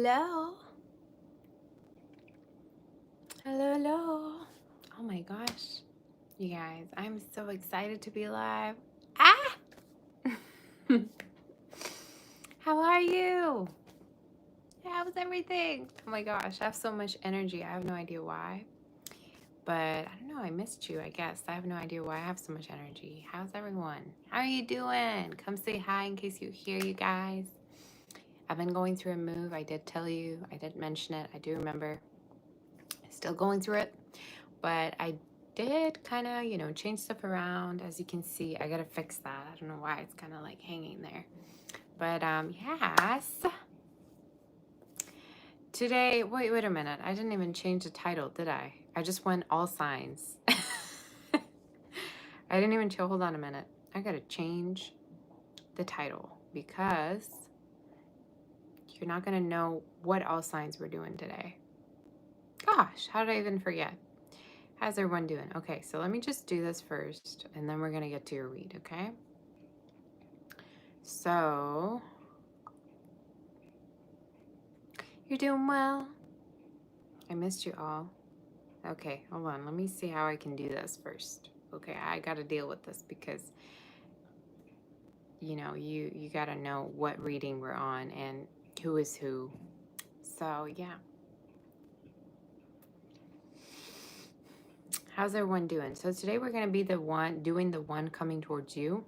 Hello. Hello, hello. Oh my gosh. You guys, I'm so excited to be alive. Ah! How are you? How's everything? Oh my gosh, I have so much energy. I have no idea why. But I don't know, I missed you, I guess. I have no idea why I have so much energy. How's everyone? How are you doing? Come say hi in case you hear you guys. I've been going through a move. I did tell you. I did mention it. I do remember. Still going through it. But I did kind of, change stuff around. As you can see, I got to fix that. I don't know why it's kind of like hanging there. But yes. Today, wait a minute. I didn't even change the title, did I? I just went all signs. I didn't even chill. Hold on a minute. I got to change the title because you're not going to know what all signs we're doing today. Gosh, how did I even forget? How's everyone doing? Okay, so let me just do this first, and then we're going to get to your read, okay? So, you're doing well. I missed you all. Okay, hold on. Let me see how I can do this first. Okay, I got to deal with this because, you got to know what reading we're on and who is who. So, yeah. How's everyone doing? So today we're going to be doing the one coming towards you,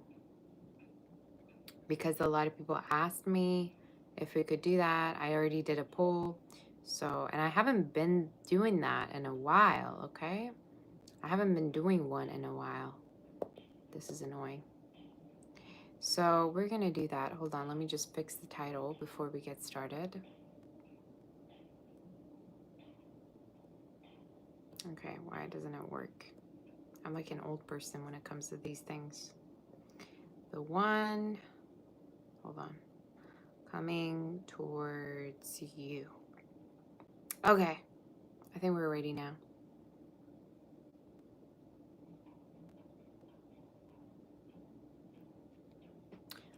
because a lot of people asked me if we could do that. I already did a poll. So, and I haven't been doing that in a while, okay? I haven't been doing one in a while. This is annoying. So we're going to do that. Hold on, let me just fix the title before we get started. Okay, why doesn't it work? I'm like an old person when it comes to these things. The one, hold on, coming towards you. Okay, I think we're ready now.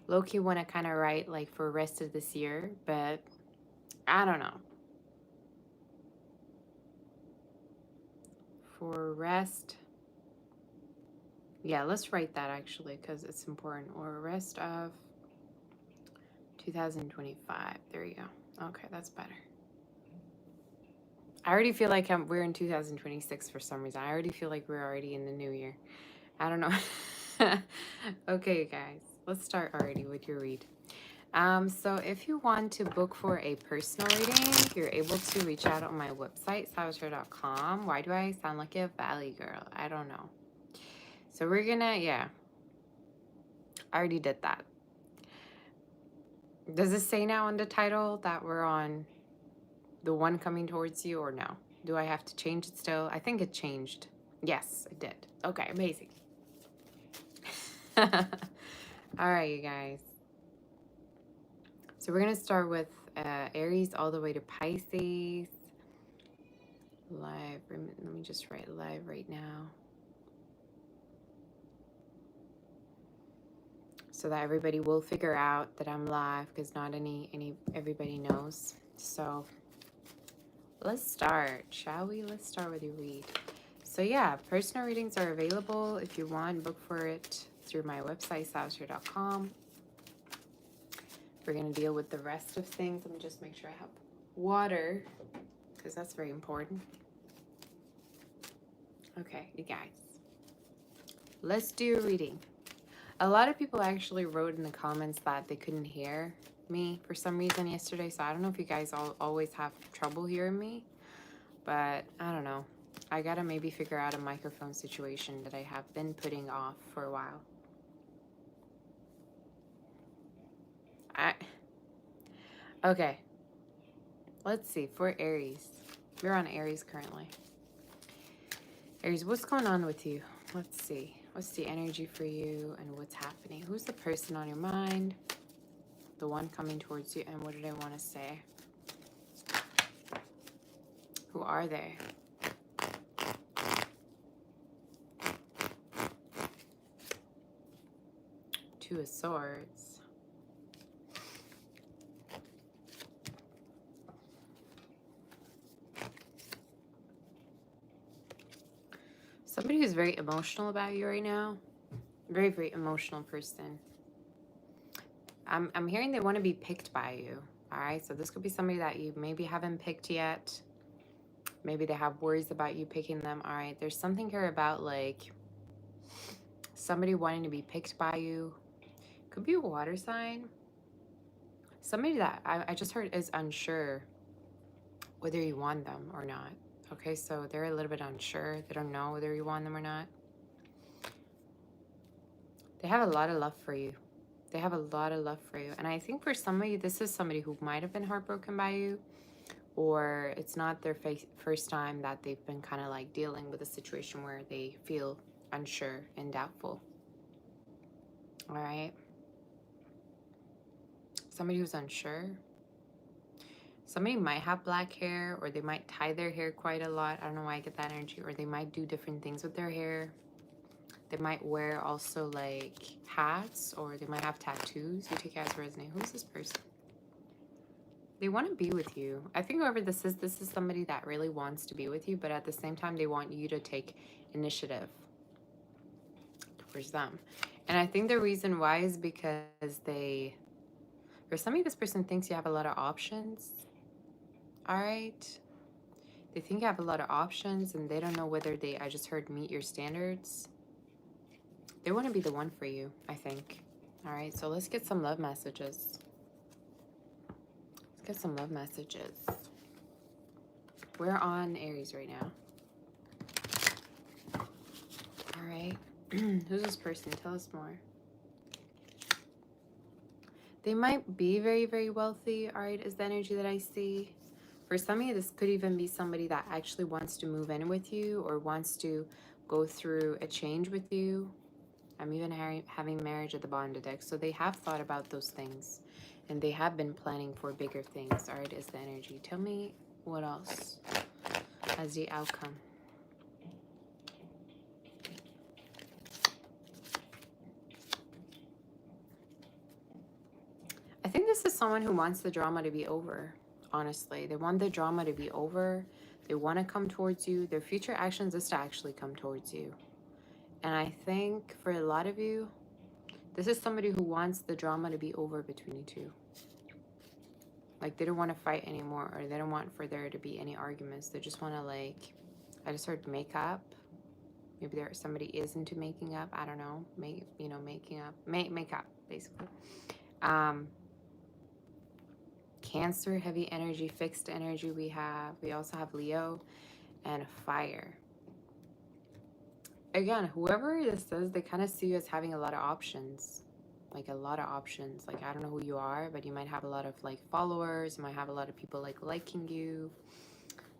Low-key want to kind of write like for rest of this year, but I don't know. For rest, yeah, let's write that actually because it's important. Or rest of 2025. There you go. Okay, that's better. I already feel like we're in 2026 for some reason. I already feel like we're already in the new year. I don't know. Okay, guys, let's start already with your read. So if you want to book for a personal reading, you're able to reach out on my website, saboteur.com. Why do I sound like a valley girl? I don't know. So we're gonna, yeah. I already did that. Does it say now in the title that we're on the one coming towards you or no? Do I have to change it still? I think it changed. Yes, it did. Okay, amazing. All right, you guys. So we're going to start with Aries all the way to Pisces. Live. Let me just write live right now, so that everybody will figure out that I'm live, because not everybody knows. So let's start, shall we? Let's start with your read. So yeah, personal readings are available. If you want, book for it through my website, saboteur.com. We're going to deal with the rest of things. Let me just make sure I have water, because that's very important. Okay, you guys, let's do a reading. A lot of people actually wrote in the comments that they couldn't hear me for some reason yesterday, so I don't know if you guys always have trouble hearing me, but I don't know. I gotta maybe figure out a microphone situation that I have been putting off for a while. Okay, let's see. For Aries, we're on Aries currently. Aries, what's going on with you? Let's see. What's the energy for you and what's happening? Who's the person on your mind? The one coming towards you, and what do they want to say? Who are they? Two of Swords. Somebody who's very emotional about you right now. Very, very emotional person. I'm hearing they want to be picked by you. All right. So this could be somebody that you maybe haven't picked yet. Maybe they have worries about you picking them. All right. There's something here about like somebody wanting to be picked by you. Could be a water sign. Somebody that I just heard is unsure whether you want them or not. Okay, so they're a little bit unsure. They don't know whether you want them or not. They have a lot of love for you. They have a lot of love for you. And I think for some of you, this is somebody who might have been heartbroken by you, or it's not their first time that they've been kind of like dealing with a situation where they feel unsure and doubtful. All right. Somebody who's unsure. Somebody might have black hair, or they might tie their hair quite a lot. I don't know why I get that energy. Or they might do different things with their hair. They might wear also like hats, or they might have tattoos. You take it as resonate. Who's this person? They want to be with you. I think whoever this is somebody that really wants to be with you, but at the same time, they want you to take initiative towards them. And I think the reason why is because for some of you, this person thinks you have a lot of options. All right. They think you have a lot of options and they don't know whether I just heard meet your standards. They want to be the one for you, I think. All right, so let's get some love messages. Let's get some love messages. We're on Aries right now. All right. Who's this person? Tell us more. They might be very, very wealthy, all right, is the energy that I see. For some of you, this could even be somebody that actually wants to move in with you or wants to go through a change with you. I'm even having marriage at the bottom of the deck. So they have thought about those things and they have been planning for bigger things. All right, is the energy. Tell me what else as the outcome. I think this is someone who wants the drama to be over, honestly. They want the drama to be over. They want to come towards you. Their future actions is to actually come towards you. And I think for a lot of you, this is somebody who wants the drama to be over between you two. Like they don't want to fight anymore, or they don't want for there to be any arguments. They just want to like, I just heard make up. Maybe somebody is into making up. I don't know. Making up. Make up, basically. Cancer, heavy energy, fixed energy we have. We also have Leo and fire. Again, whoever this is, they kind of see you as having a lot of options. Like a lot of options. Like I don't know who you are, but you might have a lot of like followers. You might have a lot of people like liking you.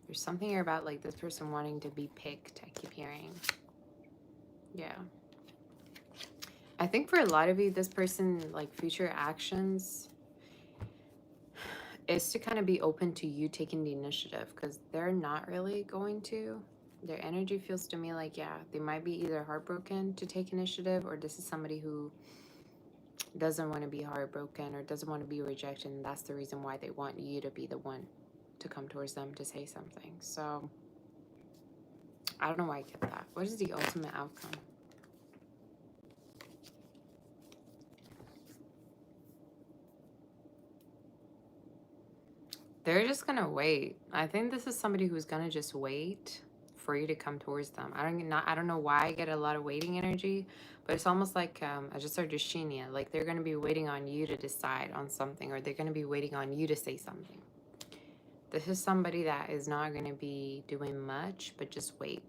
There's something here about like this person wanting to be picked. I keep hearing. Yeah. I think for a lot of you, this person like future actions is to kind of be open to you taking the initiative, because they're not really going to. Their energy feels to me like, yeah, they might be either heartbroken to take initiative, or this is somebody who doesn't want to be heartbroken or doesn't want to be rejected, and that's the reason why they want you to be the one to come towards them to say something. So I don't know why I get that. What is the ultimate outcome? They're just gonna wait. I think this is somebody who's gonna just wait for you to come towards them. I don't know why I get a lot of waiting energy, but it's almost like I just heard Jashinia. Like they're gonna be waiting on you to decide on something, or they're gonna be waiting on you to say something. This is somebody that is not gonna be doing much, but just wait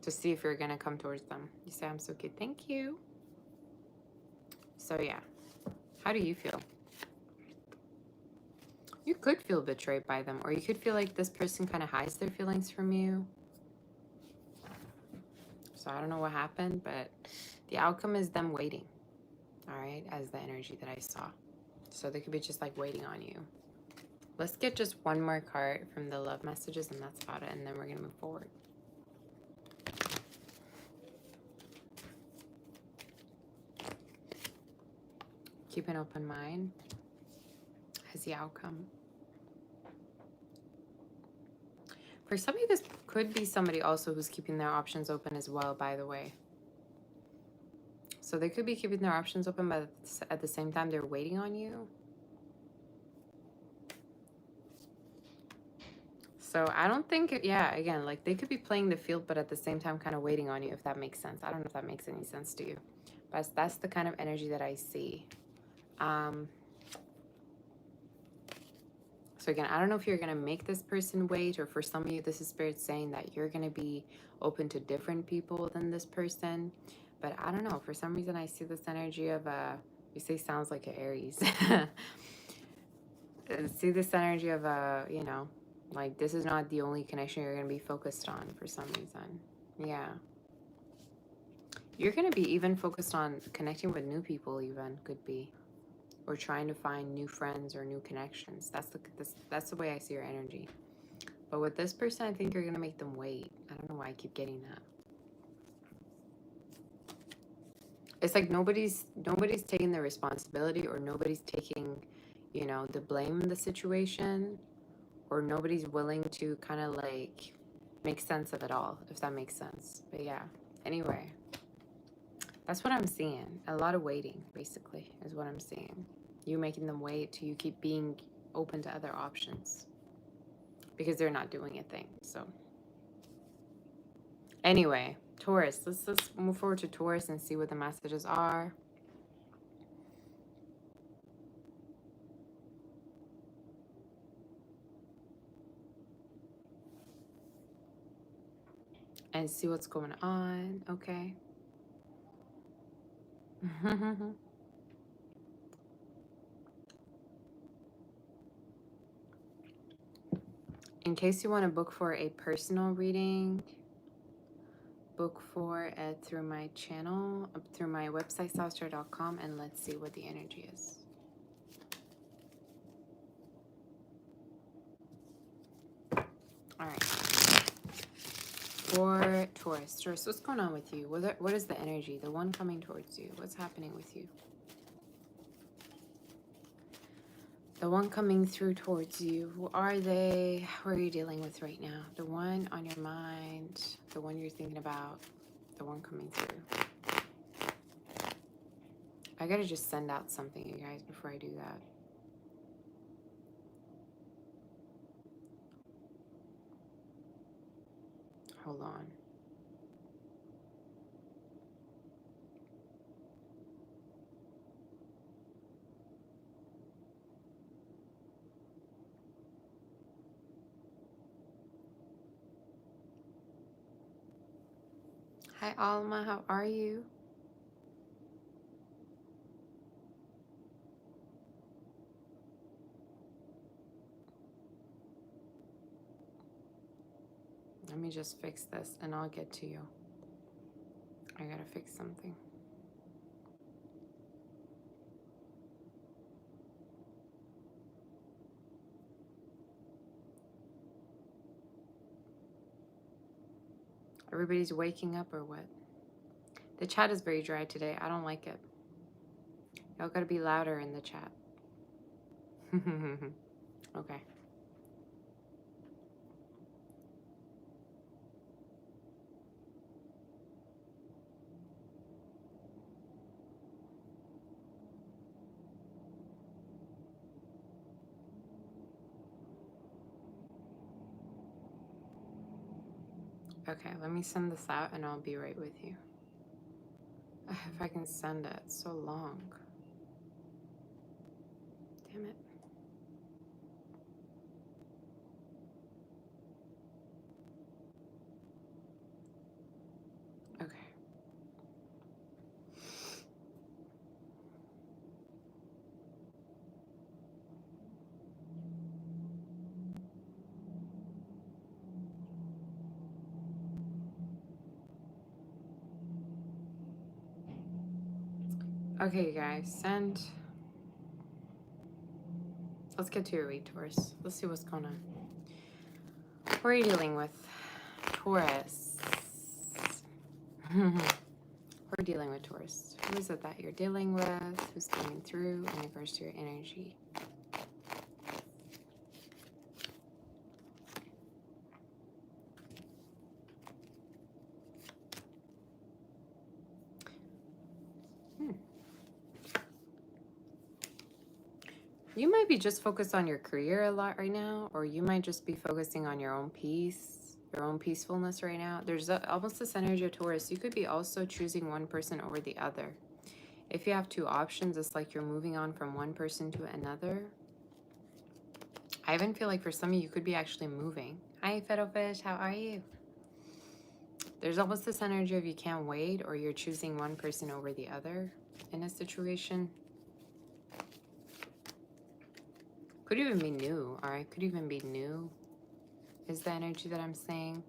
to see if you're gonna come towards them. You say I'm so cute. Thank you. So yeah, how do you feel? You could feel betrayed by them, or you could feel like this person kind of hides their feelings from you. So I don't know what happened, but the outcome is them waiting, all right, as the energy that I saw. So they could be just like waiting on you. Let's get just one more card from the love messages, and that's about it, and then we're going to move forward. Keep an open mind as the outcome. For some of you, this could be somebody also who's keeping their options open as well, by the way. So they could be keeping their options open, but at the same time, they're waiting on you. So I don't think, yeah, again, like they could be playing the field, but at the same time kind of waiting on you, if that makes sense. I don't know if that makes any sense to you. But that's the kind of energy that I see. So again, I don't know if you're going to make this person wait, or for some of you, this is Spirit saying that you're going to be open to different people than this person. But I don't know. For some reason, I see this energy of you say sounds like an Aries. See this energy of you know, like this is not the only connection you're going to be focused on for some reason. Yeah. You're going to be even focused on connecting with new people even, could be. Or trying to find new friends or new connections. That's the way I see your energy. But with this person, I think you're going to make them wait. I don't know why I keep getting that. It's like nobody's taking the responsibility, or nobody's taking, you know, the blame in the situation, or nobody's willing to kind of like make sense of it all, if that makes sense. But yeah, anyway, that's what I'm seeing. A lot of waiting, basically, is what I'm seeing. You making them wait till you keep being open to other options because they're not doing a thing. So anyway, Taurus, let's move forward to Taurus and see what the messages are. And see what's going on. Okay. In case you want to book for a personal reading, book for it through my channel, through my website, southstar.com, and let's see what the energy is. All right. For Taurus, what's going on with you? What is the energy? The one coming towards you. What's happening with you? The one coming through towards you. Who are they? Who are you dealing with right now? The one on your mind. The one you're thinking about. The one coming through. I gotta just send out something, you guys, before I do that. Hold on. Hi, Alma. How are you? Let me just fix this and I'll get to you. I gotta fix something. Everybody's waking up or what? The chat is very dry today. I don't like it. Y'all gotta be louder in the chat. Okay. Okay, let me send this out and I'll be right with you. If I can send it, it's so long. Damn it. Okay. Okay, guys, send. Let's get to your read, Taurus. Let's see what's going on. Who are you dealing with? Taurus. We're dealing with Taurus. Who is it that you're dealing with? Who's coming through in regards to your energy? You might be just focused on your career a lot right now, or you might just be focusing on your own peace, your own peacefulness right now. There's almost this energy of Taurus. You could be also choosing one person over the other. If you have two options, it's like you're moving on from one person to another. I even feel like for some of you, you could be actually moving. Hi, Fiddle Fish. How are you? There's almost this energy of you can't wait, or you're choosing one person over the other in a situation. Could even be new, all right? Could even be new is the energy that I'm saying.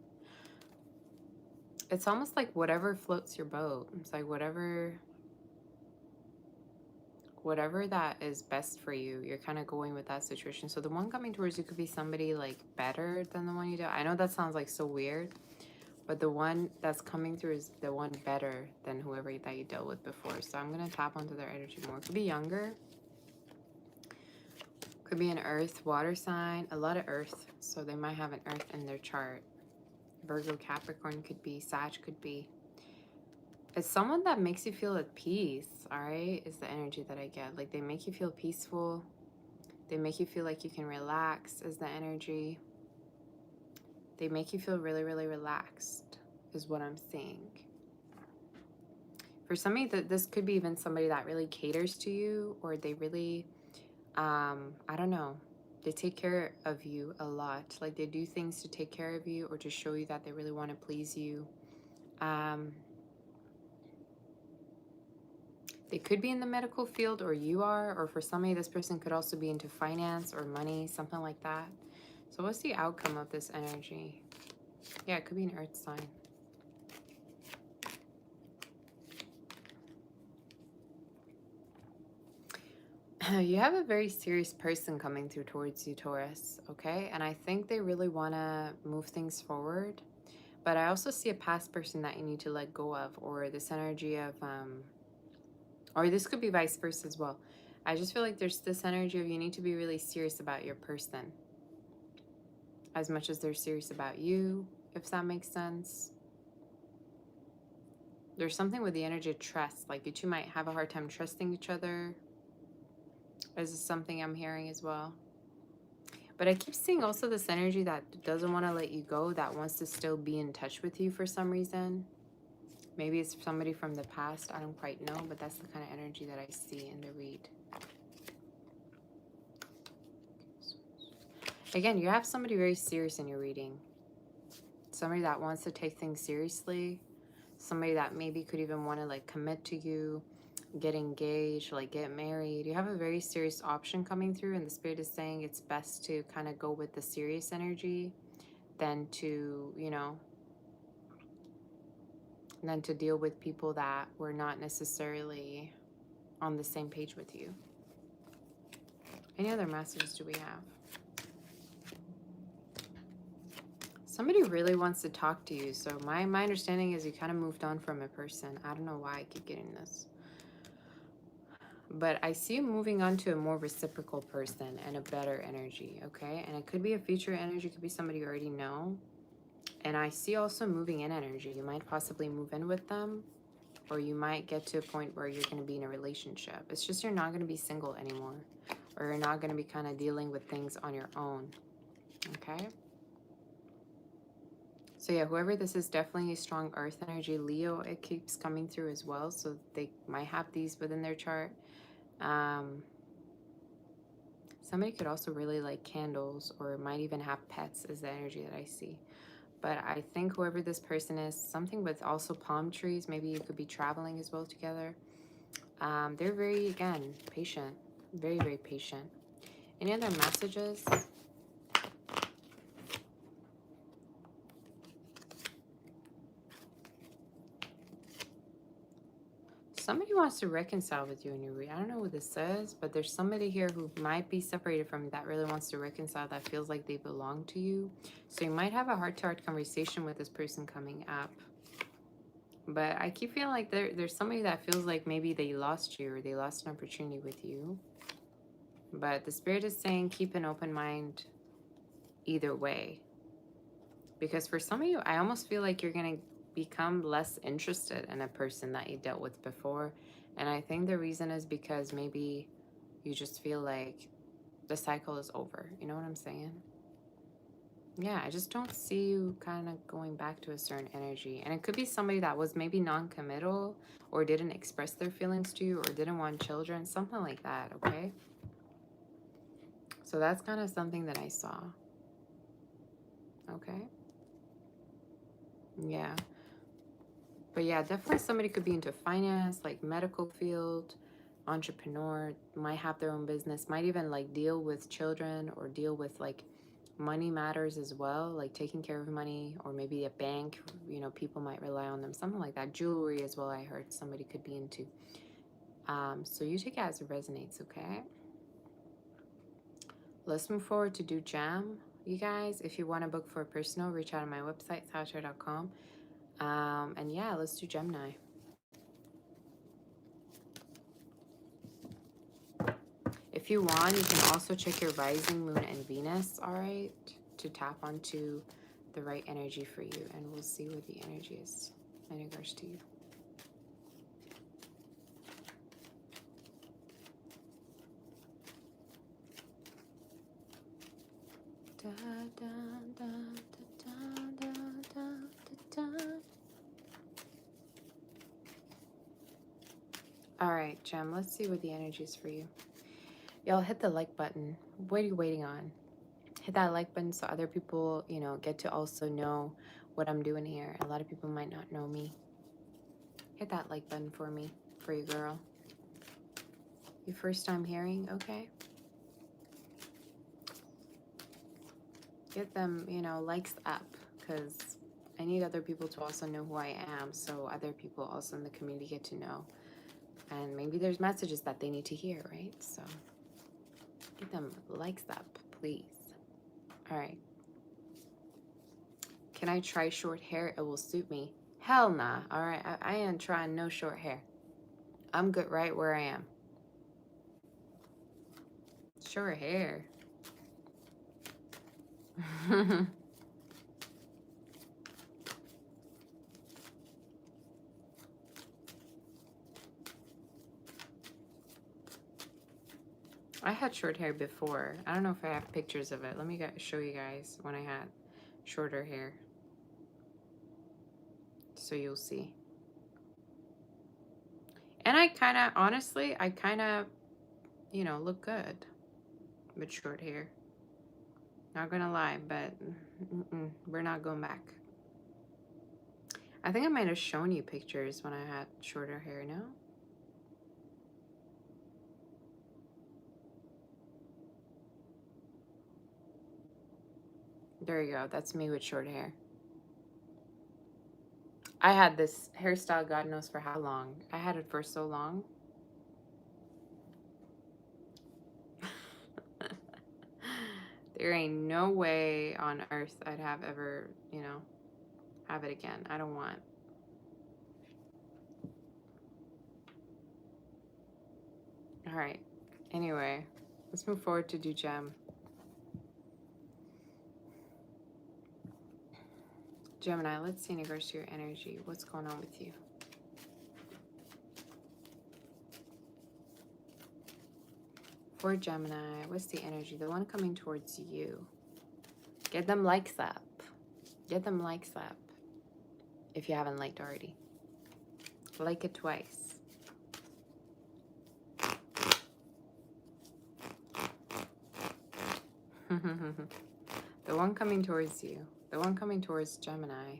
It's almost like whatever floats your boat. It's like whatever that is best for you, you're kind of going with that situation. So the one coming towards you could be somebody like better than the one you dealt. I know that sounds like so weird, but the one that's coming through is the one better than whoever that you dealt with before. So I'm going to tap onto their energy more. Could be younger. Could be an earth, water sign. A lot of earth. So they might have an earth in their chart. Virgo, Capricorn could be. Sag could be. It's someone that makes you feel at peace, all right? Is the energy that I get. Like they make you feel peaceful. They make you feel like you can relax is the energy. They make you feel really, really relaxed is what I'm seeing. For some of you, this could be even somebody that really caters to you, or they really, I don't know, they take care of you a lot. Like they do things to take care of you or to show you that they really want to please you. They could be in the medical field, or you are, or for somebody, this person could also be into finance or money, something like that. So what's the outcome of this energy? Yeah, it could be an earth sign. You have a very serious person coming through towards you, Taurus, okay? And I think they really want to move things forward. But I also see a past person that you need to let go of, or this energy of, or this could be vice versa as well. I just feel like there's this energy of you need to be really serious about your person as much as they're serious about you, if that makes sense. There's something with the energy of trust. Like you two might have a hard time trusting each other. This is something I'm hearing as well. But I keep seeing also this energy that doesn't want to let you go, that wants to still be in touch with you for some reason. Maybe it's somebody from the past. I don't quite know, but that's the kind of energy that I see in the read. Again, you have somebody very serious in your reading. Somebody that wants to take things seriously. Somebody that maybe could even want to like commit to you, get engaged, like get married. You have a very serious option coming through, and the spirit is saying it's best to kind of go with the serious energy than to, you know, than to deal with people that were not necessarily on the same page with you. Any other messages do we have? Somebody really wants to talk to you. So my understanding is you kind of moved on from a person. I don't know why I keep getting this. But I see you moving on to a more reciprocal person and a better energy, okay? And it could be a future energy, could be somebody you already know. And I see also moving in energy. You might possibly move in with them, or you might get to a point where you're going to be in a relationship. It's just you're not going to be single anymore, or you're not going to be kind of dealing with things on your own, okay? So yeah, whoever this is, definitely a strong earth energy. Leo, it keeps coming through as well, so they might have these within their chart. Somebody could also really like candles, or might even have pets is the energy that I see. But I think whoever this person is, something with also palm trees. Maybe you could be traveling as well together. They're very, again, patient. Very, very patient. Any other messages? Somebody wants to reconcile with you in your read. I don't know what this says, but there's somebody here who might be separated from you that really wants to reconcile, that feels like they belong to you. So you might have a heart-to-heart conversation with this person coming up. But I keep feeling like there's somebody that feels like maybe they lost you, or they lost an opportunity with you. But the spirit is saying keep an open mind either way. Because for some of you, I almost feel like you're going to become less interested in a person that you dealt with before. And I think the reason is because maybe you just feel like the cycle is over. You know what I'm saying? Yeah, I just don't see you kind of going back to a certain energy. And it could be somebody that was maybe non-committal or didn't express their feelings to you or didn't want children, something like that, okay? So that's kind of something that I saw. Okay? Yeah. But yeah, definitely somebody could be into finance, like medical field, entrepreneur, might have their own business, might even like deal with children or deal with like money matters as well, like taking care of money, or maybe a bank, you know, people might rely on them, something like that. Jewelry as well, I heard somebody could be into. So you take it as it resonates, okay? Let's move forward to do jam, you guys. If you want to book for a personal, reach out on my website, salshare.com. And yeah, let's do Gemini. If you want, you can also check your rising, moon, and Venus, all right, to tap onto the right energy for you. And we'll see what the energy is in regards to you. Da, da, da, da, da, da, da, da. All right, Gem, let's see what the energy is for you. Y'all hit the like button. What are you waiting on? Hit that like button so other people, you know, get to also know what I'm doing here. A lot of people might not know me. Hit that like button for me, for you, girl. Your first time hearing, okay? Get them, you know, likes up, because I need other people to also know who I am, so other people also in the community get to know. And maybe there's messages that they need to hear, right? So get them likes up, please. All right. Can I try short hair? It will suit me. Hell nah. All right. I ain't trying no short hair. I'm good right where I am. Short hair. I had short hair before. I don't know if I have pictures of it. Let me show you guys when I had shorter hair. So you'll see. And I kind of, honestly, you know, look good with short hair. Not gonna lie, but we're not going back. I think I might have shown you pictures when I had shorter hair, no? There you go. That's me with short hair. I had this hairstyle, God knows for how long. I had it for so long. There ain't no way on earth I'd have ever, you know, have it again. I don't want. All right. Anyway, let's move forward to do gem. Gemini, let's see in regards to your energy. What's going on with you? For Gemini, what's the energy? The one coming towards you. Get them likes up. Get them likes up. If you haven't liked already. Like it twice. The one coming towards you. The one coming towards Gemini.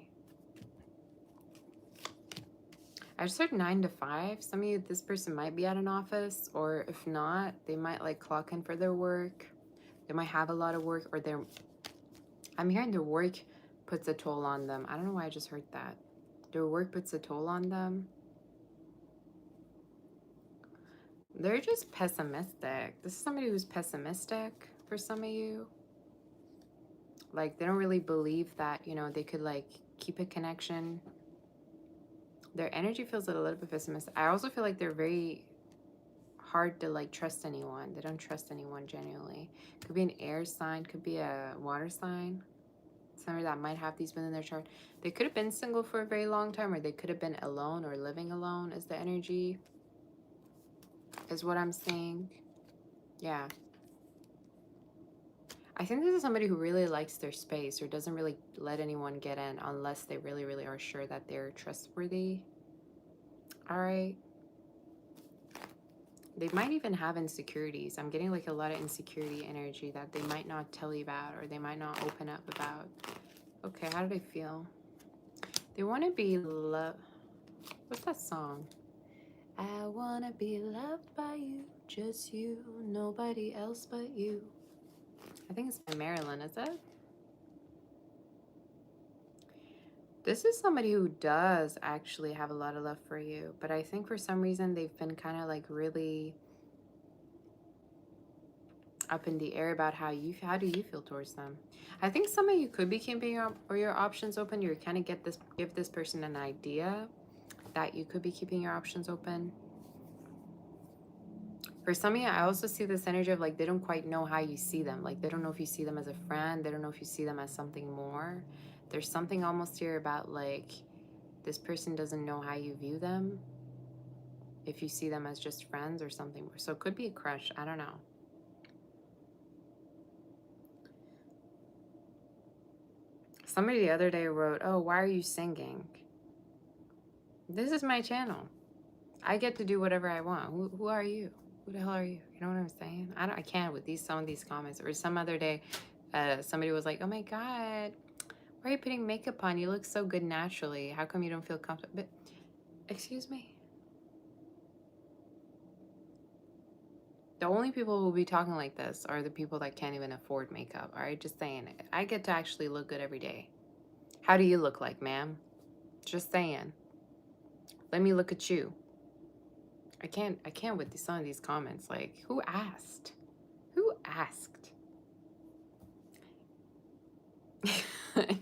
I just heard 9 to 5. Some of you, this person might be at an office, or if not, they might like clock in for their work. They might have a lot of work, or I'm hearing their work puts a toll on them. I don't know why I just heard that. Their work puts a toll on them. They're just pessimistic. This is somebody who's pessimistic for some of you. Like, they don't really believe that, you know, they could like keep a connection. Their energy feels a little bit pessimistic. I also feel like they're very hard to like trust anyone. They don't trust anyone genuinely. Could be an air sign, could be a water sign. Somebody that might have these within their chart. They could have been single for a very long time, or they could have been alone or living alone is the energy, is what I'm seeing. Yeah. I think this is somebody who really likes their space or doesn't really let anyone get in unless they really, really are sure that they're trustworthy. All right. They might even have insecurities. I'm getting like a lot of insecurity energy that they might not tell you about or they might not open up about. Okay, how do they feel? They want to be loved. What's that song? I want to be loved by you, just you, nobody else but you. I think it's by Marilyn, is it? This is somebody who does actually have a lot of love for you, but I think for some reason they've been kind of like really up in the air about how do you feel towards them. I think some of you could be keeping your options open. You're kind of give this person an idea that you could be keeping your options open. For some of you, I also see this energy of like they don't quite know how you see them. Like they don't know if you see them as a friend. They don't know if you see them as something more. There's something almost here about like this person doesn't know how you view them. If you see them as just friends or something more. So it could be a crush. I don't know. Somebody the other day wrote, "Oh, why are you singing?" This is my channel. I get to do whatever I want. Who are you? Who the hell are you? You know what I'm saying? I can't with some of these comments. Or some other day, somebody was like, "Oh my God, why are you putting makeup on? You look so good naturally. How come you don't feel comfortable?" But, excuse me. The only people who will be talking like this are the people that can't even afford makeup. All right, just saying it. I get to actually look good every day. How do you look like, ma'am? Just saying. Let me look at you. I can't with some of these comments. Like, who asked? Who asked? Anyway,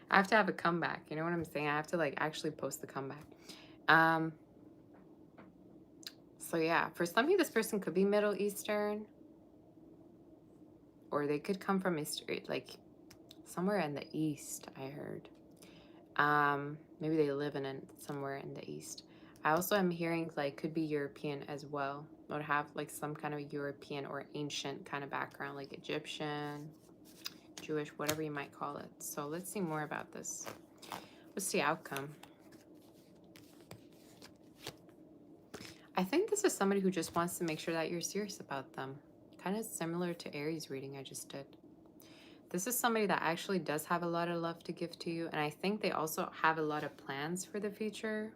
I have to have a comeback. You know what I'm saying? I have to like actually post the comeback. So yeah, for some of you, this person could be Middle Eastern, or they could come from like somewhere in the East. I heard. Maybe they live in somewhere in the East. I also am hearing like could be European as well, or have like some kind of European or ancient kind of background, like Egyptian, Jewish, whatever you might call it. So let's see more about this. What's the outcome? I think this is somebody who just wants to make sure that you're serious about them. Kind of similar to Aries reading I just did. This is somebody that actually does have a lot of love to give to you. And I think they also have a lot of plans for the future.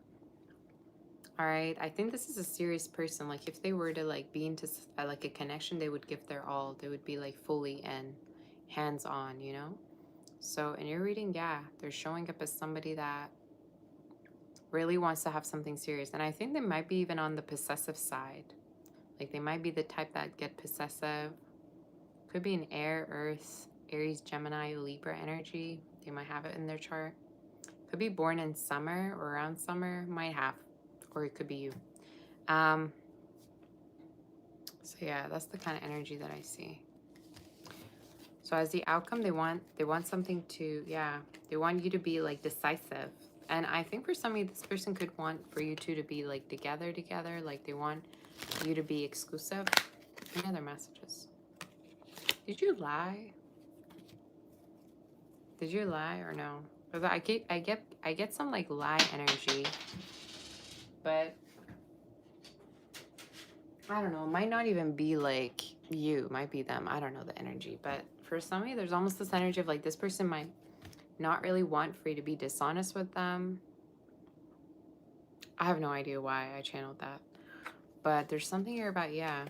All right. I think this is a serious person. Like if they were to like be into like a connection, they would give their all. They would be like fully in, hands on, you know? So in your reading, yeah, they're showing up as somebody that really wants to have something serious. And I think they might be even on the possessive side. Like they might be the type that get possessive. Could be an air, earth, Aries, Gemini, Libra energy. They might have it in their chart. Could be born in summer or around summer. Might have. Or it could be you. So yeah, that's the kind of energy that I see. So as the outcome, they want something to, yeah, they want you to be like decisive. And I think for some of you, this person could want for you two to be like together. Like they want you to be exclusive. Any other messages? Did you lie? Did you lie or no? Because I get some like lie energy, but I don't know. It might not even be like you. It might be them. I don't know the energy. But for some of you, there's almost this energy of like this person might not really want for you to be dishonest with them. I have no idea why I channeled that. But there's something here about, yeah.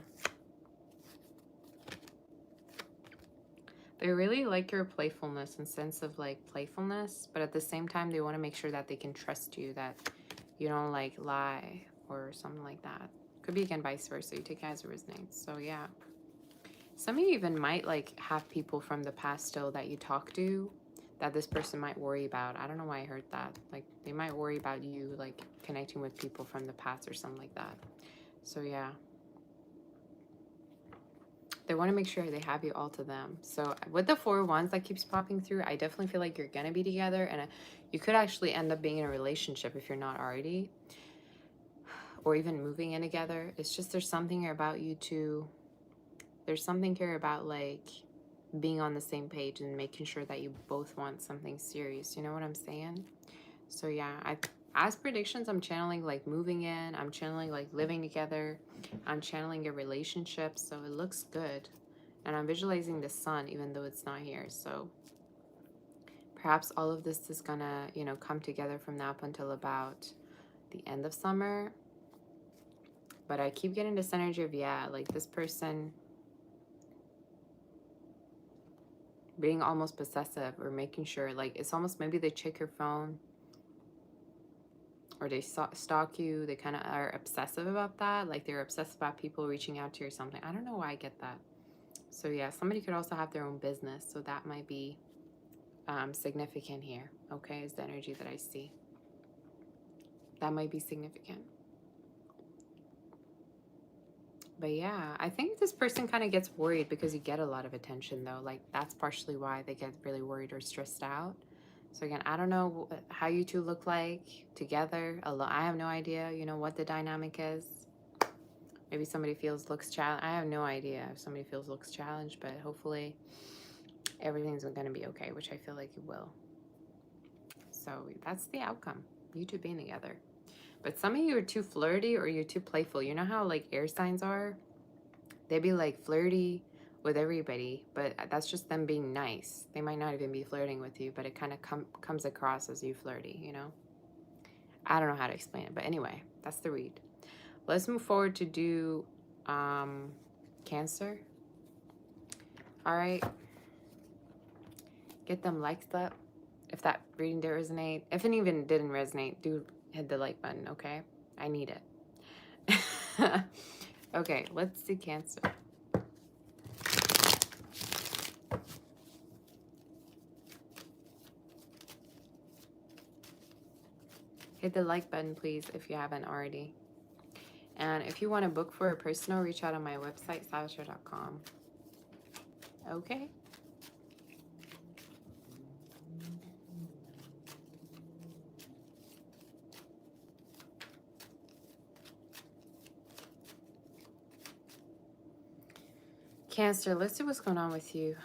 They really like your playfulness and sense of like playfulness. But at the same time, they want to make sure that they can trust you. That you don't like lie or something like that. Could be again vice versa. You take it as it resonates. So yeah. Some of you even might like have people from the past still that you talk to that this person might worry about. I don't know why I heard that. Like they might worry about you like connecting with people from the past or something like that. So yeah. They want to make sure they have you all to them. So with the 4 wands that keeps popping through, I definitely feel like you're going to be together. And you could actually end up being in a relationship if you're not already. Or even moving in together. It's just there's something about you two There's something here about like being on the same page and making sure that you both want something serious. You know what I'm saying? So yeah, as predictions, I'm channeling like moving in. I'm channeling like living together. I'm channeling a relationship. So it looks good. And I'm visualizing the sun even though it's not here. So perhaps all of this is gonna, you know, come together from now up until about the end of summer. But I keep getting this energy of, yeah, like this person being almost possessive or making sure, like, it's almost maybe they check your phone or they stalk you. They kind of are obsessive about that. Like they're obsessed about people reaching out to you or something. I don't know why I get that. So yeah, somebody could also have their own business. So that might be significant here. Okay, is the energy that I see. That might be significant. But yeah, I think this person kind of gets worried because you get a lot of attention though. Like that's partially why they get really worried or stressed out. So again, I don't know how you two look like together. I have no idea, you know, what the dynamic is. Maybe somebody looks challenged. I have no idea if somebody looks challenged, but hopefully everything's going to be okay, which I feel like it will. So that's the outcome. You two being together. But some of you are too flirty or you're too playful. You know how like air signs are? They be like flirty with everybody, but that's just them being nice. They might not even be flirting with you, but it kind of comes across as you flirty, you know? I don't know how to explain it, but anyway, that's the read. Let's move forward to do Cancer. All right. Get them likes up. If that reading did resonate. If it even didn't resonate, do hit the like button, okay? I need it. Okay, let's do Cancer. Hit the like button, please, if you haven't already. And if you want to book for a personal, reach out on my website, salvatore.com. Okay? Cancer, let's see what's going on with you.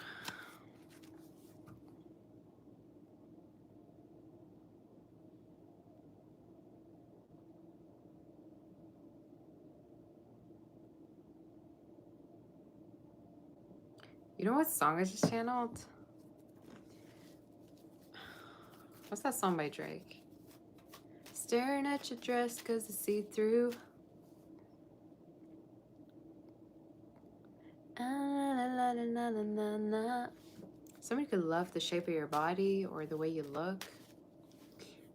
You know what song I just channeled? What's that song by Drake? Staring at your dress cause it's see-through. Somebody could love the shape of your body or the way you look.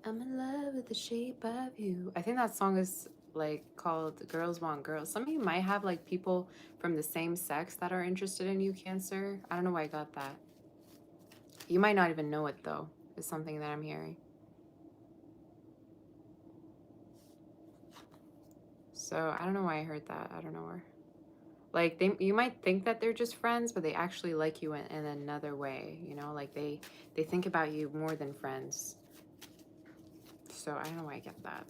I'm in love with the shape of you. I think that song is like called Girls Want Girls. Some of you might have like people from the same sex that are interested in you, Cancer. I don't know why I got that. You might not even know it though. It's something that I'm hearing. So I don't know why I heard that. I don't know where. Like you might think that they're just friends, but they actually like you in another way. You know, like they think about you more than friends. So I don't know why I get that.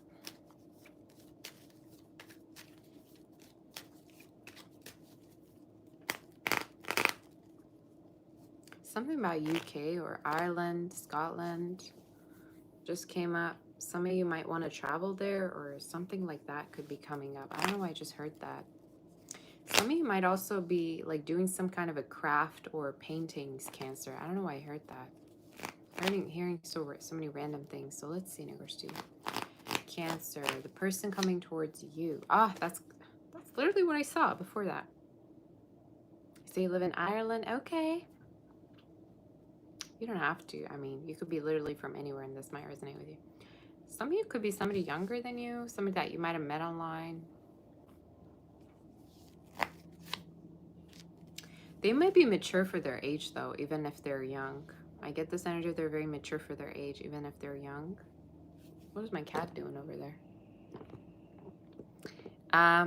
Something about UK or Ireland, Scotland just came up. Some of you might want to travel there or something like that could be coming up. I don't know why I just heard that. Some of you might also be like doing some kind of a craft or paintings, Cancer. I don't know why I heard that. I'm hearing so many random things. So let's see, Nigerstu. Cancer, the person coming towards you. Ah, that's literally what I saw before that. So you live in Ireland? Okay. You don't have to. I mean, you could be literally from anywhere and this might resonate with you. Some of you could be somebody younger than you, somebody that you might have met online. They might be mature for their age though, even if they're young. I get this energy they're very mature for their age, even if they're young. What is my cat doing over there? I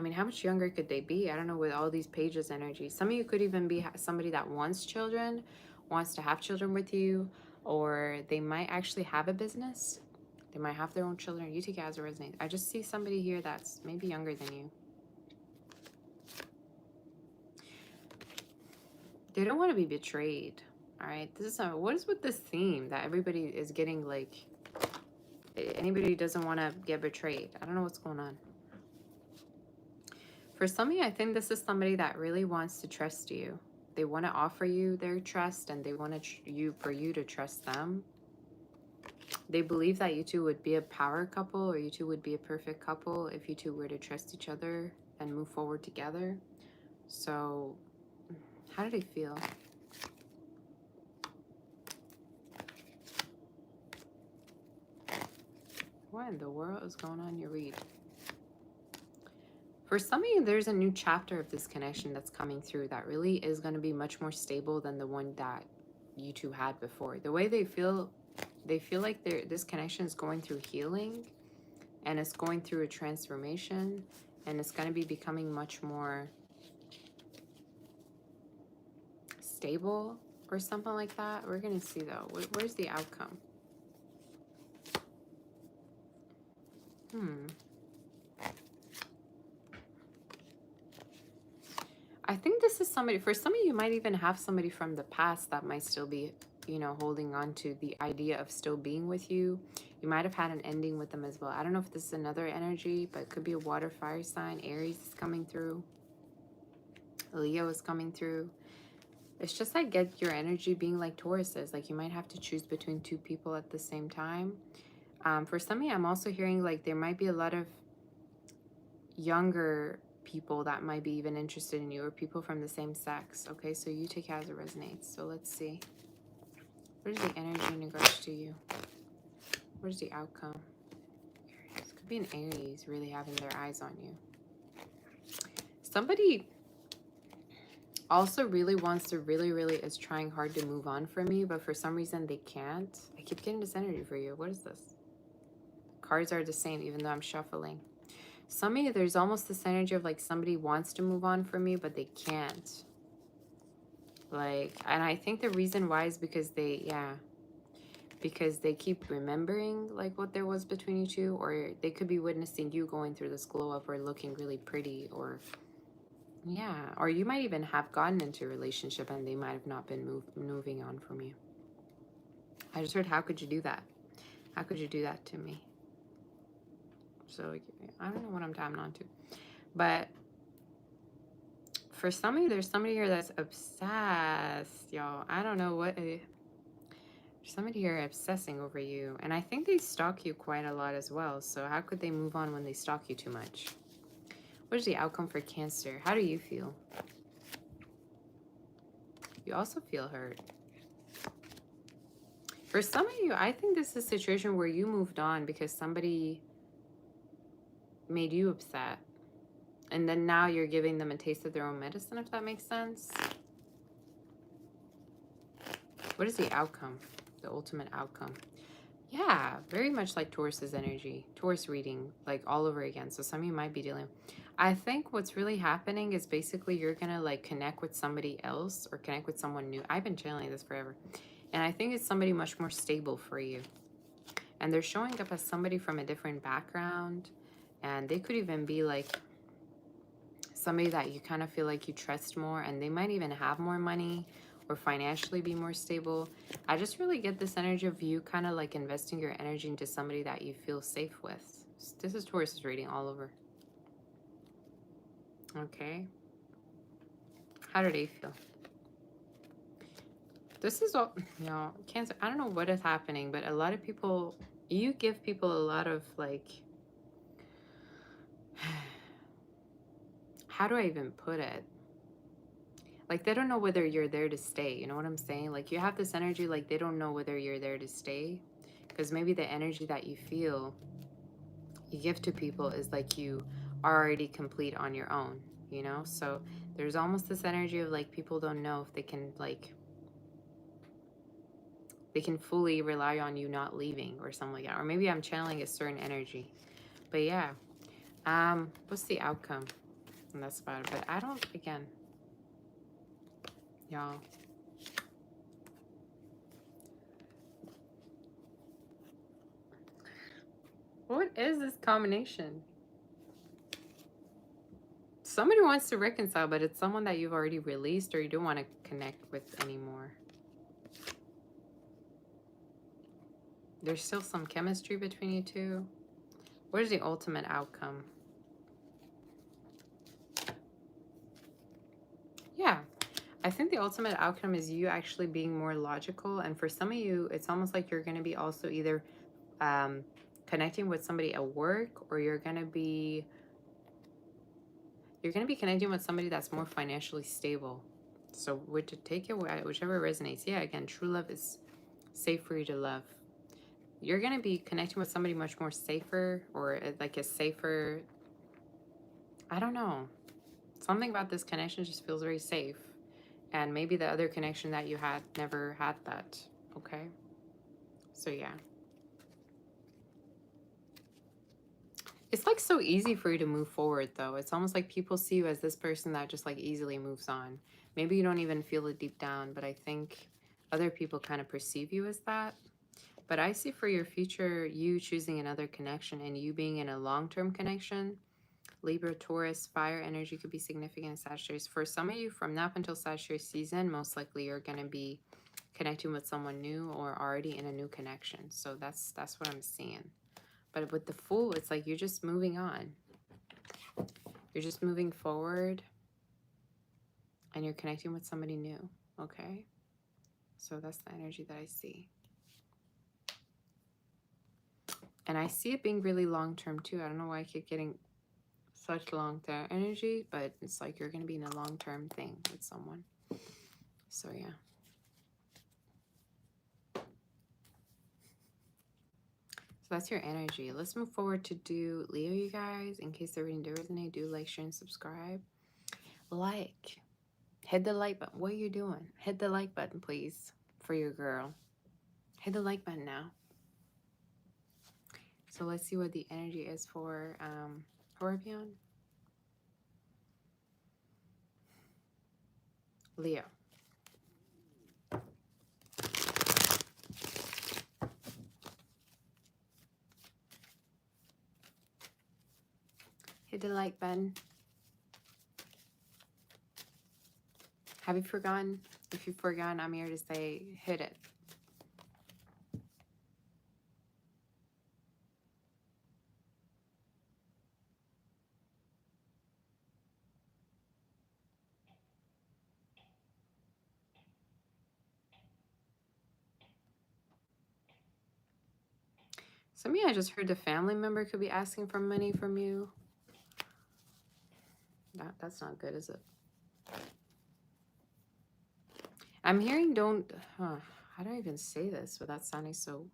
mean, how much younger could they be? I don't know, with all these pages energy. Some of you could even be somebody that wants children, wants to have children with you, or they might actually have a business. They might have their own children. You take it as it resonates. I just see somebody here that's maybe younger than you. They don't want to be betrayed. All right. This is what is with this theme that everybody is getting, like, anybody doesn't want to get betrayed. I don't know what's going on. For some of you, I think this is somebody that really wants to trust you. They want to offer you their trust, and they want for you to trust them. They believe that you two would be a power couple, or you two would be a perfect couple if you two were to trust each other and move forward together. So, how do they feel? What in the world is going on in your read? For some of you, there's a new chapter of this connection that's coming through that really is going to be much more stable than the one that you two had before. The way they feel like this connection is going through healing, and it's going through a transformation, and it's going to be becoming much more stable or something like that. We're going to see, though. Where's the outcome? I think this is somebody, for some of you might even have somebody from the past that might still be, you know, holding on to the idea of still being with you. You might have had an ending with them as well. I don't know if this is another energy, but it could be a water fire sign. Aries is coming through. Leo is coming through. It's just like, get your energy being like Taurus's. Like, you might have to choose between two people at the same time. For some of you, I'm also hearing like there might be a lot of younger people that might be even interested in you, or people from the same sex. Okay, so you take it as it resonates. So let's see. What is the energy in regards to you? What is the outcome? Aries. Could be an Aries really having their eyes on you. Somebody also really wants to, really is trying hard to move on from you, but for some reason they can't. I keep getting this energy for you. What is this? Cards are the same even though I'm shuffling. Some of you, there's almost this energy of like somebody wants to move on from you, but they can't. Like, and I think the reason why is because because they keep remembering like what there was between you two, or they could be witnessing you going through this glow up or looking really pretty, or or you might even have gotten into a relationship and they might have not been moving on from you. I just heard, how could you do that? How could you do that to me? So I don't know what I'm tapping onto, but for some of you, there's somebody here that's obsessed, y'all. I don't know what. There's somebody here obsessing over you, and I think they stalk you quite a lot as well. So how could they move on when they stalk you too much? What is the outcome for Cancer? How do you feel? You also feel hurt. For some of you, I think this is a situation where you moved on because somebody made you upset. And then now you're giving them a taste of their own medicine, if that makes sense. What is the outcome? The ultimate outcome. Yeah, very much like Taurus's energy. Taurus reading, like all over again. So some of you might be dealing. I think what's really happening is basically you're going to like connect with somebody else or connect with someone new. I've been channeling this forever. And I think it's somebody much more stable for you. And they're showing up as somebody from a different background. And they could even be like somebody that you kind of feel like you trust more, and they might even have more money or financially be more stable. I just really get this energy of you kind of like investing your energy into somebody that you feel safe with. This is Taurus's reading all over. Okay. How do they feel? This is all, you know, Cancer, I don't know what is happening, but a lot of people, you give people a lot of like, how do I even put it? Like, they don't know whether you're there to stay. You know what I'm saying? Like, you have this energy, like, they don't know whether you're there to stay. Because maybe the energy that you feel, you give to people is like you are already complete on your own, you know? So there's almost this energy of, like, people don't know if they can, like, they can fully rely on you not leaving or something like that. Or maybe I'm channeling a certain energy. But, yeah. What's the outcome? And that's about it. But I don't, again... Y'all, What is this combination? Somebody wants to reconcile, but it's someone that you've already released or you don't want to connect with anymore. There's still some chemistry between you two. What is the ultimate outcome? Yeah, I think the ultimate outcome is you actually being more logical. And for some of you, it's almost like you're going to be also either connecting with somebody at work, or you're going to be connecting with somebody that's more financially stable. So take it whichever resonates. Yeah, again, true love is safe for you to love. You're going to be connecting with somebody much more safer, or like a safer, I don't know. Something about this connection just feels very safe. And maybe the other connection that you had never had that. Okay. So yeah. It's like so easy for you to move forward though. It's almost like people see you as this person that just like easily moves on. Maybe you don't even feel it deep down, but I think other people kind of perceive you as that. But I see for your future, you choosing another connection and you being in a long-term connection. Libra, Taurus, fire energy could be significant in Sagittarius. For some of you, from now up until Sagittarius season, most likely you're going to be connecting with someone new or already in a new connection. So that's what I'm seeing. But with the Fool, it's like you're just moving on. You're just moving forward and you're connecting with somebody new, okay? So that's the energy that I see. And I see it being really long-term too. I don't know why I keep getting such long-term energy, but it's like you're going to be in a long-term thing with someone. So yeah. So that's your energy. Let's move forward to do Leo, you guys. In case the reading does resonate, do like, share, and subscribe. Hit the like button. What are you doing? Hit the like button, please, for your girl. Hit the like button now. So let's see what the energy is for Scorpio. Leo. Hit the like button. Have you forgotten? If you've forgotten, I'm here to say hit it. Some of you, I just heard a family member could be asking for money from you. That's not good, is it? I'm hearing how do I even say this without sounding so...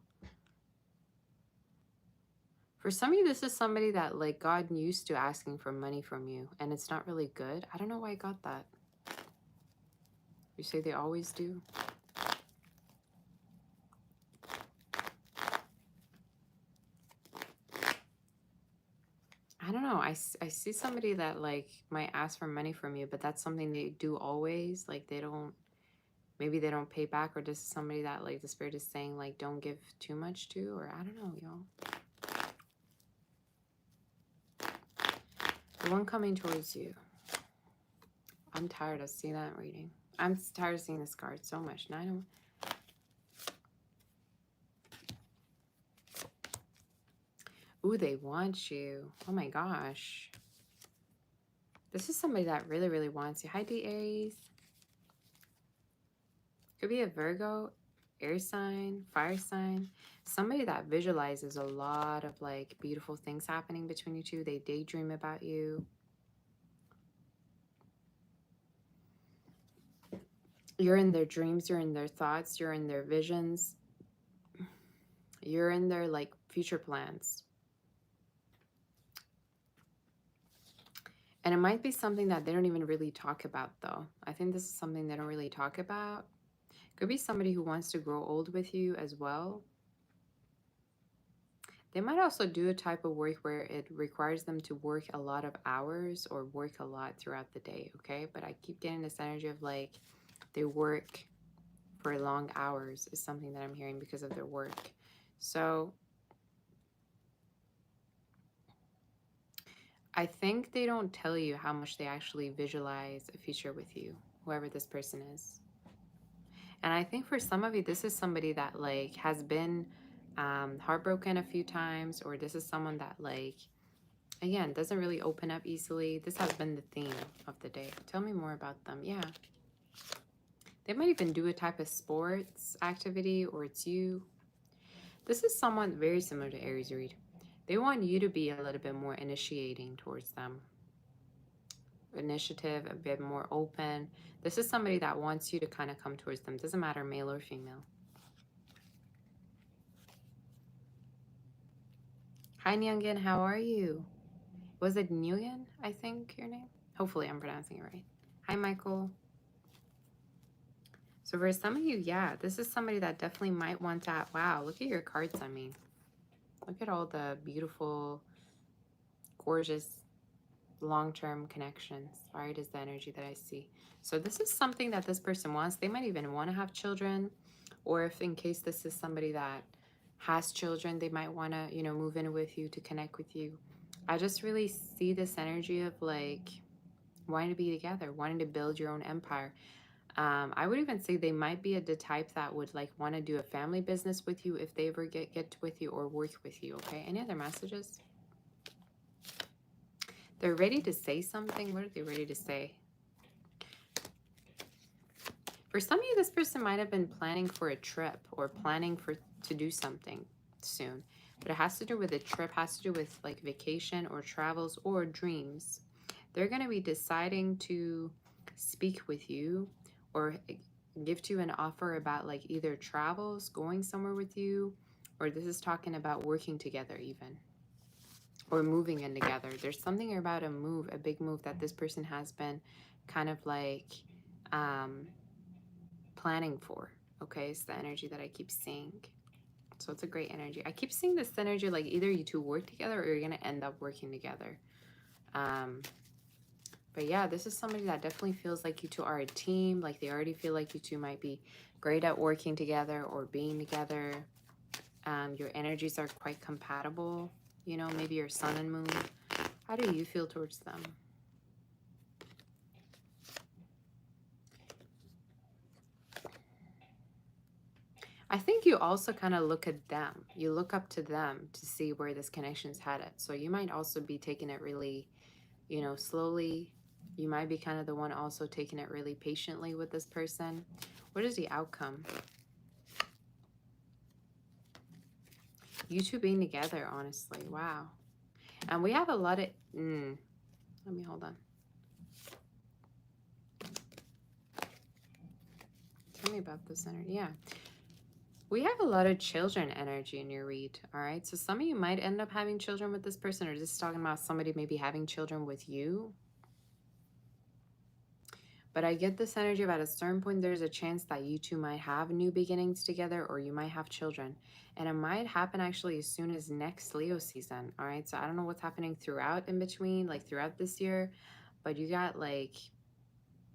For some of you, this is somebody that like God used to asking for money from you and it's not really good. I don't know why I got that. You say they always do? I don't know. I see somebody that like might ask for money from you, but that's something they do always. Like they don't, maybe they don't pay back, or this is somebody that like the spirit is saying like don't give too much to, or I don't know, y'all. The one coming towards you. I'm tired of seeing that reading. I'm tired of seeing this card so much. Now I don't... Ooh, they want you. Oh my gosh. This is somebody that really, really wants you. Hi, D Aries. Could be a Virgo, air sign, fire sign. Somebody that visualizes a lot of like beautiful things happening between you two. They daydream about you. You're in their dreams, you're in their thoughts, you're in their visions. You're in their like future plans. And it might be something that they don't even really talk about though. I think this is something they don't really talk about. Could be somebody who wants to grow old with you as well. They might also do a type of work where it requires them to work a lot of hours or work a lot throughout the day, okay? But I keep getting this energy of like they work for long hours is something that I'm hearing because of their work. So I think they don't tell you how much they actually visualize a future with you, whoever this person is. And I think for some of you, this is somebody that like has been heartbroken a few times, or this is someone that like, again, doesn't really open up easily. This has been the theme of the day. Tell me more about them. Yeah. They might even do a type of sports activity, or it's you. This is someone very similar to Aries read. They want you to be a little bit more initiating towards them. Initiative, a bit more open. This is somebody that wants you to kind of come towards them. Doesn't matter male or female. Hi Nyungin, how are you? Was it Nguyen, I think your name? Hopefully I'm pronouncing it right. Hi Michael. So for some of you, yeah, this is somebody that definitely might want that. Wow, look at your cards, I mean. Look at all the beautiful, gorgeous, long-term connections. All right, is the energy that I see. So this is something that this person wants. They might even want to have children, or if in case this is somebody that has children, they might want to, you know, move in with you to connect with you. I just really see this energy of like wanting to be together, wanting to build your own empire. I would even say they might be the type that would like want to do a family business with you if they ever get with you or work with you. Okay, any other messages? They're ready to say something. What are they ready to say? For some of you, this person might have been planning for a trip or planning to do something soon. But it has to do with a trip, has to do with like vacation or travels or dreams. They're going to be deciding to speak with you or give to you an offer about like either travels, going somewhere with you, or this is talking about working together even, or moving in together. There's something about a move, a big move that this person has been kind of like planning for. Okay, it's the energy that I keep seeing. So it's a great energy. I keep seeing this energy like either you two work together or you're going to end up working together. But yeah, this is somebody that definitely feels like you two are a team. Like they already feel like you two might be great at working together or being together. Your energies are quite compatible. You know, maybe your sun and moon. How do you feel towards them? I think you also kind of look at them. You look up to them to see where this connection's headed. So you might also be taking it really, you know, slowly. You might be kind of the one also taking it really patiently with this person. What is the outcome? You two being together, honestly. Wow. And we have a lot of... let me hold on. Tell me about this energy. Yeah. We have a lot of children energy in your read, all right? So some of you might end up having children with this person, or just talking about somebody maybe having children with you. But I get this energy about a certain point, there's a chance that you two might have new beginnings together, or you might have children. And it might happen actually as soon as next Leo season, all right? So I don't know what's happening throughout in between, like throughout this year, but you got like,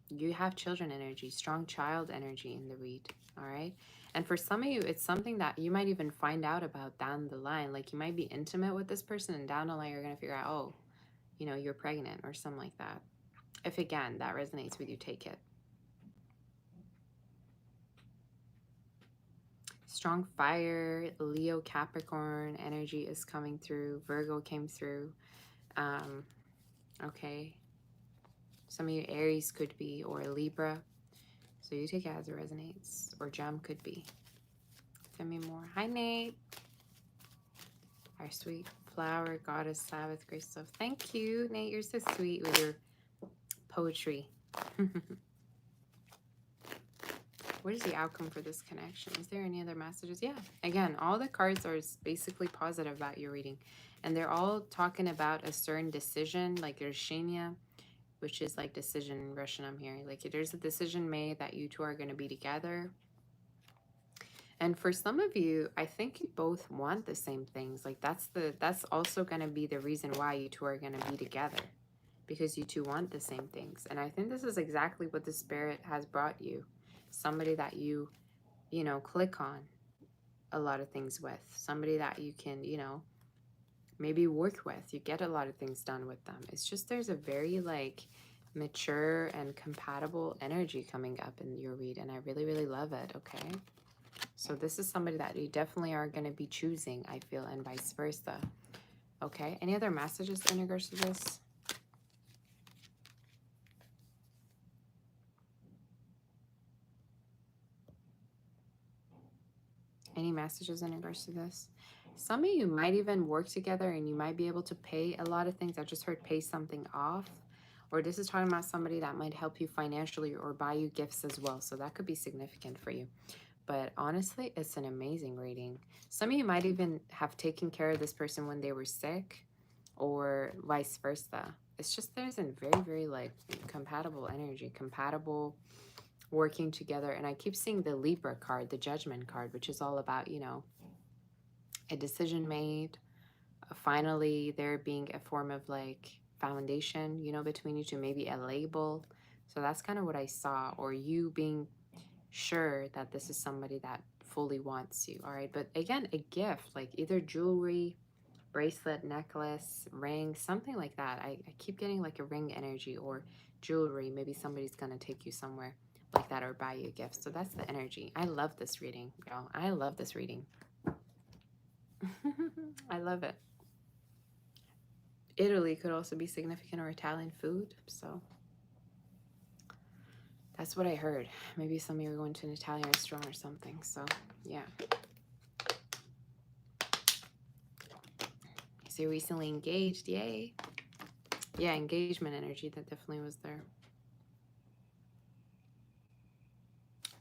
you have children energy, strong child energy in the read, all right? And for some of you, it's something that you might even find out about down the line. Like you might be intimate with this person and down the line, you're going to figure out, oh, you know, you're pregnant or something like that. If again, that resonates with you, take it. Strong fire, Leo, Capricorn energy is coming through. Virgo came through. Okay. Some of you Aries could be, or Libra. So you take it as it resonates. Or Gem could be. Tell me more. Hi, Nate. Our sweet flower goddess Sabbath grace stuff. Thank you, Nate. You're so sweet with your poetry. What is the outcome for this connection? Is there any other messages? Yeah. Again, all the cards are basically positive about your reading. And they're all talking about a certain decision. Like there's Shenya, which is like decision in Russian I'm hearing. Like there's a decision made that you two are going to be together. And for some of you, I think you both want the same things. Like that's also going to be the reason why you two are going to be together. Because you two want the same things. And I think this is exactly what the Spirit has brought you. Somebody that you know, click on a lot of things with. Somebody that you can, you know, maybe work with. You get a lot of things done with them. It's just there's a very like mature and compatible energy coming up in your read, and I really, really love it, okay? So this is somebody that you definitely are going to be choosing, I feel, and vice versa. Okay, any other messages in regards to this? Any messages in regards to this? Some of you might even work together and you might be able to pay a lot of things. I just heard pay something off. Or this is talking about somebody that might help you financially or buy you gifts as well. So that could be significant for you. But honestly, it's an amazing reading. Some of you might even have taken care of this person when they were sick or vice versa. It's just there's a very, very like compatible energy, compatible working together. And I keep seeing the Libra card, the Judgment card, which is all about, you know, a decision made, finally there being a form of like foundation, you know, between you two, maybe a label. So that's kind of what I saw, or you being sure that this is somebody that fully wants you. All right, but again, a gift, like either jewelry, bracelet, necklace, ring, something like that. I keep getting like a ring energy or jewelry. Maybe somebody's gonna take you somewhere like that or buy you a gift. So that's the energy. I love this reading, y'all. I love this reading. I love it. Italy could also be significant, or Italian food. So that's what I heard. Maybe some of you are going to an Italian restaurant or something. So yeah. So you're recently engaged. Yay. Yeah, engagement energy. That definitely was there.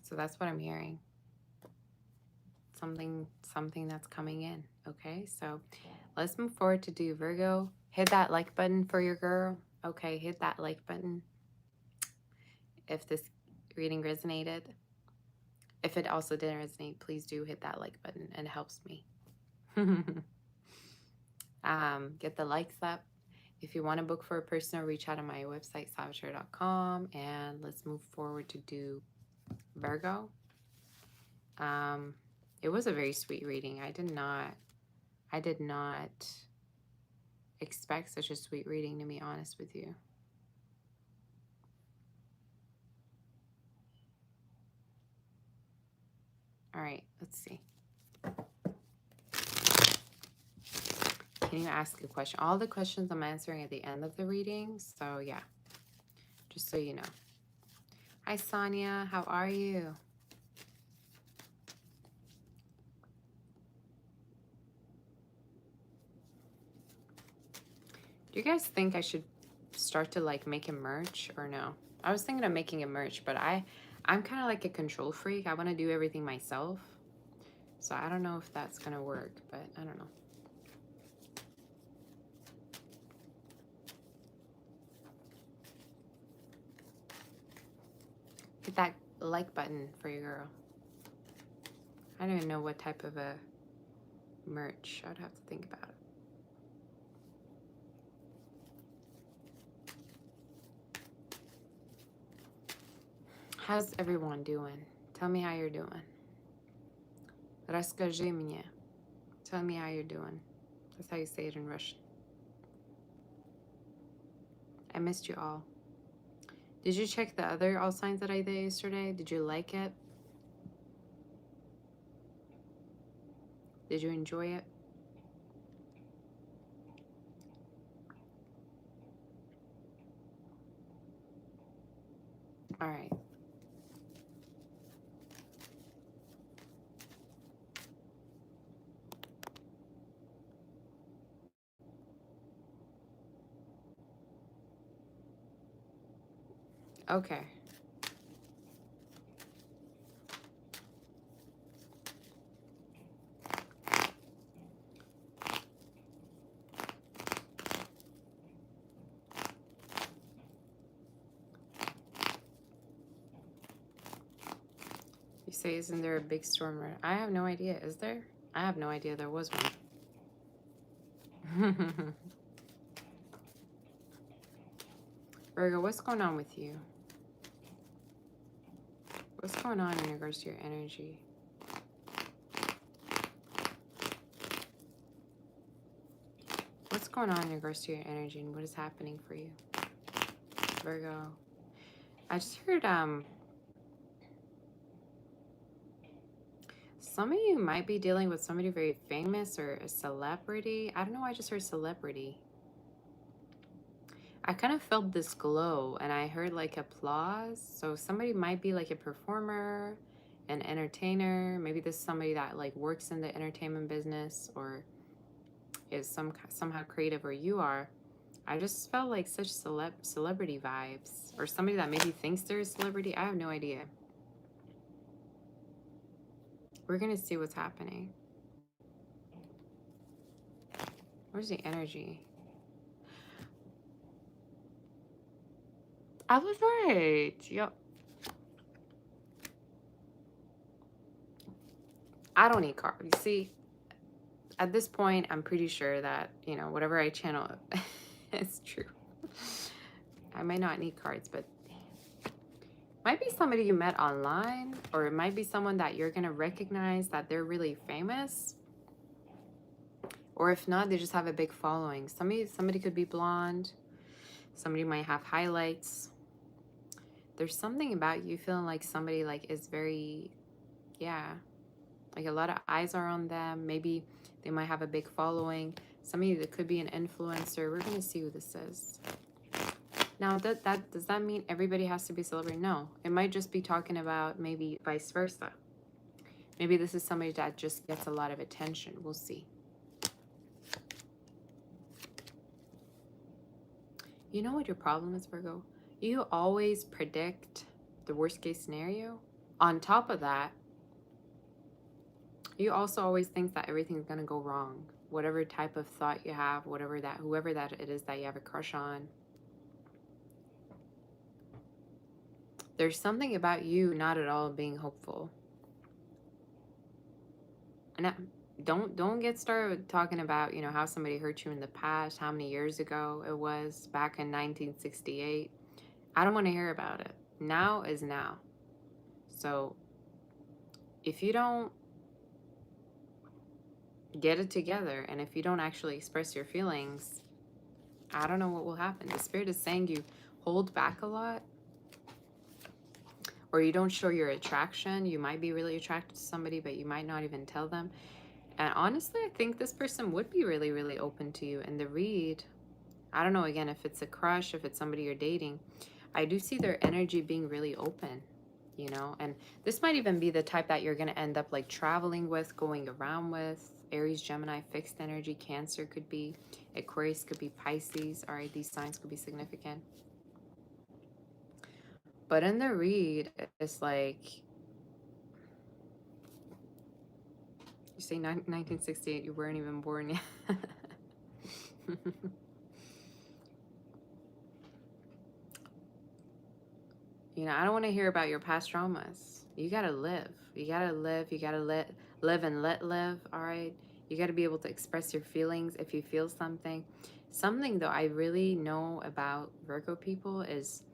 So that's what I'm hearing. Something that's coming in. Okay, so let's move forward to do Virgo. Hit that like button for your girl. Okay, hit that like button if this reading resonated. If it also didn't resonate, please do hit that like button. It helps me. Get the likes up. If you want to book for a personal, reach out on my website, savature.com, and let's move forward to do Virgo. It was a very sweet reading. I did not expect such a sweet reading, to be honest with you. All right, let's see. Can you ask a question? All the questions I'm answering at the end of the reading. So yeah, just so you know. Hi, Sonia. How are you? Do you guys think I should start to like make a merch or no? I was thinking of making a merch, but I'm kind of like a control freak. I want to do everything myself. So I don't know if that's going to work, but I don't know. Hit that like button for your girl. I don't even know what type of a merch. I'd have to think about it. How's everyone doing? Tell me how you're doing. Расскажи мне. Tell me how you're doing. That's how you say it in Russian. I missed you all. Did you check the other all signs that I did yesterday? Did you like it? Did you enjoy it? All right. Okay. You say, isn't there a big storm? I have no idea. Is there? I have no idea there was one. Virgo, what's going on with you? What's going on in regards to your energy? going on in regards to your energy and what is happening for you, Virgo? I just heard some of you might be dealing with somebody very famous or a celebrity. I don't know why I just heard celebrity. I kind of felt this glow and I heard like applause. So somebody might be like a performer, an entertainer. Maybe this is somebody that like works in the entertainment business or is somehow creative where you are. I just felt like such celebrity vibes, or somebody that maybe thinks they're a celebrity. I have no idea. We're gonna see what's happening. Where's the energy? I was right. Yep. I don't need cards. You see, at this point, I'm pretty sure that, you know, whatever I channel, it's true. I might not need cards, but might be somebody you met online, or it might be someone that you're going to recognize that they're really famous. Or if not, they just have a big following. Somebody could be blonde. Somebody might have highlights. There's something about you feeling like somebody like is very, yeah, like a lot of eyes are on them. Maybe they might have a big following. Somebody that could be an influencer. We're going to see who this is. Now, does that mean everybody has to be celebrating? No. It might just be talking about maybe vice versa. Maybe this is somebody that just gets a lot of attention. We'll see. You know what your problem is, Virgo? You always predict the worst case scenario. On top of that, you also always think that everything's going to go wrong. Whatever type of thought you have, whoever that it is that you have a crush on. There's something about you not at all being hopeful. And don't get started talking about, you know, how somebody hurt you in the past, how many years ago it was, back in 1968. I don't want to hear about it. Now is now. So if you don't get it together, and if you don't actually express your feelings, I don't know what will happen. The spirit is saying you hold back a lot, or you don't show your attraction. You might be really attracted to somebody, but you might not even tell them. And honestly, I think this person would be really, really open to you. And the read, I don't know, again, if it's a crush, if it's somebody you're dating, I do see their energy being really open, you know. And this might even be the type that you're going to end up like traveling with, going around with. Aries, Gemini, fixed energy. Cancer could be. Aquarius could be. Pisces. All right, these signs could be significant. But in the read, it's like, you say 1968, you weren't even born yet. You know, I don't want to hear about your past traumas. You got to live. You got to live. You got to live and let live, all right? You got to be able to express your feelings if you feel something. Something, though, I really know about Virgo people is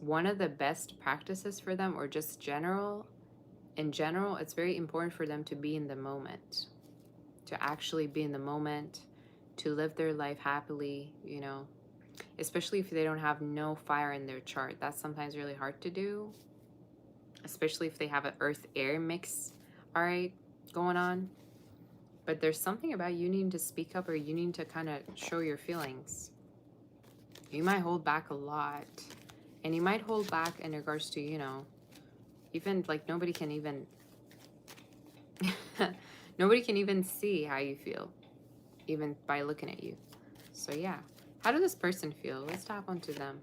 one of the best practices for them, or just in general, it's very important for them to be in the moment, to actually be in the moment, to live their life happily, you know, especially if they don't have no fire in their chart. That's sometimes really hard to do, especially if they have an earth-air mix, all right, going on. But there's something about you needing to speak up, or you need to kind of show your feelings. You might hold back a lot. And you might hold back in regards to, you know, even like nobody can even see how you feel, even by looking at you. So yeah, how does this person feel? Let's tap onto them.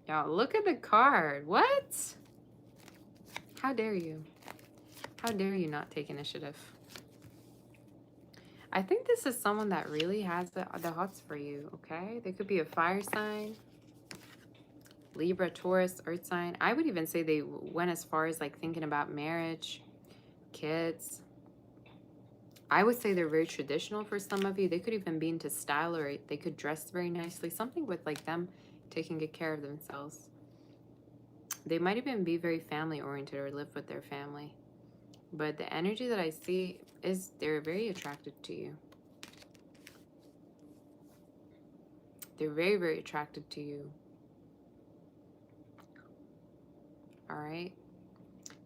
Y'all, look at the card. What? How dare you? How dare you not take initiative? I think this is someone that really has the hots for you, okay? They could be a fire sign, Libra, Taurus, earth sign. I would even say they went as far as like thinking about marriage, kids. I would say they're very traditional for some of you. They could even be into style, or they could dress very nicely. Something with like them taking good care of themselves. They might even be very family oriented or live with their family. But the energy that I see is they're very attracted to you. They're very, very attracted to you. All right.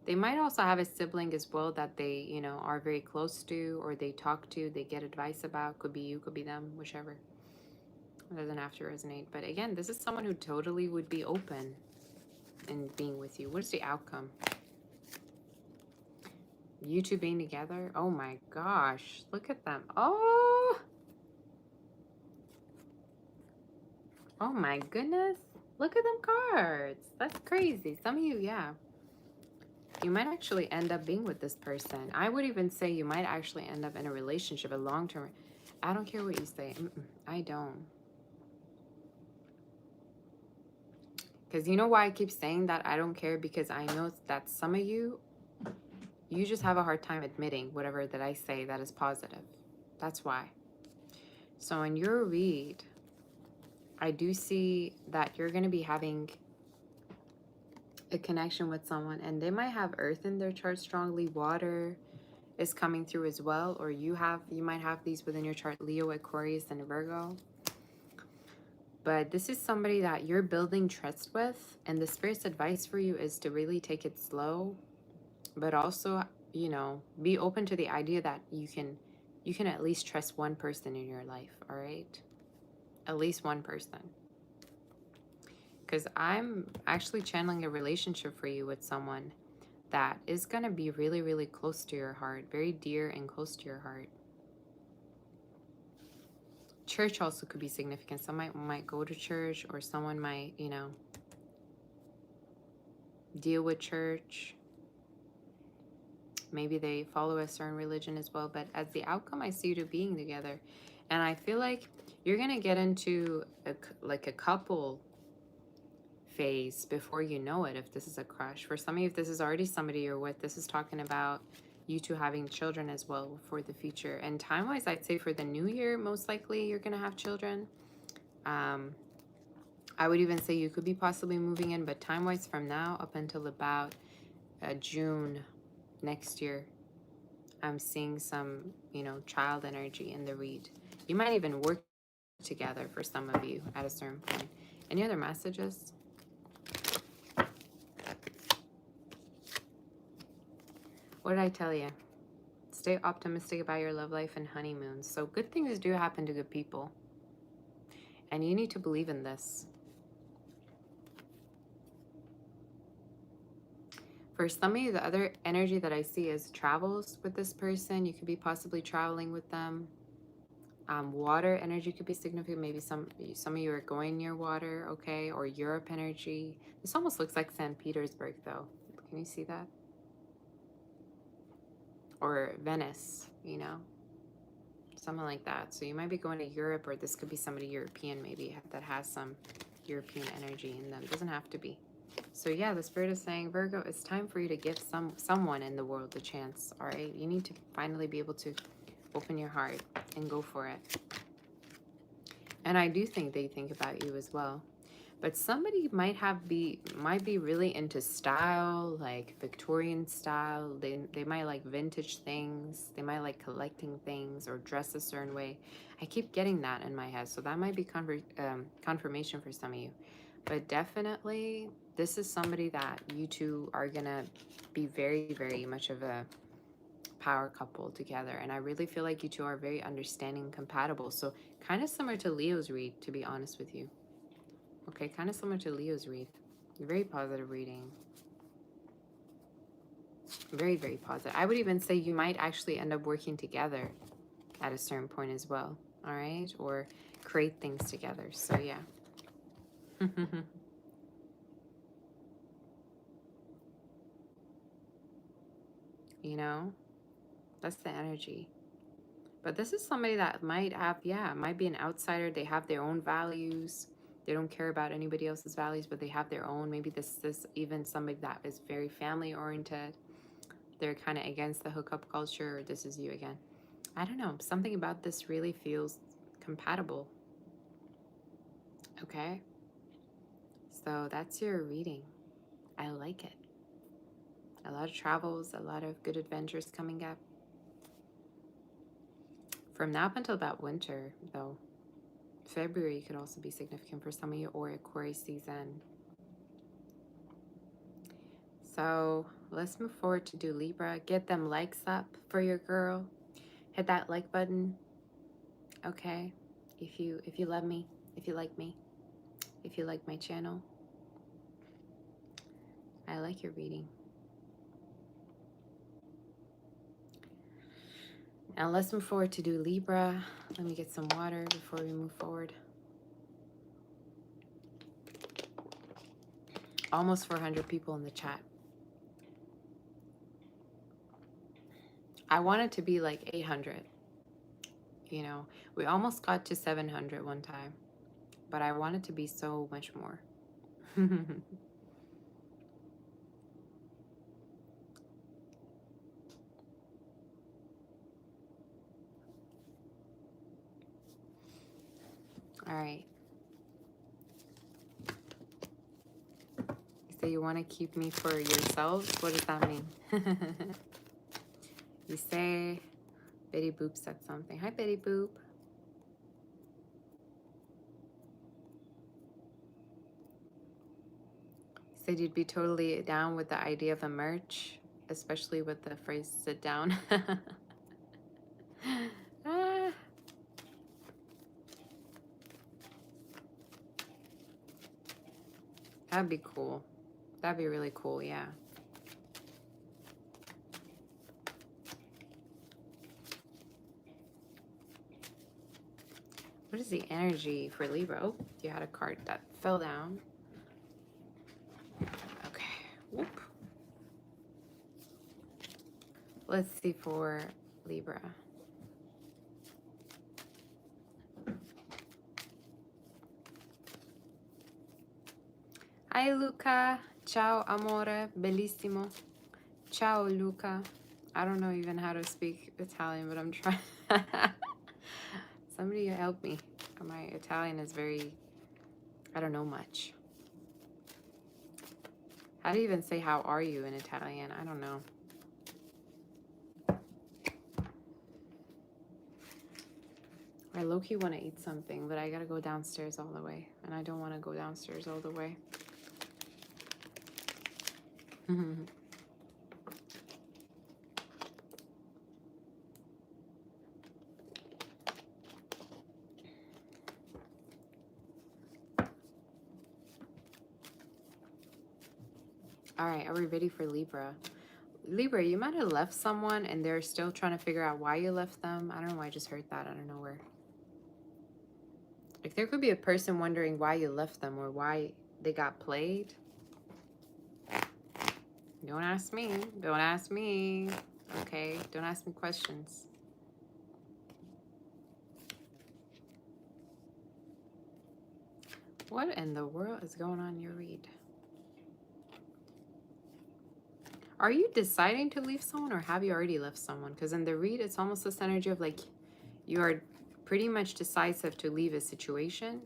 They might also have a sibling as well that they, you know, are very close to, or they talk to, they get advice about. Could be you, could be them, whichever. It doesn't have to resonate. But again, this is someone who totally would be open in being with you. What's the outcome? You two being together? Oh my gosh. Look at them. Oh! Oh my goodness. Look at them cards. That's crazy. Some of you, yeah. You might actually end up being with this person. I would even say you might actually end up in a relationship, a long-term. I don't care what you say. I don't. Because you know why I keep saying that I don't care? Because I know that some of you, you just have a hard time admitting whatever that I say that is positive. That's why. So in your read, I do see that you're going to be having a connection with someone, and they might have earth in their chart strongly. Water is coming through as well, or you might have these within your chart: Leo, Aquarius, and Virgo. But this is somebody that you're building trust with, and the spirit's advice for you is to really take it slow, but also, you know, be open to the idea that you can at least trust one person in your life. All right, at least one person. Because I'm actually channeling a relationship for you with someone that is going to be really, really close to your heart, very dear and close to your heart. Church also could be significant. Someone might go to church, or someone might, you know, deal with church. Maybe they follow a certain religion as well. But as the outcome, I see you two being together. And I feel like you're going to get into like a couple phase before you know it, if this is a crush. For some of you, if this is already somebody you're with, this is talking about you two having children as well for the future. And time-wise, I'd say for the new year, most likely you're going to have children. I would even say you could be possibly moving in, but time-wise from now up until about June next year, I'm seeing some, you know, child energy in the read. You might even work together for some of you at a certain point. Any other messages? What did I tell you? Stay optimistic about your love life and honeymoons. So good things do happen to good people. And you need to believe in this. For some of you, the other energy that I see is travels with this person. You could be possibly traveling with them. Water energy could be significant. Maybe some of you are going near water, okay? Or Europe energy. This almost looks like St. Petersburg, though. Can you see that? Or Venice, you know? Something like that. So you might be going to Europe, or this could be somebody European maybe that has some European energy in them. It doesn't have to be. So yeah, the spirit is saying, Virgo, it's time for you to give someone in the world a chance, all right? You need to finally be able to open your heart and go for it. And I do think they think about you as well. But somebody might be really into style, like Victorian style. They might like vintage things. They might like collecting things or dress a certain way. I keep getting that in my head. So that might be confirmation for some of you. But definitely, this is somebody that you two are going to be very, very much of a power couple together. And I really feel like you two are very understanding, compatible. So kind of similar to Leo's read, to be honest with you. Okay, kind of similar to Leo's read. Very positive reading. Very, very positive. I would even say you might actually end up working together at a certain point as well. All right? Or create things together. So, yeah. You know? That's the energy. But this is somebody that might have, yeah, might be an outsider. They have their own values. They don't care about anybody else's values, but they have their own. Maybe this is even somebody that is very family oriented. They're kind of against the hookup culture, or this is you again. I don't know. Something about this really feels compatible. Okay? So that's your reading. I like it. A lot of travels, a lot of good adventures coming up. From now up until about winter, though. February could also be significant for some of you, or Aquarius season. So let's move forward to do Libra. Get them likes up for your girl. Hit that like button. Okay. If you love me, if you like me, if you like my channel. I like your reading. Now let's move forward to do Libra. Let me get some water before we move forward. Almost 400 people in the chat. I wanted to be like 800. You know, we almost got to 700 one time, but I wanted to be so much more. All right. So you want to keep me for yourselves? What does that mean? You say, Betty Boop said something. Hi, Betty Boop. Said you'd be totally down with the idea of a merch, especially with the phrase sit down. Ah. That'd be cool. That'd be really cool, yeah. What is the energy for Libra? Oh, you had a card that fell down. Okay. Whoop. Let's see for Libra. Hi, Luca. Ciao, amore. Bellissimo. Ciao, Luca. I don't know even how to speak Italian, but I'm trying. Somebody help me. My Italian is very, I don't know much. How do you even say how are you in Italian? I don't know. I low-key want to eat something, but I gotta go downstairs all the way. And I don't want to go downstairs all the way. All right, are we ready for Libra? Libra, you might have left someone and they're still trying to figure out why you left them. I don't know why I just heard that out of nowhere. Like, there could be a person wondering why you left them or why they got played. Don't ask me. Don't ask me. Okay? Don't ask me questions. What in the world is going on in your read? Are you deciding to leave someone or have you already left someone? Because in the read, it's almost this energy of like you are pretty much decisive to leave a situation.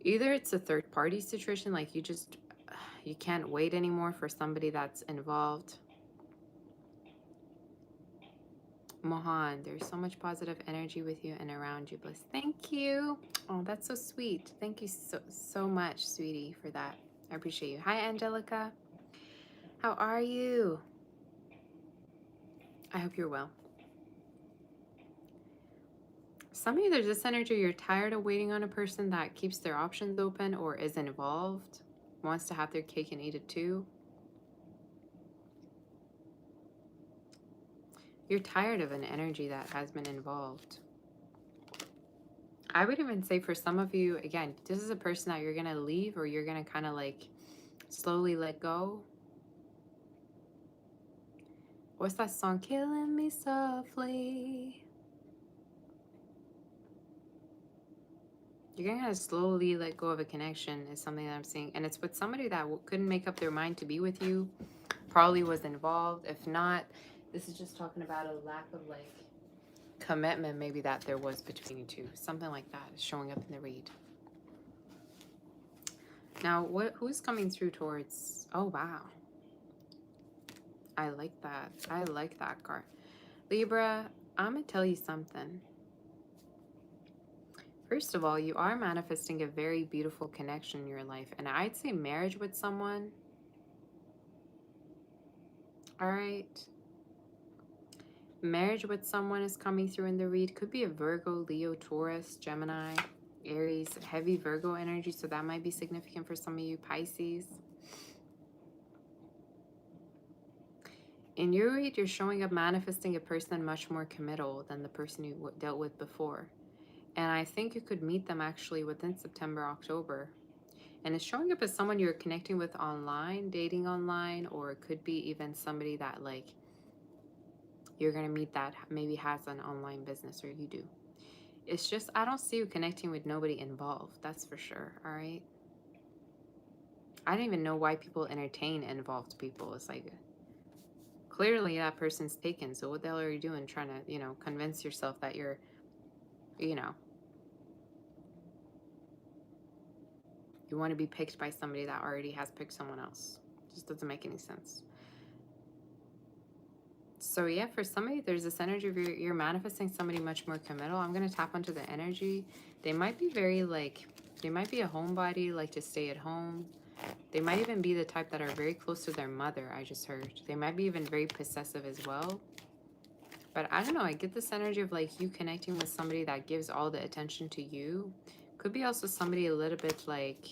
Either it's a third party situation, like you can't wait anymore for somebody that's involved. Mohan, there's so much positive energy with you and around you. Bliss. Thank you. Oh, that's so sweet. Thank you so much, sweetie, for that. I appreciate you. Hi, Angelica. How are you? I hope you're well. Some of you, there's this energy you're tired of waiting on a person that keeps their options open or is involved, wants to have their cake and eat it too. You're tired of an energy that has been involved. I would even say for some of you, again, this is a person that you're going to leave or you're going to kind of like slowly let go. What's that song? Killing me softly. You're going to kind of slowly let go of a connection is something that I'm seeing. And it's with somebody that couldn't make up their mind to be with you. Probably was involved. If not, this is just talking about a lack of like commitment maybe that there was between you two. Something like that is showing up in the read. Now, who's coming through towards... Oh, wow. I like that. I like that card. Libra, I'm going to tell you something. First of all, you are manifesting a very beautiful connection in your life. And I'd say marriage with someone. All right. Marriage with someone is coming through in the read. Could be a Virgo, Leo, Taurus, Gemini, Aries, heavy Virgo energy. So that might be significant for some of you Pisces. In your read, you're showing up manifesting a person much more committal than the person you dealt with before. And I think you could meet them actually within September, October. And it's showing up as someone you're connecting with online, dating online, or it could be even somebody that like you're going to meet that maybe has an online business, or you do. It's just, I don't see you connecting with nobody involved. That's for sure. All right. I don't even know why people entertain involved people. It's like, clearly that person's taken. So what the hell are you doing trying to, you know, convince yourself that you're, you know, you want to be picked by somebody that already has picked someone else. Just doesn't make any sense. So yeah, for somebody, there's this energy of you're manifesting somebody much more committal. I'm going to tap onto the energy. They might be very like, they might be a homebody, like to stay at home. They might even be the type that are very close to their mother, I just heard. They might be even very possessive as well. But I don't know, I get this energy of like you connecting with somebody that gives all the attention to you. Could be also somebody a little bit like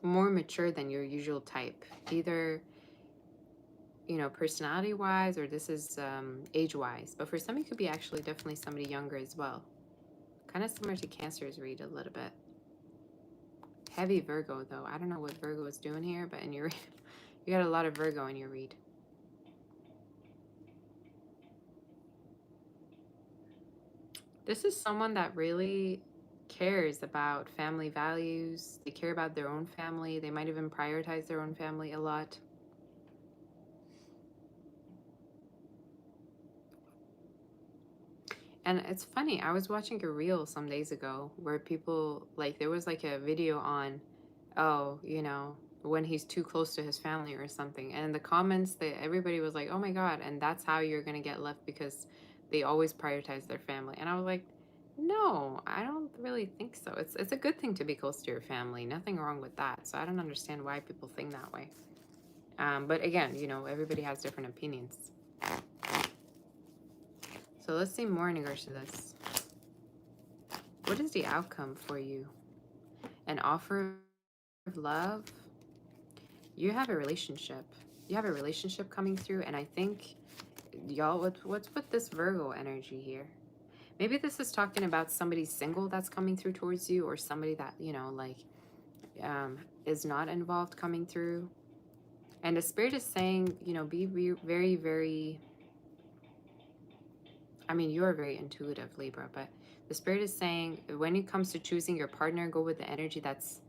more mature than your usual type. Either, you know, personality wise, or this is age wise. But for some, it could be actually definitely somebody younger as well. Kind of similar to Cancer's read a little bit. Heavy Virgo though. I don't know what Virgo is doing here, but in your you got a lot of Virgo in your read. This is someone that really cares about family values. They care about their own family. They might even prioritize their own family a lot. And it's funny, I was watching a reel some days ago where people, like, there was like a video on, oh, you know, when he's too close to his family or something. And in the comments, everybody was like, oh my God, and that's how you're going to get left because they always prioritize their family. And I was like, no, I don't really think so. It's a good thing to be close to your family. Nothing wrong with that. So I don't understand why people think that way. But again, you know, everybody has different opinions. So let's see more in regards to this. What is the outcome for you? An offer of love? You have a relationship. You have a relationship coming through, and I think, y'all, what's with this Virgo energy here? Maybe this is talking about somebody single that's coming through towards you, or somebody that, you know, like, is not involved coming through. And the spirit is saying, you know, be very, very, I mean, you are very intuitive, Libra, but the spirit is saying when it comes to choosing your partner, go with the energy that's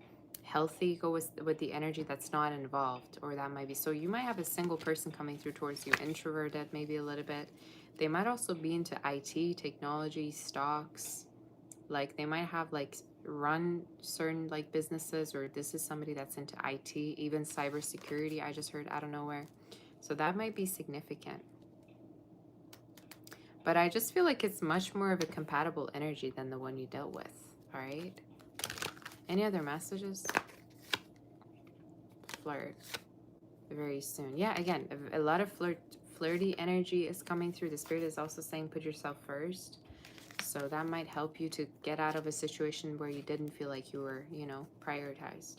healthy, go with the energy that's not involved, or that might be. So you might have a single person coming through towards you, introverted maybe a little bit. They might also be into IT, technology, stocks. Like they might have like run certain like businesses, or this is somebody that's into IT, even cybersecurity. I just heard out of nowhere. So that might be significant. But I just feel like it's much more of a compatible energy than the one you dealt with. All right. Any other messages? Flirt very soon. Yeah, again, a lot of flirty energy is coming through. The spirit is also saying put yourself first. So that might help you to get out of a situation where you didn't feel like you were, you know, prioritized.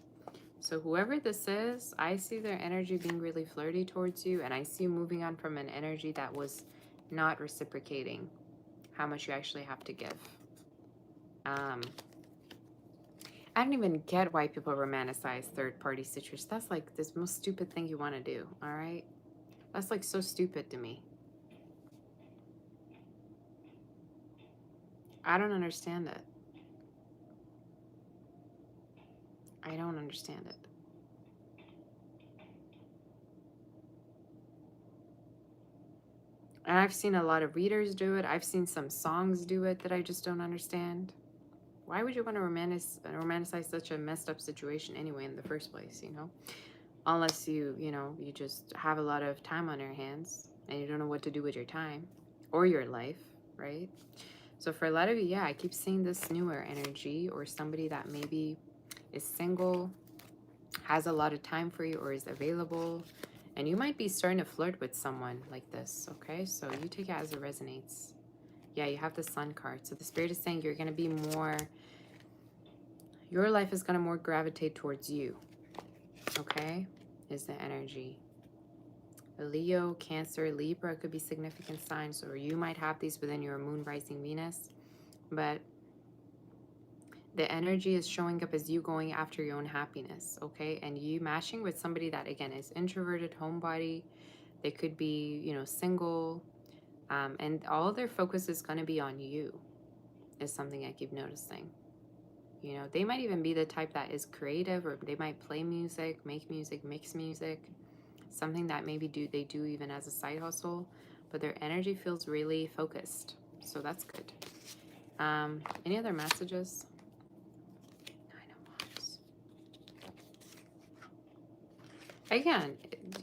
So whoever this is, I see their energy being really flirty towards you, and I see you moving on from an energy that was not reciprocating how much you actually have to give. I don't even get why people romanticize third-party situations. That's like this most stupid thing you want to do, all right? That's like so stupid to me. I don't understand it. I don't understand it. And I've seen a lot of readers do it. I've seen some songs do it that I just don't understand. Why would you want to romanticize such a messed up situation anyway in the first place, you know? Unless you know, you just have a lot of time on your hands and you don't know what to do with your time or your life, right? So for a lot of you, yeah, I keep seeing this newer energy, or somebody that maybe is single, has a lot of time for you, or is available. And you might be starting to flirt with someone like this, okay? So you take it as it resonates. Yeah, you have the Sun card. So the Spirit is saying you're going to be more, your life is going to more gravitate towards you, okay? Is the energy. Leo, Cancer, Libra could be significant signs, or you might have these within your moon, rising, Venus. But the energy is showing up as you going after your own happiness, okay? And you matching with somebody that, again, is introverted, homebody. They could be, you know, single. And all their focus is going to be on you, is something I keep noticing. You know, they might even be the type that is creative, or they might play music, make music, mix music. Something that maybe they do even as a side hustle. But their energy feels really focused. So that's good. Any other messages? Again,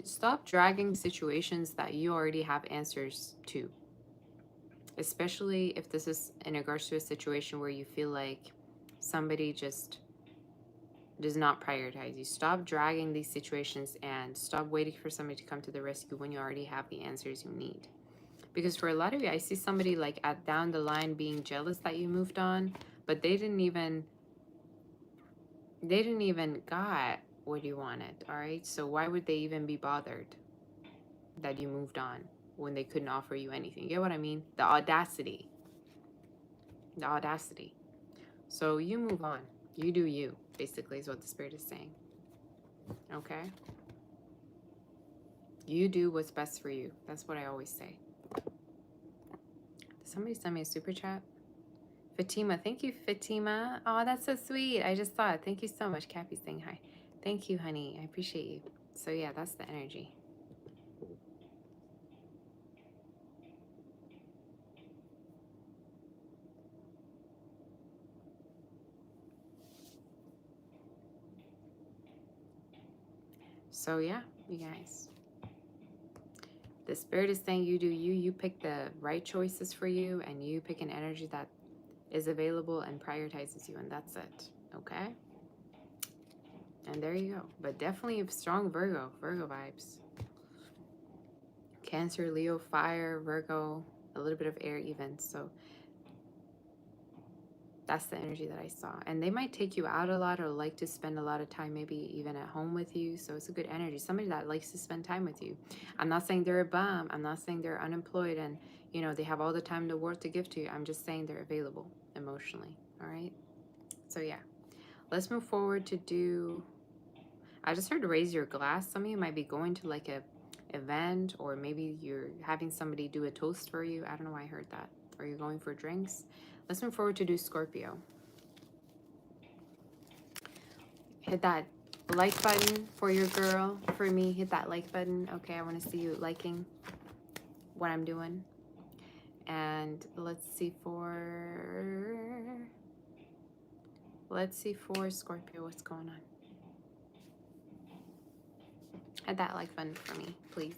stop dragging situations that you already have answers to. Especially if this is in regards to a situation where you feel like somebody just does not prioritize you. Stop dragging these situations and stop waiting for somebody to come to the rescue when you already have the answers you need. Because for a lot of you, I see somebody like at down the line being jealous that you moved on, but they didn't even got what you wanted, all right? So why would they even be bothered that you moved on when they couldn't offer you anything? You get what I mean? The audacity. The audacity. So you move on. You do you, basically, is what the Spirit is saying. Okay? You do what's best for you. That's what I always say. Did somebody send me a super chat? Fatima. Thank you, Fatima. Oh, that's so sweet. I just saw it. Thank you so much. Cappy's saying hi. Thank you, honey. I appreciate you. So yeah, that's the energy. So yeah, you guys. The Spirit is saying you do you. You pick the right choices for you, and you pick an energy that is available and prioritizes you, and that's it. Okay? And there you go. But definitely a strong Virgo vibes. Cancer, Leo, fire, Virgo, a little bit of air even. So that's the energy that I saw. And they might take you out a lot or like to spend a lot of time, maybe even at home with you. So it's a good energy. Somebody that likes to spend time with you. I'm not saying they're a bum. I'm not saying they're unemployed and, you know, they have all the time in the world to give to you. I'm just saying they're available emotionally. All right? So yeah. Let's move forward to do... I just heard raise your glass. Some of you might be going to like a event, or maybe you're having somebody do a toast for you. I don't know why I heard that. Or you're going for drinks. Let's move forward to do Scorpio. Hit that like button for your girl. For me, hit that like button. Okay, I want to see you liking what I'm doing. And let's see for Scorpio, what's going on. Hit that like button for me, please.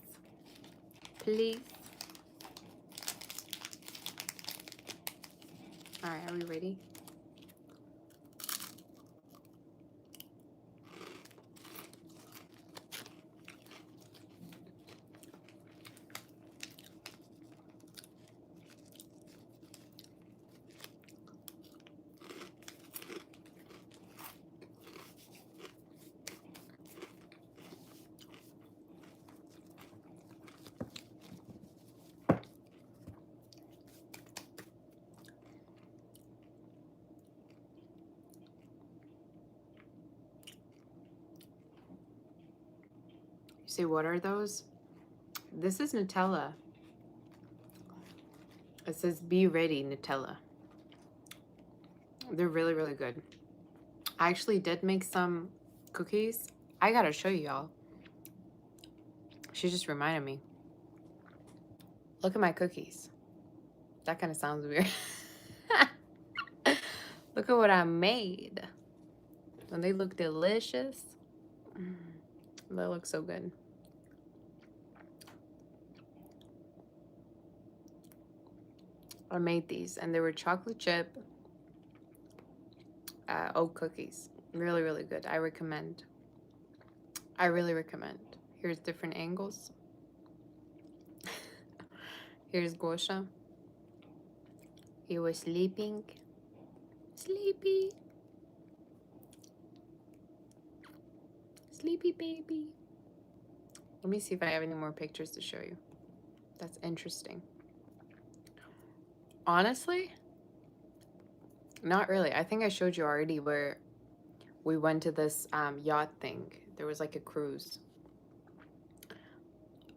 Please. All right, are we ready? See, what are those? This is Nutella. It says be ready Nutella. They're really, really good. I actually did make some cookies. I gotta show you y'all. She just reminded me. Look at my cookies. That kind of sounds weird. Look at what I made. And they look delicious. They look so good. I made these, and they were chocolate chip oat cookies. Really, really good. I recommend. I really recommend. Here's different angles. Here's Gosha. He was sleeping. Sleepy. Sleepy baby. Let me see if I have any more pictures to show you. That's interesting. Honestly, not really. I think I showed you already where we went to this yacht thing. There was like a cruise.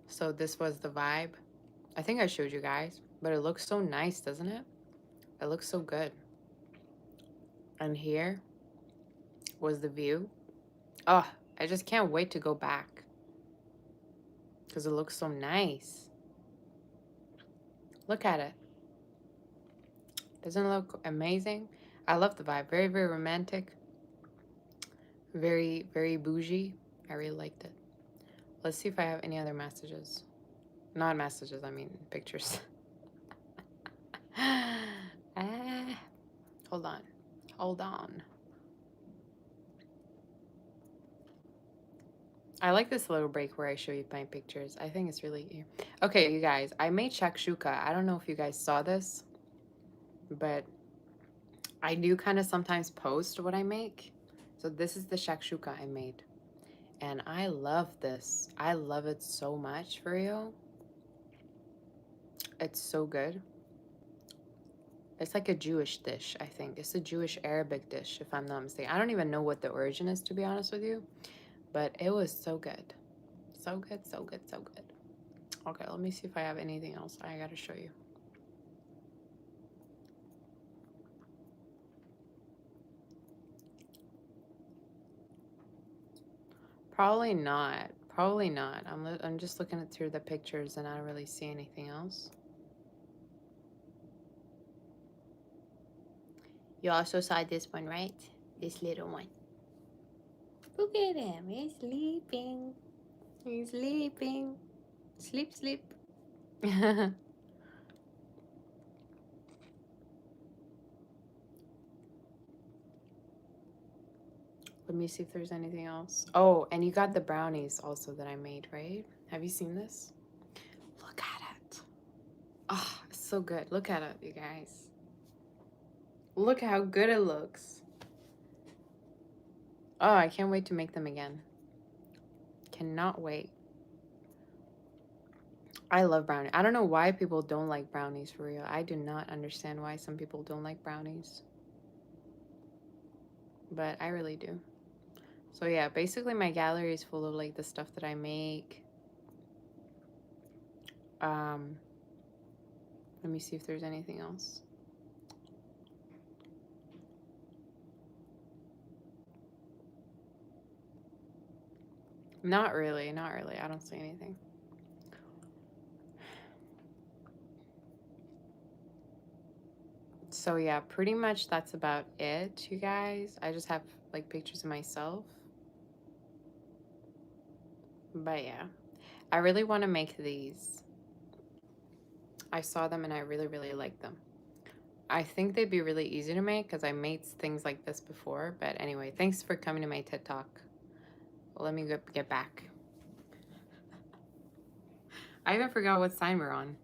So this was the vibe. I think I showed you guys, but it looks so nice, doesn't it? It looks so good. And here was the view. Oh, I just can't wait to go back because it looks so nice. Look at it. Doesn't it look amazing? I love the vibe. Very, very romantic. Very, very bougie. I really liked it. Let's see if I have any other messages. Not messages, I mean pictures. Hold on. Hold on. I like this little break where I show you my pictures. I think it's really... Okay, you guys. I made shakshuka. I don't know if you guys saw this, but I do kind of sometimes post what I make. So this is the shakshuka I made. And I love this. I love it so much, for real. It's so good. It's like a Jewish dish, I think. It's a Jewish Arabic dish, if I'm not mistaken. I don't even know what the origin is, to be honest with you. But it was so good. So good, so good, so good. Okay, let me see if I have anything else I gotta show you. Probably not. Probably not. I'm just looking through the pictures and I don't really see anything else. You also saw this one, right? This little one. Look at him. He's sleeping. He's sleeping. Sleep, sleep. Let me see if there's anything else. Oh, and you got the brownies also that I made, right? Have you seen this? Look at it. Oh, it's so good. Look at it, you guys. Look how good it looks. Oh, I can't wait to make them again. Cannot wait. I love brownies. I don't know why people don't like brownies, for real. I do not understand why some people don't like brownies. But I really do. So yeah, basically my gallery is full of like the stuff that I make. Let me see if there's anything else. Not really, not really. I don't see anything. So yeah, pretty much that's about it, you guys. I just have like pictures of myself. But yeah, I really want to make these. I saw them and I really, really like them. I think they'd be really easy to make because I made things like this before. But anyway, thanks for coming to my TED Talk. Let me get back. I even forgot what sign we're on.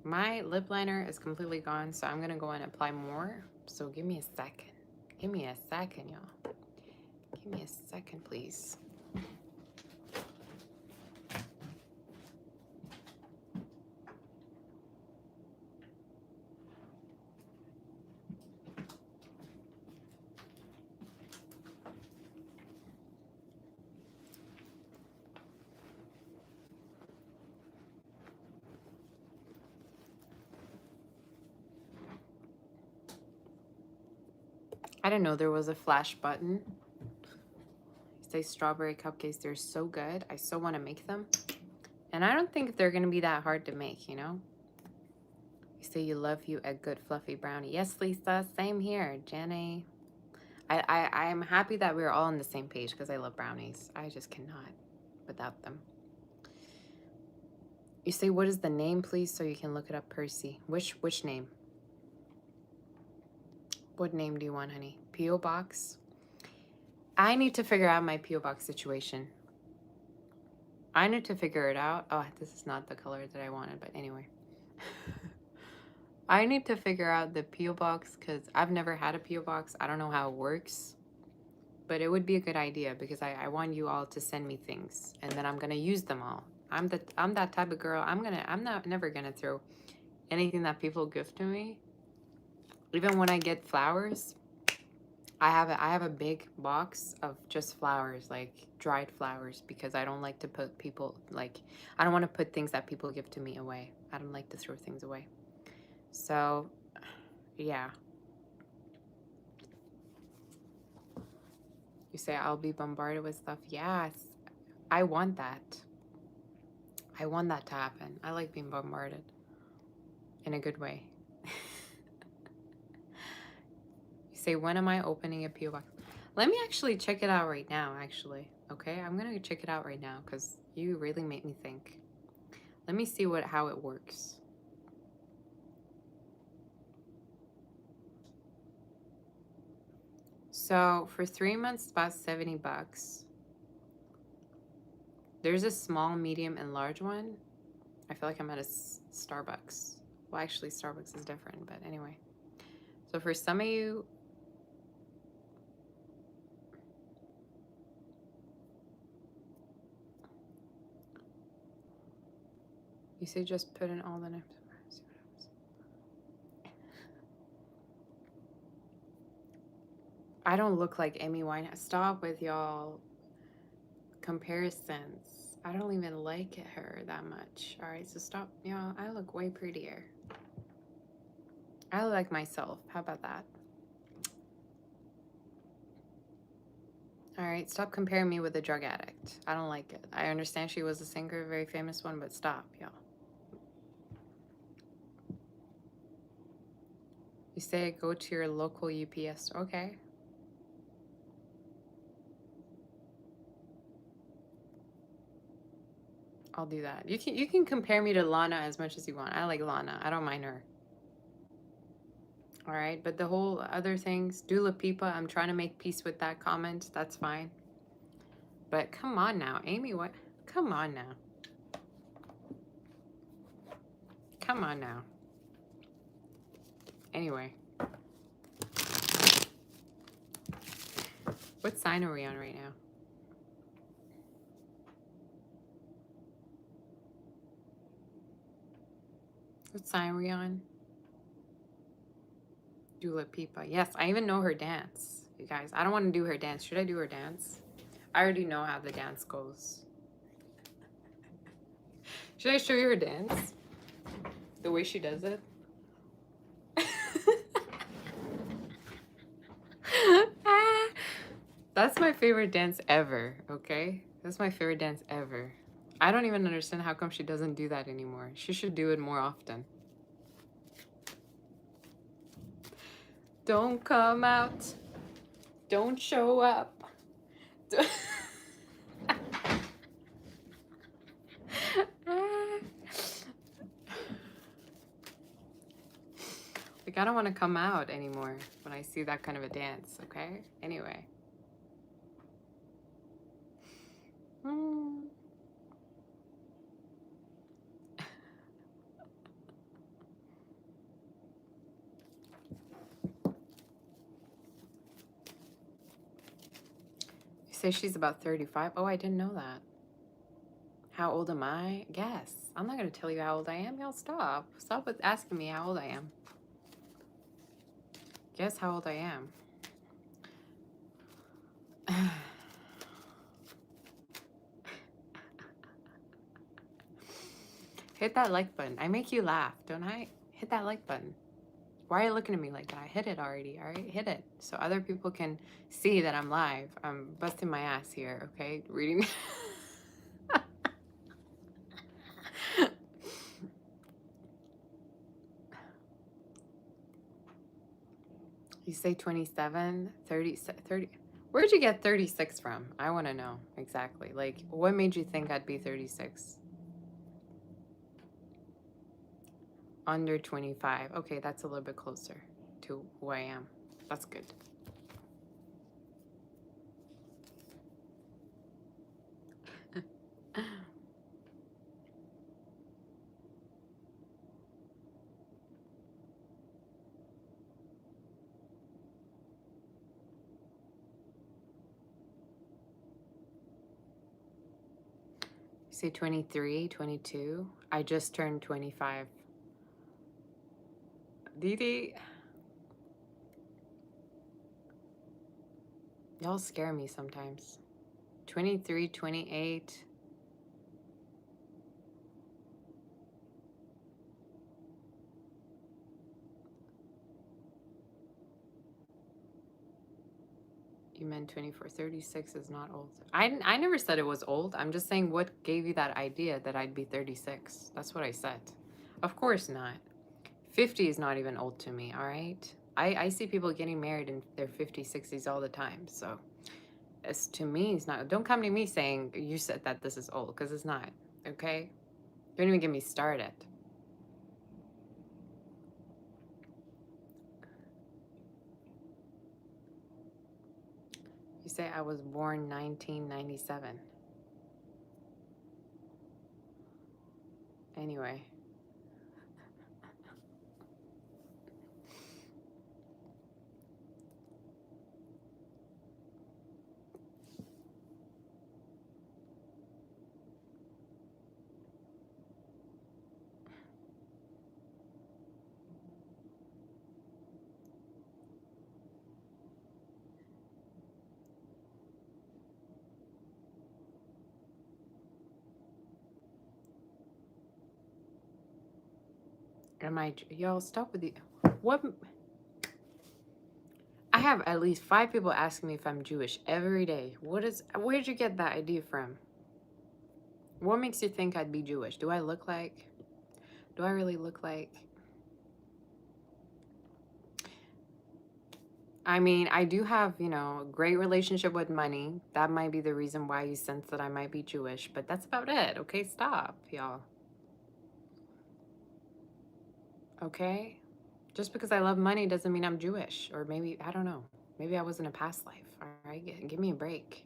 My lip liner is completely gone, so I'm going to go and apply more. So give me a second. Give me a second, y'all. Give me a second, please. I didn't know there was a flash button. Say strawberry cupcakes, they're so good. I so want to make them. And I don't think they're going to be that hard to make, you know? You say you love you a good fluffy brownie. Yes, Lisa, same here. Jenny. I am happy that we're all on the same page because I love brownies. I just cannot without them. You say, what is the name, please, so you can look it up, Percy? Which name? What name do you want, honey? P.O. Box? I need to figure out my P.O. Box situation. I need to figure it out. Oh, this is not the color that I wanted, but anyway. I need to figure out the P.O. Box because I've never had a P.O. Box. I don't know how it works. But it would be a good idea because I want you all to send me things and then I'm gonna use them all. I'm that type of girl. I'm never gonna throw anything that people gift to me. Even when I get flowers, I have a big box of just flowers, like dried flowers, because I don't like to put I don't want to put things that people give to me away. I don't like to throw things away. So, yeah. You say I'll be bombarded with stuff. Yes, I want that. I want that to happen. I like being bombarded in a good way. You say, when am I opening a P.O. Box? Let me actually check it out right now, actually. Okay, I'm gonna check it out right now because you really made me think. Let me see how it works. So for 3 months, it's about $70. There's a small, medium, and large one. I feel like I'm at a Starbucks. Well, actually, Starbucks is different, but anyway. So for some of you, you say just put in all the names. I don't look like Amy Winehouse. Stop with y'all comparisons. I don't even like her that much. All right, so stop. Y'all, I look way prettier. I look like myself. How about that? All right, stop comparing me with a drug addict. I don't like it. I understand she was a singer, a very famous one, but stop, y'all. You say go to your local UPS. Okay. I'll do that. You can compare me to Lana as much as you want. I like Lana. I don't mind her. All right, but the whole other things, Dula Pipa, I'm trying to make peace with that comment. That's fine. But come on now, Amy, what? Come on now. Come on now. Anyway. What sign are we on right now? What sign are we on? Dula Pipa. Yes, I even know her dance, you guys. I don't want to do her dance. Should I do her dance? I already know how the dance goes. Should I show you her dance? The way she does it? That's my favorite dance ever, okay? That's my favorite dance ever. I don't even understand how come she doesn't do that anymore. She should do it more often. Don't come out. Don't show up. Like, I don't want to come out anymore when I see that kind of a dance, okay? Anyway. You say she's about 35? Oh, I didn't know that. How old am I? Guess. I'm not going to tell you how old I am. Y'all stop. Stop with asking me how old I am. Guess how old I am. Hit that like button. I make you laugh, don't I? Hit that like button. Why are you looking at me like that? I hit it already, all right? Hit it so other people can see that I'm live. I'm busting my ass here, okay? Reading. You say 27, 30, 30. Where'd you get 36 from? I want to know exactly. Like, what made you think I'd be 36? Under 25. Okay, that's a little bit closer to who I am. That's good. Say 23, 22. I just turned 25. Dee, y'all scare me sometimes. 23, 28. You meant 24. 36 is not old. I never said it was old. I'm just saying what gave you that idea that I'd be 36. That's what I said. Of course not. 50 is not even old to me, all right? I see people getting married in their 50s, 60s all the time. So it's, to me, it's not. Don't come to me saying you said that this is old, because it's not, okay? Don't even get me started. You say I was born 1997. Anyway. Am I, y'all stop with the, what? I have at least 5 people asking me if I'm Jewish every day. Where'd you get that idea from? What makes you think I'd be Jewish? Do I really look like? I mean, I do have, a great relationship with money. That might be the reason why you sense that I might be Jewish, but that's about it. Okay, stop, y'all. Okay? Just because I love money doesn't mean I'm Jewish. Or maybe, I don't know. Maybe I was in a past life. All right, give me a break.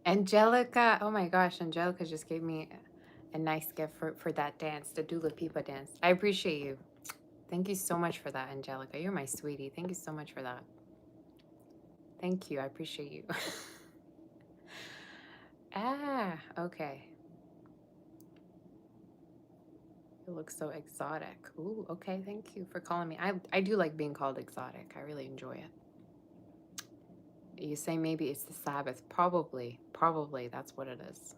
Angelica, oh my gosh, Angelica just gave me a nice gift for that dance, the Dula Pipa dance. I appreciate you. Thank you so much for that, Angelica. You're my sweetie. Thank you so much for that. Thank you. I appreciate you. Okay. You look so exotic. Ooh, okay. Thank you for calling me. I do like being called exotic. I really enjoy it. You say maybe it's the Sabbath. Probably. Probably that's what it is.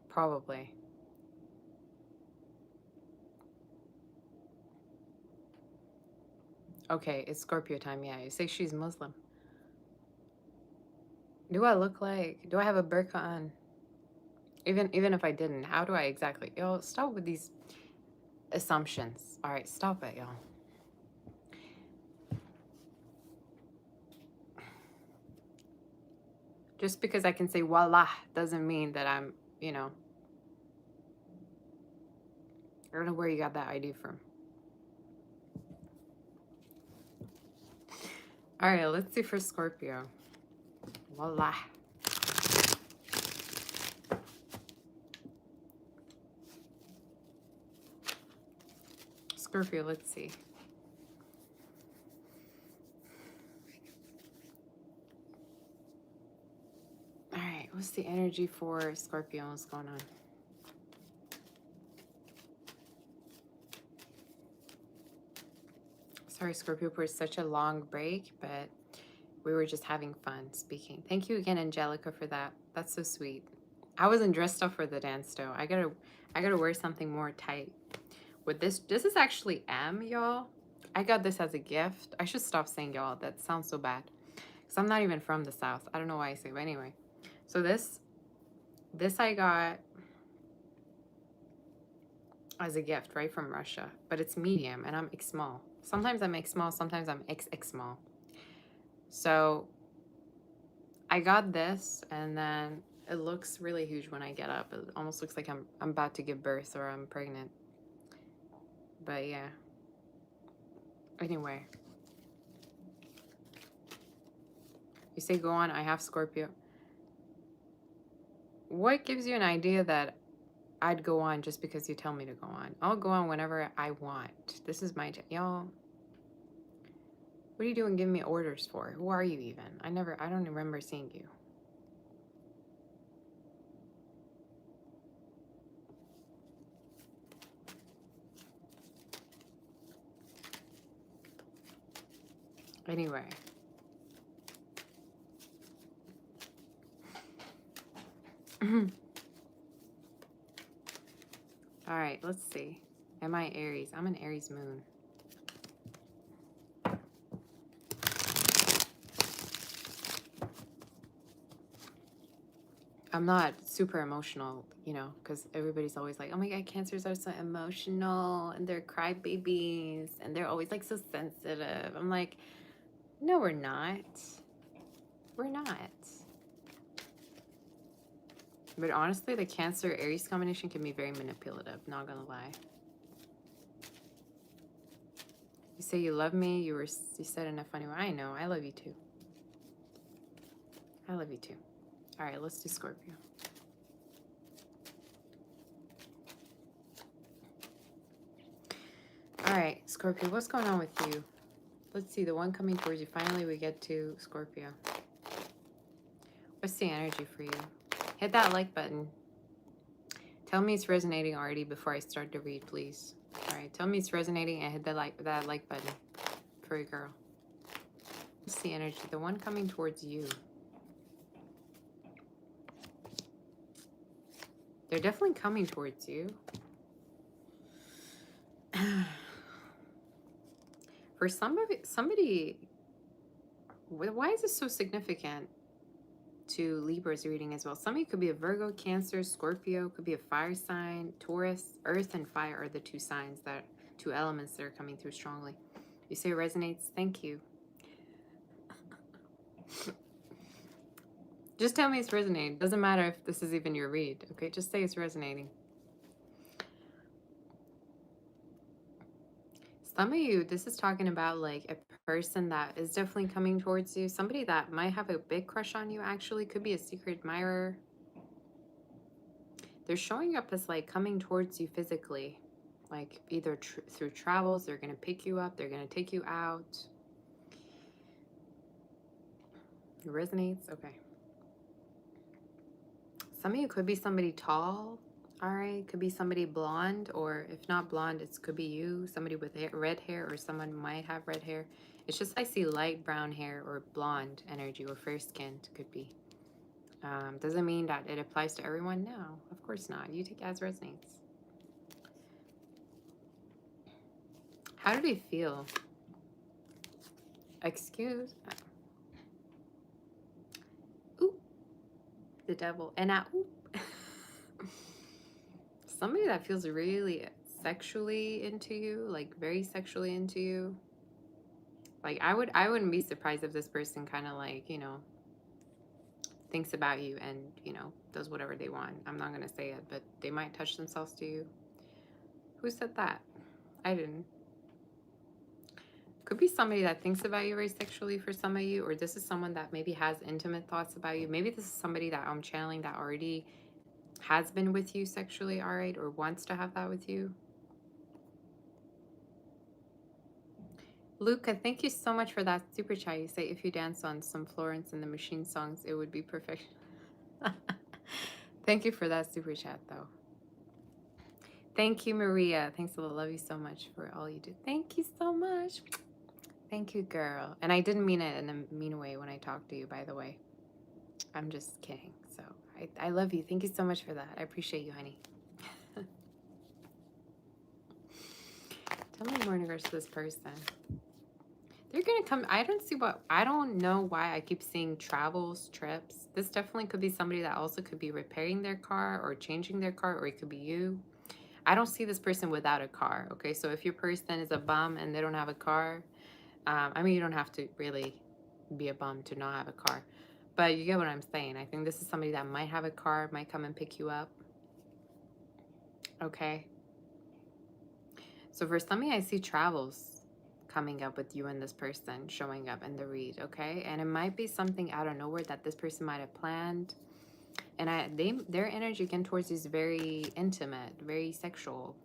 Probably. Okay, it's Scorpio time. Yeah, you say she's Muslim. Do I look like? Do I have a burqa on? Even if I didn't, how do I exactly? Yo, stop with these assumptions. All right, stop it, y'all. Just because I can say wallah doesn't mean that I'm, I don't know where you got that idea from. All right, let's see for Scorpio. Wallah. Scorpio, let's see. What's the energy for Scorpio? What's going on? Sorry, Scorpio, for such a long break, but we were just having fun speaking. Thank you again, Angelica, for that. That's so sweet. I wasn't dressed up for the dance though. I gotta wear something more tight. With this is actually M, y'all. I got this as a gift. I should stop saying y'all. That sounds so bad. Because I'm not even from the South. I don't know why I say it, but anyway. So this I got as a gift, right, from Russia. But it's medium and I'm X small. Sometimes I'm X small, sometimes I'm XX small. So I got this and then it looks really huge when I get up. It almost looks like I'm about to give birth or I'm pregnant. But yeah. Anyway. You say go on, I have Scorpio. What gives you an idea that I'd go on just because you tell me to go on? I'll go on whenever I want. This is my y'all. What are you doing giving me orders for? Who are you even? I don't remember seeing you. Anyway. All right, let's see. Am I Aries? I'm an Aries moon. I'm not super emotional, you know, because everybody's always like, oh my God, Cancers are so emotional and they're crybabies and they're always like so sensitive. I'm like, no, we're not. We're not. But honestly, the Cancer Aries combination can be very manipulative, not gonna lie. You say you love me, you said in a funny way. I know, I love you too. I love you too. All right, let's do Scorpio. All right, Scorpio, what's going on with you? Let's see, the one coming towards you. Finally, we get to Scorpio. What's the energy for you? Hit that like button. Tell me it's resonating already before I start to read, please. All right, tell me it's resonating and hit that like button for your girl. What's the energy? The one coming towards you. They're definitely coming towards you. For somebody, why is this so significant to Libra's reading as well? Somebody could be a Virgo, Cancer, Scorpio, could be a fire sign, Taurus. Earth and fire are the two signs, that two elements that are coming through strongly. You say it resonates? Thank you. Just tell me it's resonating. Doesn't matter if this is even your read, okay? Just say it's resonating. Some of you, this is talking about like a person that is definitely coming towards you. Somebody that might have a big crush on you, actually. Could be a secret admirer. They're showing up as like coming towards you physically. Like either through travels, they're going to pick you up, they're going to take you out. It resonates? Okay. Some of you could be somebody tall. All right, could be somebody blonde, or if not blonde, it could be you, somebody with red hair, or someone might have red hair. It's just I see light brown hair or blonde energy or fair skinned could be. Doesn't mean that it applies to everyone. No, of course not. You take it as resonates. How do they feel? Excuse. Ooh, the devil. And I, ooh. Somebody that feels really sexually into you, like very sexually into you. Like I wouldn't be surprised if this person kind of like, you know, thinks about you and, you know, does whatever they want. I'm not going to say it, but they might touch themselves to you. Who said that? I didn't. Could be somebody that thinks about you very sexually for some of you, or this is someone that maybe has intimate thoughts about you. Maybe this is somebody that I'm channeling that already has been with you sexually, all right, or wants to have that with you. Luca, thank you so much for that super chat. You say if you dance on some Florence and the Machine songs, it would be perfect. Thank you for that super chat, though. Thank you, Maria. Thanks a lot. Love you so much for all you do. Thank you so much. Thank you, girl. And I didn't mean it in a mean way when I talked to you, by the way. I'm just kidding. So I love you. Thank you so much for that. I appreciate you, honey. Tell me more in regards to this person. They're gonna come. I don't know why I keep seeing travels, trips. This definitely could be somebody that also could be repairing their car or changing their car, or it could be you. I don't see this person without a car. Okay, so if your person is a bum and they don't have a car, I mean, you don't have to really be a bum to not have a car, but you get what I'm saying. I think this is somebody that might have a car, might come and pick you up. Okay. So for somebody, I see travels coming up with you and this person showing up in the read, okay? And it might be something out of nowhere that this person might have planned. And their energy again towards you is very intimate, very sexual.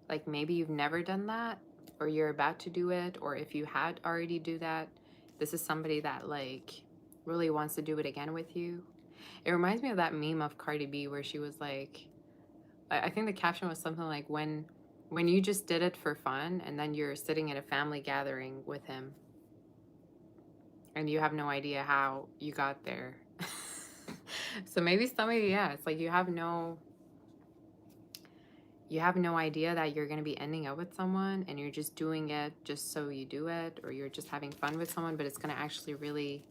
Like maybe you've never done that, or you're about to do it, or if you had already do that, this is somebody that like really wants to do it again with you. It reminds me of that meme of Cardi B where she was like, I think the caption was something like, when you just did it for fun and then you're sitting at a family gathering with him and you have no idea how you got there. So maybe somebody, yeah, it's like you have no idea that you're going to be ending up with someone and you're just doing it just so you do it, or you're just having fun with someone, but it's going to actually really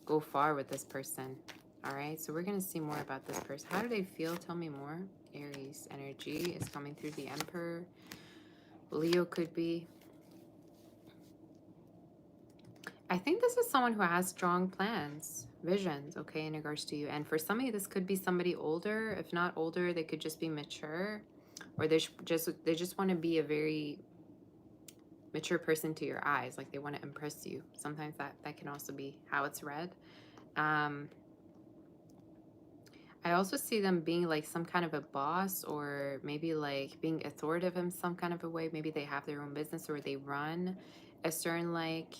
go far with this person. All right, so we're going to see more about this person. How do they feel? Tell me more. Aries energy is coming through the Emperor. Leo could be. I think this is someone who has strong plans, visions, okay, in regards to you. And for somebody, this could be somebody older. If not older, they could just be mature, or they just want to be a very mature person to your eyes. Like they want to impress you. Sometimes that can also be how it's read. I also see them being like some kind of a boss, or maybe like being authoritative in some kind of a way. Maybe they have their own business, or they run a certain like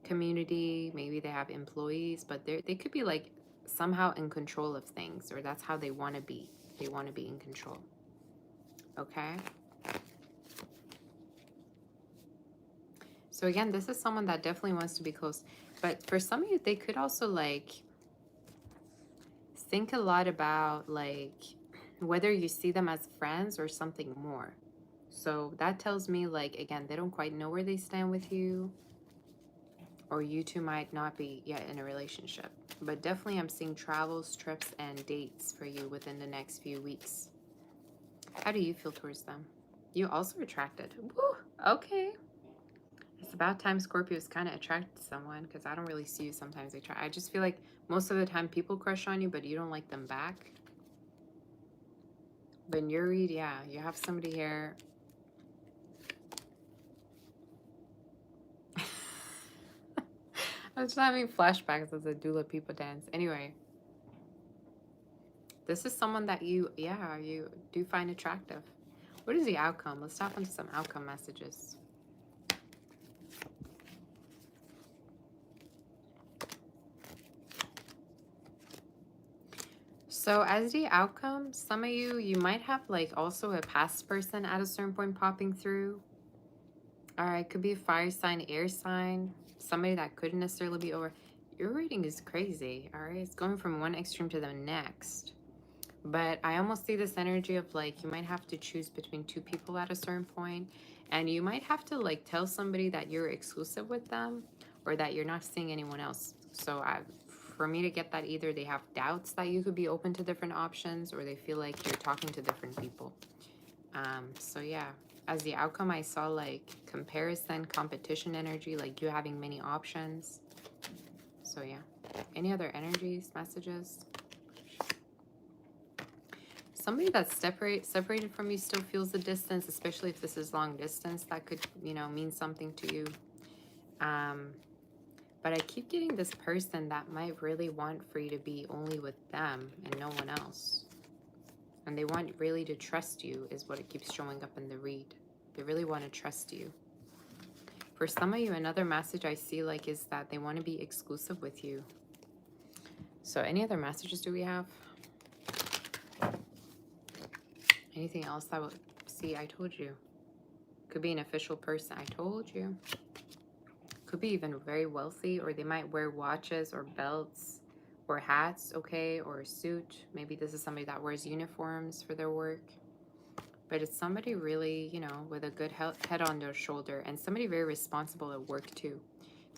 community. Maybe they have employees, but they could be like somehow in control of things, or that's how they want to be. They want to be in control. Okay. So again, this is someone that definitely wants to be close. But for some of you, they could also like think a lot about like whether you see them as friends or something more. So that tells me like, again, they don't quite know where they stand with you, or you two might not be yet in a relationship. But definitely I'm seeing travels, trips, and dates for you within the next few weeks. How do you feel towards them? You also attracted. Woo, okay. It's about time Scorpios kind of attract someone, because I don't really see you sometimes. I just feel like most of the time people crush on you, but you don't like them back. But in your read, yeah, you have somebody here. I'm just having flashbacks as a doula people dance. Anyway, this is someone that you do find attractive. What is the outcome? Let's tap into some outcome messages. So as the outcome, some of you might have like also a past person at a certain point popping through. All right, could be a fire sign, air sign, somebody that couldn't necessarily be over. Your reading is crazy, all right? It's going from one extreme to the next. But I almost see this energy of like you might have to choose between two people at a certain point, and you might have to like tell somebody that you're exclusive with them, or that you're not seeing anyone else. So for me to get that, either they have doubts that you could be open to different options, or they feel like you're talking to different people. So yeah, as the outcome, I saw like comparison, competition energy, like you having many options. So yeah, any other energies, messages? Somebody that's separated from you still feels the distance, especially if this is long distance. That could, mean something to you. But I keep getting this person that might really want for you to be only with them and no one else. And they want really to trust you, is what it keeps showing up in the read. They really want to trust you. For some of you, another message I see like is that they want to be exclusive with you. So any other messages do we have? Anything else I will see? I told you. Could be an official person. I told you. Could be even very wealthy, or they might wear watches or belts or hats, okay, or a suit. Maybe this is somebody that wears uniforms for their work. But it's somebody really, you know, with a good head on their shoulder, and somebody very responsible at work too.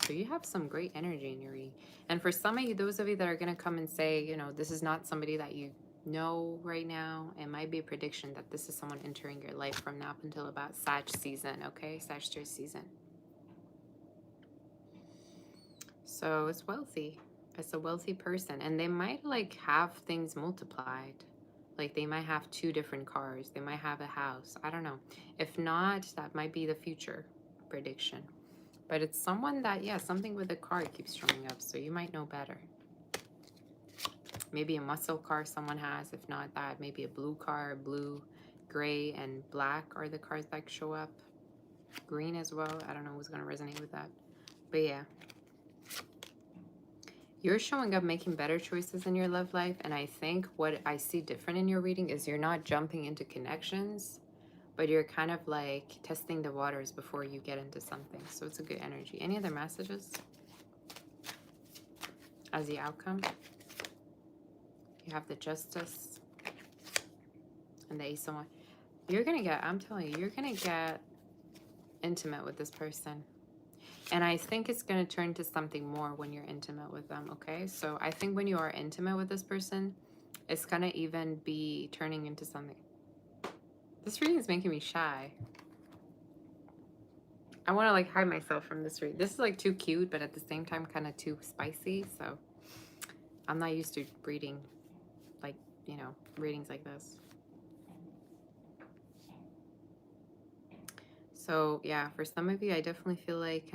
So you have some great energy in your reading. And for some of you, those of you that are going to come and say, you know, this is not somebody that you know right now, it might be a prediction that this is someone entering your life from now up until about Sag season, okay? Sagittarius season. So it's wealthy. It's a wealthy person. And they might like have things multiplied. Like they might have 2 different cars. They might have a house. I don't know. If not, that might be the future prediction. But it's someone that, yeah, something with a car keeps showing up. So you might know better. Maybe a muscle car someone has. If not that, maybe a blue car. Blue, gray, and black are the cars that show up. Green as well. I don't know who's going to resonate with that. But yeah. You're showing up making better choices in your love life. And I think what I see different in your reading is you're not jumping into connections, but you're kind of like testing the waters before you get into something. So it's a good energy. Any other messages as the outcome? You have the Justice and the Ace of Wands. You're going to get, I'm telling you, you're going to get intimate with this person. And I think it's going to turn to something more when you're intimate with them, okay? So I think when you are intimate with this person, it's going to even be turning into something. This reading is making me shy. I want to like hide myself from this reading. This is like too cute, but at the same time kind of too spicy. So I'm not used to reading like, you know, readings like this. So yeah, for some of you, I definitely feel like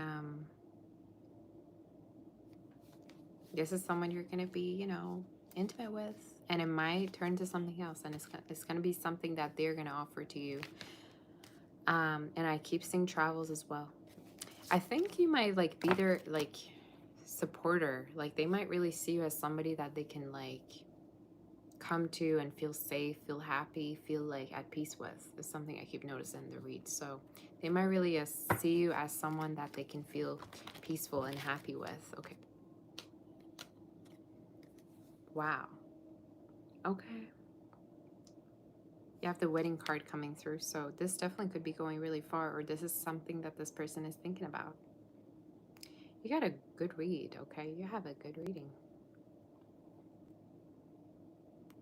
this is someone you're going to be, you know, intimate with. And it might turn to something else. And it's going to be something that they're going to offer to you. And I keep seeing travels as well. I think you might like be their like supporter. Like they might really see you as somebody that they can like come to and feel safe, feel happy, feel like at peace with. Is something I keep noticing in the read. So they might really see you as someone that they can feel peaceful and happy with. Okay. Wow. Okay. You have the wedding card coming through. So this definitely could be going really far, or this is something that this person is thinking about. You got a good read, okay? You have a good reading.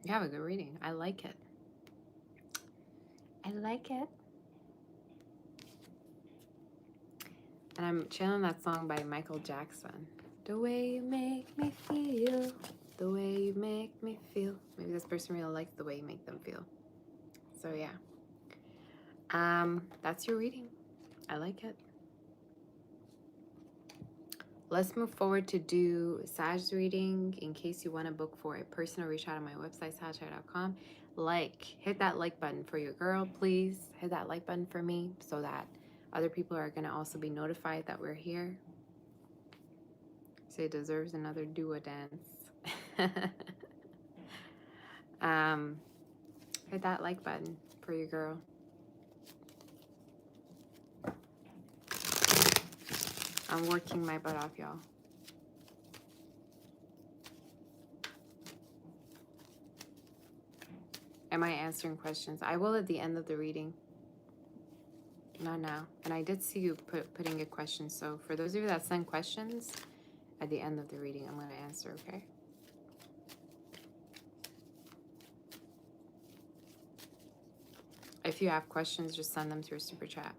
You have a good reading. I like it. I like it. And I'm channeling that song by Michael Jackson. The way you make me feel. The way you make me feel. Maybe this person really likes the way you make them feel. So yeah. That's your reading. I like it. Let's move forward to do Sag's reading. In case you want to book for a personal reach out on my website, sagshire.com. Hit that like button for your girl, please. Hit that like button for me so that other people are going to also be notified that we're here. Say deserves another duo dance. Hit that like button for your girl. I'm working my butt off, y'all. Am I answering questions? I will at the end of the reading. Not now. And I did see you putting a question. So for those of you that send questions, at the end of the reading, I'm going to answer, okay? If you have questions, just send them through Super Chat.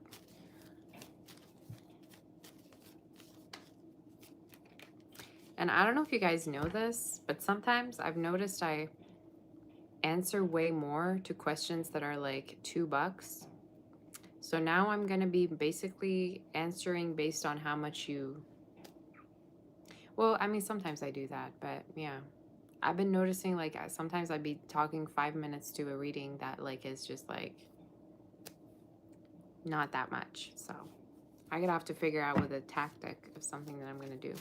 And I don't know if you guys know this, but sometimes I've noticed I answer way more to questions that are like $2. So now I'm going to be basically answering based on how much you... Well, I mean, sometimes I do that, but yeah. I've been noticing like sometimes I'd be talking 5 minutes to a reading that like is just like not that much. So I'm going to have to figure out with a tactic of something that I'm going to do.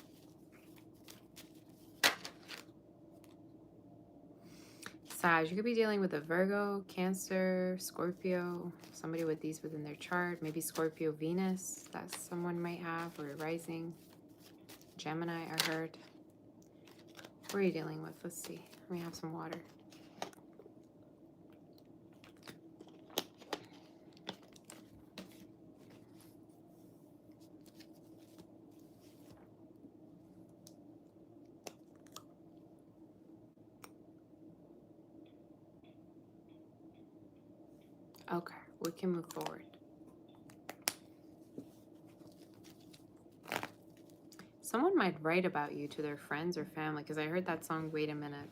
Sag, you could be dealing with a Virgo, Cancer, Scorpio, somebody with these within their chart. Maybe Scorpio, Venus, that someone might have, or rising. Gemini, I heard. What are you dealing with? Let's see. Let me have some water. Okay, we can move forward. Someone might write about you to their friends or family, because I heard that song, Wait a Minute.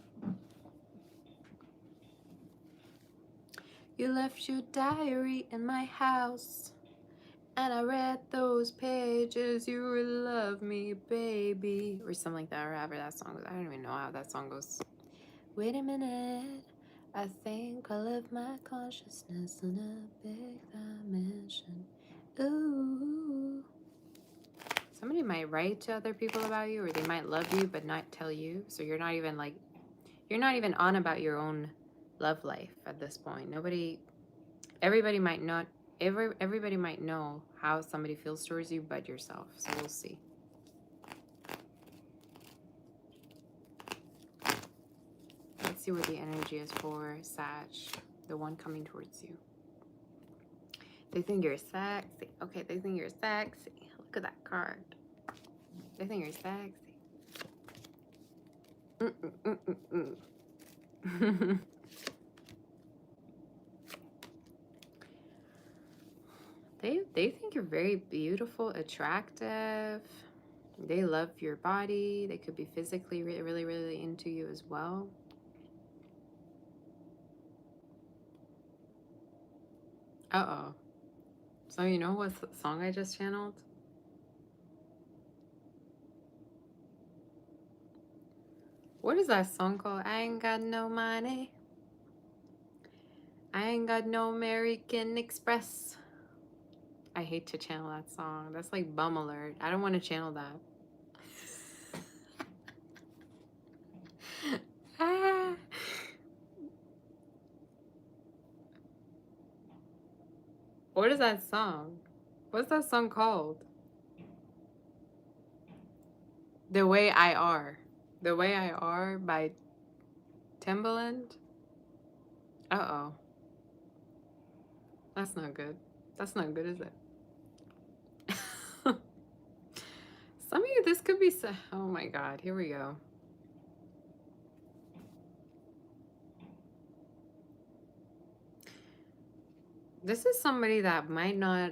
You left your diary in my house, and I read those pages. You will love me, baby. Or something like that, or however that song goes. I don't even know how that song goes. Wait a minute. I think I left my consciousness in a big dimension. Ooh. Somebody might write to other people about you, or they might love you but not tell you. So you're not even like, you're not even on about your own love life at this point. Everybody might not, everybody might know how somebody feels towards you but yourself. So we'll see. Let's see what the energy is for Sag, the one coming towards you. They think you're sexy. Okay, they think you're sexy. Look at that card. They think you're sexy. They think you're very beautiful, attractive. They love your body. They could be physically really into you as well. Uh-oh. So you know what song I just channeled? What is that song called? I ain't got no money. I ain't got no American Express. I hate to channel that song. That's like bum alert. I don't want to channel that. Ah. What is that song? What's that song called? The Way I Are. The Way I Are by Timbaland. Uh-oh. That's not good. That's not good, is it? Some of you, this could be so... Oh my God, here we go. This is somebody that might not,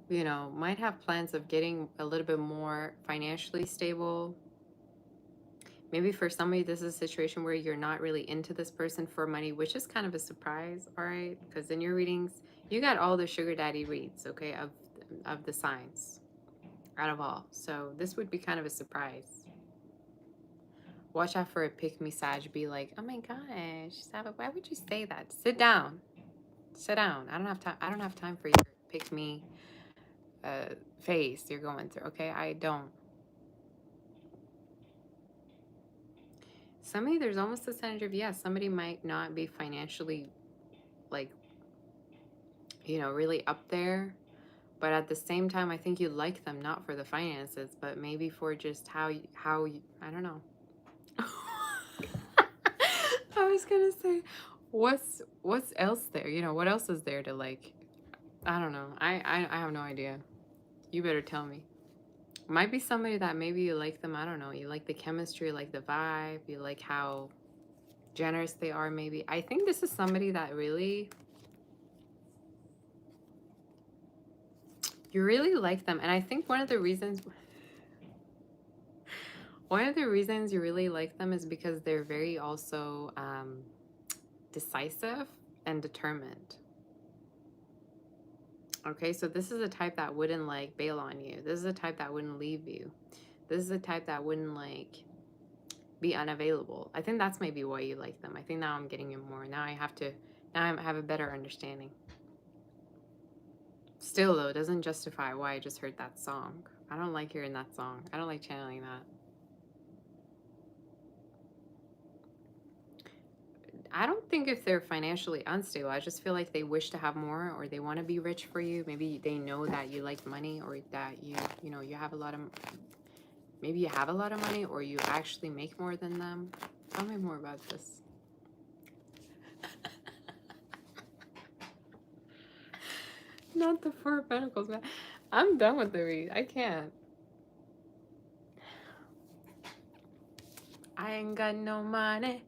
you know, might have plans of getting a little bit more financially stable. Maybe for somebody, this is a situation where you're not really into this person for money, which is kind of a surprise, all right? Because in your readings, you got all the sugar daddy reads, okay, of the signs out of all. So this would be kind of a surprise. Watch out for a pick-me Sag. Be like, oh my gosh, Saba, why would you say that? Sit down. Sit down. I don't have time. I don't have time for your pick-me phase you're going through, okay? I don't. Somebody, there's almost this energy of, yeah, somebody might not be financially, like, you know, really up there. But at the same time, I think you like them, not for the finances, but maybe for just how you, I don't know. I was gonna say, what's else there? You know, what else is there to like? I don't know. I have no idea. You better tell me. Might be somebody that maybe you like them. I don't know. You like the chemistry, you like the vibe, you like how generous they are. Maybe I think this is somebody that really, you really like them, and I think one of the reasons you really like them is because they're very also decisive and determined. Okay, so this is a type that wouldn't like bail on you. This is a type that wouldn't leave you. This is a type that wouldn't like be unavailable. I think that's maybe why you like them. I think now I'm getting it more. Now I have a better understanding. Still though, it doesn't justify why I just heard that song. I don't like hearing that song. I don't like channeling that. I don't think if they're financially unstable. I just feel like they wish to have more, or they want to be rich for you. Maybe they know that you like money, or that you know, you have a lot of, maybe you have a lot of money, or you actually make more than them. Tell me more about this. Not the Four of Pentacles, man. I'm done with the read. I can't. I ain't got no money.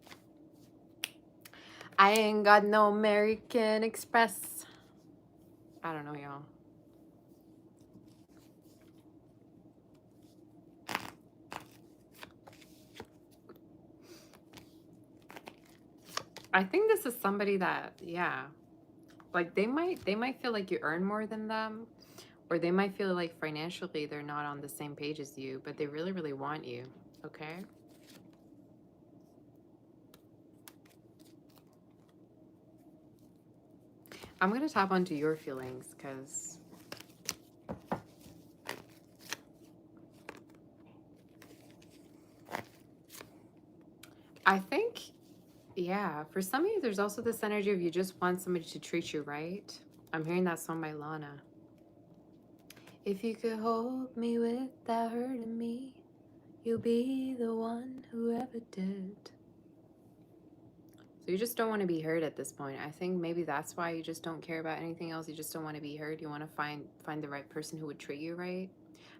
I ain't got no American Express. I don't know, y'all. I think this is somebody that, yeah, like they might feel like you earn more than them, or they might feel like financially they're not on the same page as you, but they really, really want you, okay? I'm going to tap onto your feelings because I think, yeah, for some of you, there's also this energy of you just want somebody to treat you right. I'm hearing that song by Lana. If you could hold me without hurting me, you'll be the one who ever did. So you just don't want to be hurt at this point. I think maybe that's why you just don't care about anything else. You just don't want to be hurt. You want to find the right person who would treat you right.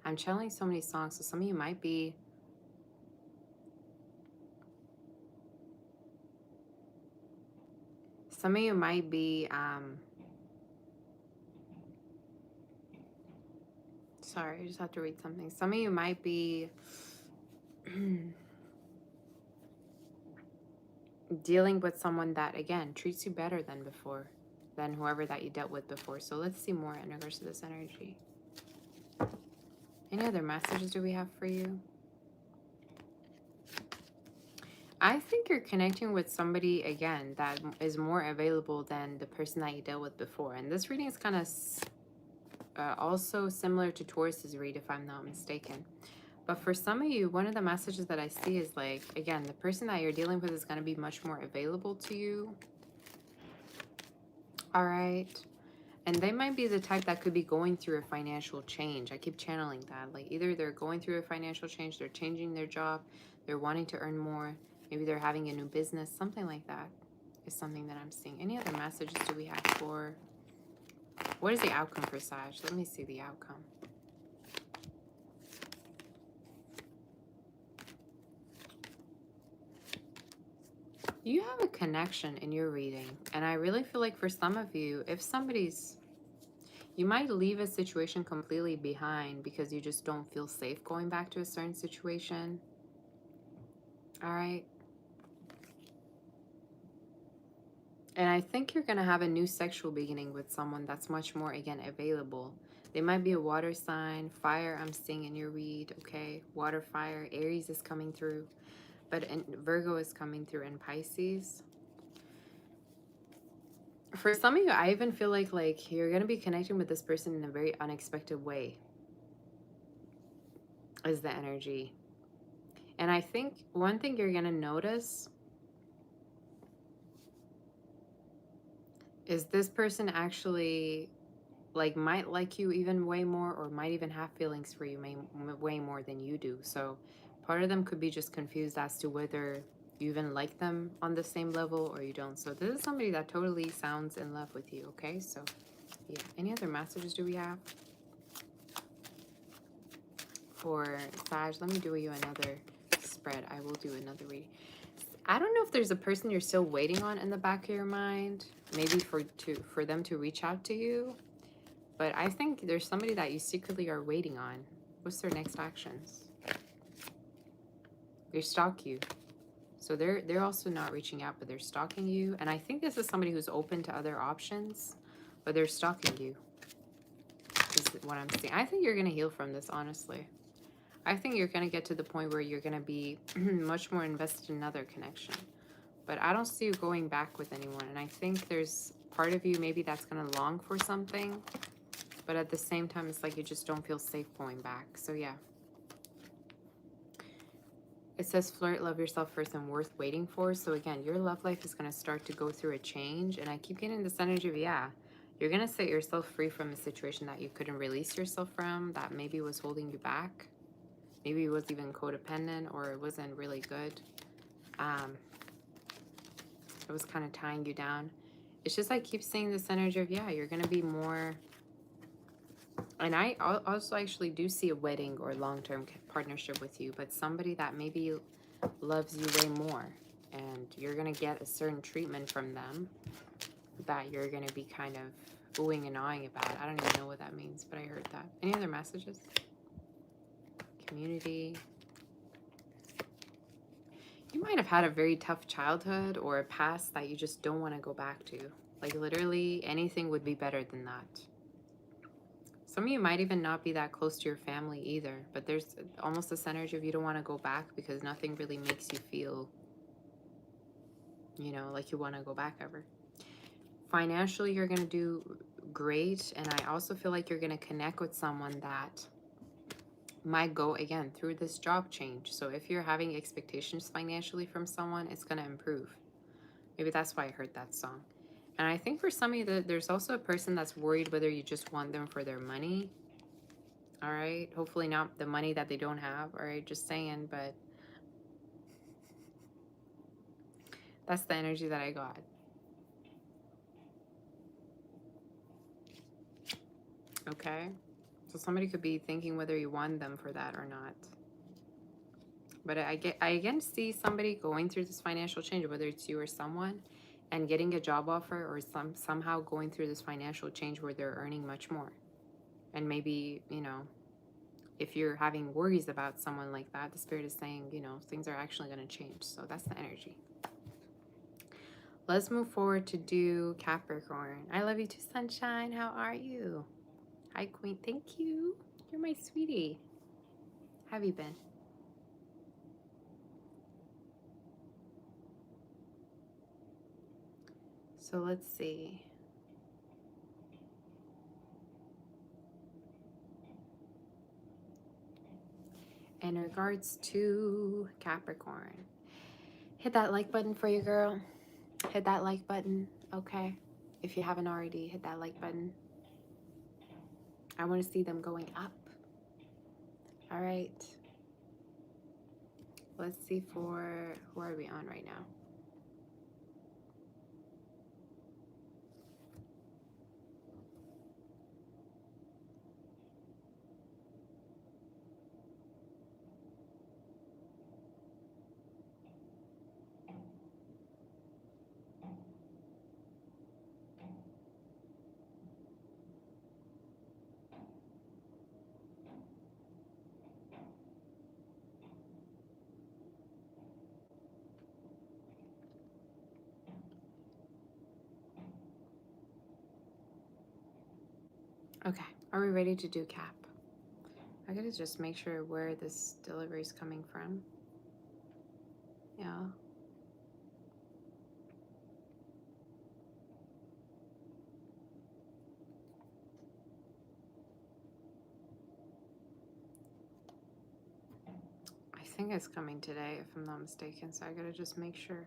I'm channeling so many songs, so some of you might be sorry, I just have to read something. Some of you might be dealing with someone that, again, treats you better than before, than whoever that you dealt with before. So let's see more in regards to this energy. Any other messages do we have for you? I think you're connecting with somebody, again, that is more available than the person that you dealt with before. And this reading is kind of also similar to Taurus's read, if I'm not mistaken. But for some of you, one of the messages that I see is like, again, the person that you're dealing with is going to be much more available to you. All right. And they might be the type that could be going through a financial change. I keep channeling that. Like either they're going through a financial change, they're changing their job, they're wanting to earn more. Maybe they're having a new business. Something like that is something that I'm seeing. Any other messages do we have for... What is the outcome for Sag? Let me see the outcome. You have a connection in your reading. And I really feel like for some of you, if somebody's... You might leave a situation completely behind because you just don't feel safe going back to a certain situation. All right. And I think you're going to have a new sexual beginning with someone that's much more, again, available. They might be a water sign. Fire, I'm seeing in your read, okay? Water, fire. Aries is coming through. But Virgo is coming through, and Pisces. For some of you, I even feel like you're going to be connecting with this person in a very unexpected way. Is the energy. And I think one thing you're going to notice is this person actually might like you even way more, or might even have feelings for you way more than you do. So part of them could be just confused as to whether you even like them on the same level or you don't. So this is somebody that totally sounds in love with you, okay? So yeah, any other messages do we have for Sag? Let me do you another spread. I will do another reading. I don't know if there's a person you're still waiting on in the back of your mind, maybe for them to reach out to you. But I think there's somebody that you secretly are waiting on. What's their next actions? They stalk you. So they're also not reaching out, but they're stalking you. And I think this is somebody who's open to other options, but they're stalking you. Is what I'm seeing. I think you're going to heal from this, honestly. I think you're going to get to the point where you're going to be much more invested in another connection. But I don't see you going back with anyone. And I think there's part of you maybe that's going to long for something. But at the same time, it's like you just don't feel safe going back. So yeah. It says flirt, love yourself first, and worth waiting for. So again, your love life is going to start to go through a change. And I keep getting this energy of, yeah, you're going to set yourself free from a situation that you couldn't release yourself from, that maybe was holding you back. Maybe it was even codependent, or it wasn't really good. It was kind of tying you down. It's just I keep seeing this energy of, yeah, you're going to be more. And I also actually do see a wedding or long-term partnership with you, but somebody that maybe loves you way more, and you're going to get a certain treatment from them that you're going to be kind of oohing and awing about. I don't even know what that means, but I heard that. Any other messages? Community. You might have had a very tough childhood or a past that you just don't want to go back to. Like literally anything would be better than that. Some of you might even not be that close to your family either, but there's almost this energy of you don't want to go back because nothing really makes you feel, you know, like you want to go back ever. Financially, you're going to do great. And I also feel like you're going to connect with someone that might go, again, through this job change. So if you're having expectations financially from someone, it's going to improve. Maybe that's why I heard that song. And I think for some of you, there's also a person that's worried whether you just want them for their money. All right. Hopefully not the money that they don't have. All right. Just saying. But that's the energy that I got. Okay. So somebody could be thinking whether you want them for that or not. But I again see somebody going through this financial change, whether it's you or someone, and getting a job offer, or somehow going through this financial change where they're earning much more. And maybe, you know, if you're having worries about someone like that, the spirit is saying, you know, things are actually going to change. So that's the energy. Let's move forward to do Capricorn. I love you too, sunshine. How are you? Hi, Queen. Thank you. You're my sweetie. How have you been? So let's see. In regards to Capricorn, hit that like button for you, girl. Hit that like button, okay? If you haven't already, hit that like button. I want to see them going up. All right. Let's see for, who are we on right now? Okay, are we ready to do Cap? I gotta just make sure where this delivery is coming from. Yeah. I think it's coming today, if I'm not mistaken, so I gotta just make sure.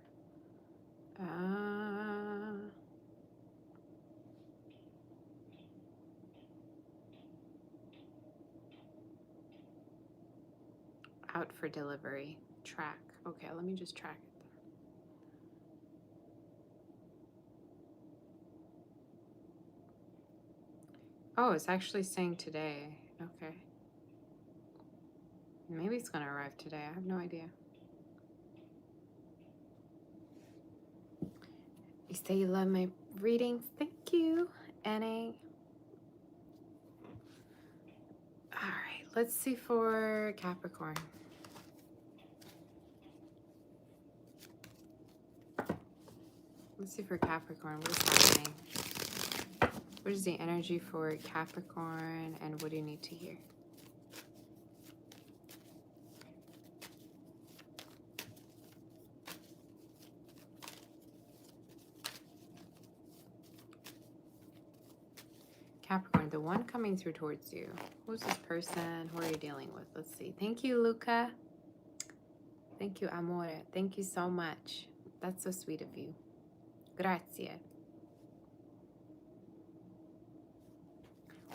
Out for delivery. Track. Okay, let me just track it. Oh, it's actually saying today. Okay. Maybe it's gonna arrive today. I have no idea. You say you love my readings. Thank you, NA. All right, let's see for Capricorn. Let's see for Capricorn. What is happening? What is the energy for Capricorn, and what do you need to hear? Capricorn, the one coming through towards you. Who's this person? Who are you dealing with? Let's see. Thank you, Luca. Thank you, amore. Thank you so much. That's so sweet of you. Grazie.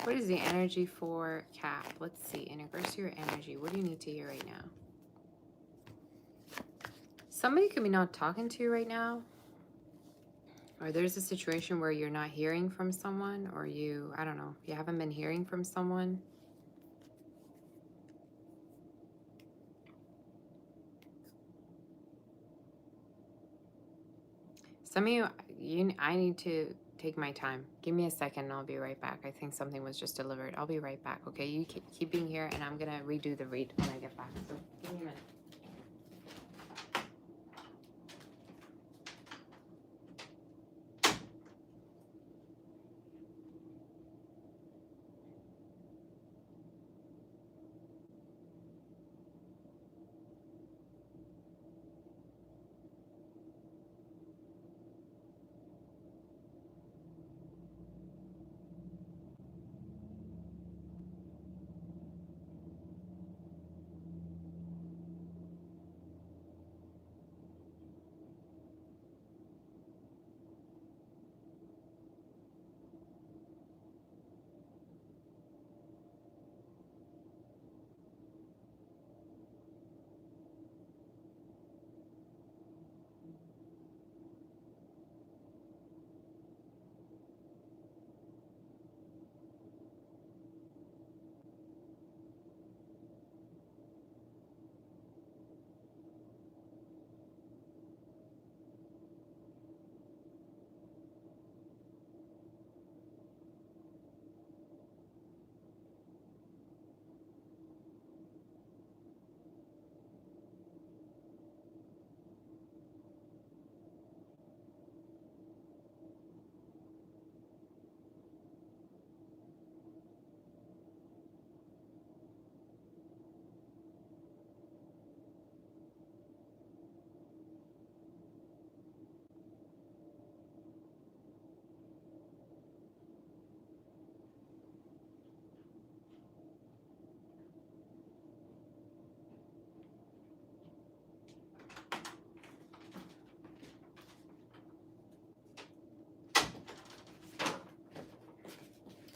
What is the energy for Cap? Let's see. Anniversary energy. What do you need to hear right now? Somebody could be not talking to you right now. Or there's a situation where you're not hearing from someone, or you, I don't know, you haven't been hearing from someone. Some of you, I need to take my time. Give me a second and I'll be right back. I think something was just delivered. I'll be right back, okay? You keep being here and I'm going to redo the read when I get back. So give me a minute.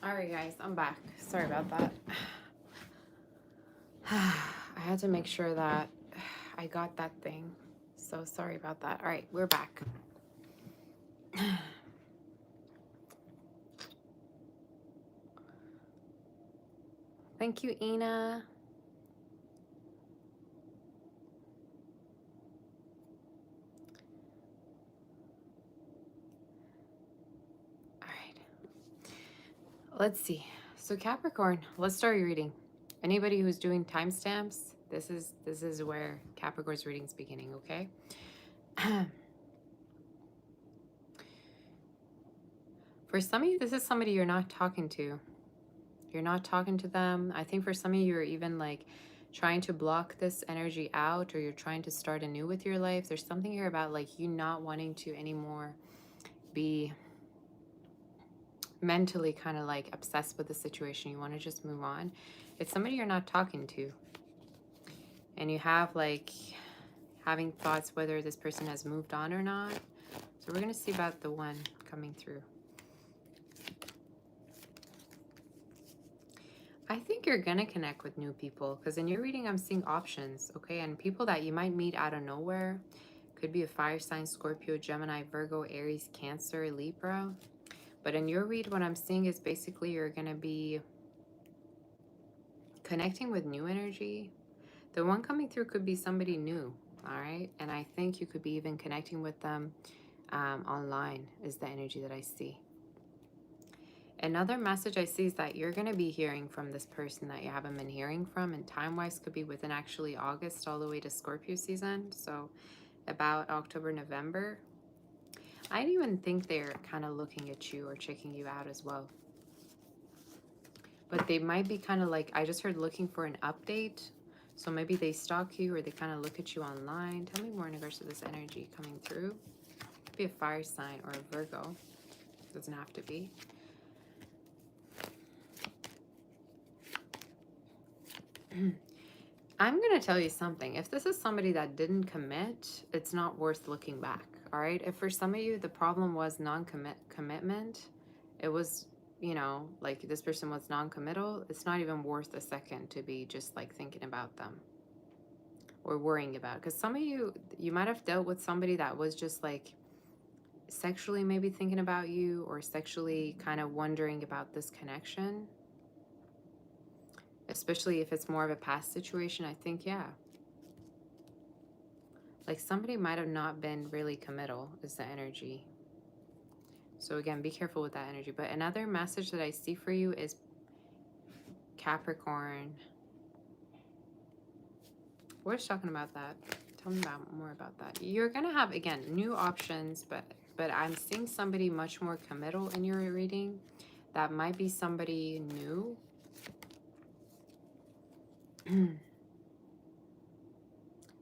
All right, guys, I'm back. Sorry about that. I had to make sure that I got that thing. So sorry about that. All right, we're back. Thank you, Ina. All right. Let's see. So Capricorn, let's start your reading. Anybody who's doing timestamps, this is where Capricorn's reading's beginning, okay? For some of you, this is somebody you're not talking to. You're not talking to them. I think for some of you, you're even like trying to block this energy out, or you're trying to start anew with your life. There's something here about like you not wanting to anymore be mentally kind of like obsessed with the situation. You want to just move on. It's somebody you're not talking to. And you have like having thoughts whether this person has moved on or not. So we're going to see about the one coming through. I think you're going to connect with new people because in your reading, I'm seeing options, okay? And people that you might meet out of nowhere. Could be a fire sign, Scorpio, Gemini, Virgo, Aries, Cancer, Libra. But in your read, what I'm seeing is basically you're going to be connecting with new energy. The one coming through could be somebody new, all right? And I think you could be even connecting with them online is the energy that I see. Another message I see is that you're going to be hearing from this person that you haven't been hearing from, and time-wise could be within actually August all the way to Scorpio season, so about October, November. I don't even think they're kind of looking at you or checking you out as well. But they might be kind of like, I just heard looking for an update, so maybe they stalk you or they kind of look at you online. Tell me more in regards to this energy coming through. Could be a fire sign or a Virgo. Doesn't have to be. I'm going to tell you something. If this is somebody that didn't commit, it's not worth looking back. All right. If for some of you, the problem was commitment, it was, you know, like this person was non-committal, it's not even worth a second to be just like thinking about them or worrying about. Because some of you, you might have dealt with somebody that was just like sexually maybe thinking about you or sexually kind of wondering about this connection. Especially if it's more of a past situation, I think, yeah. Like somebody might have not been really committal is the energy. So again, be careful with that energy. But another message that I see for you is Capricorn. We're just talking about that. Tell me about more about that. You're gonna have, again, new options, but I'm seeing somebody much more committal in your reading. That might be somebody new.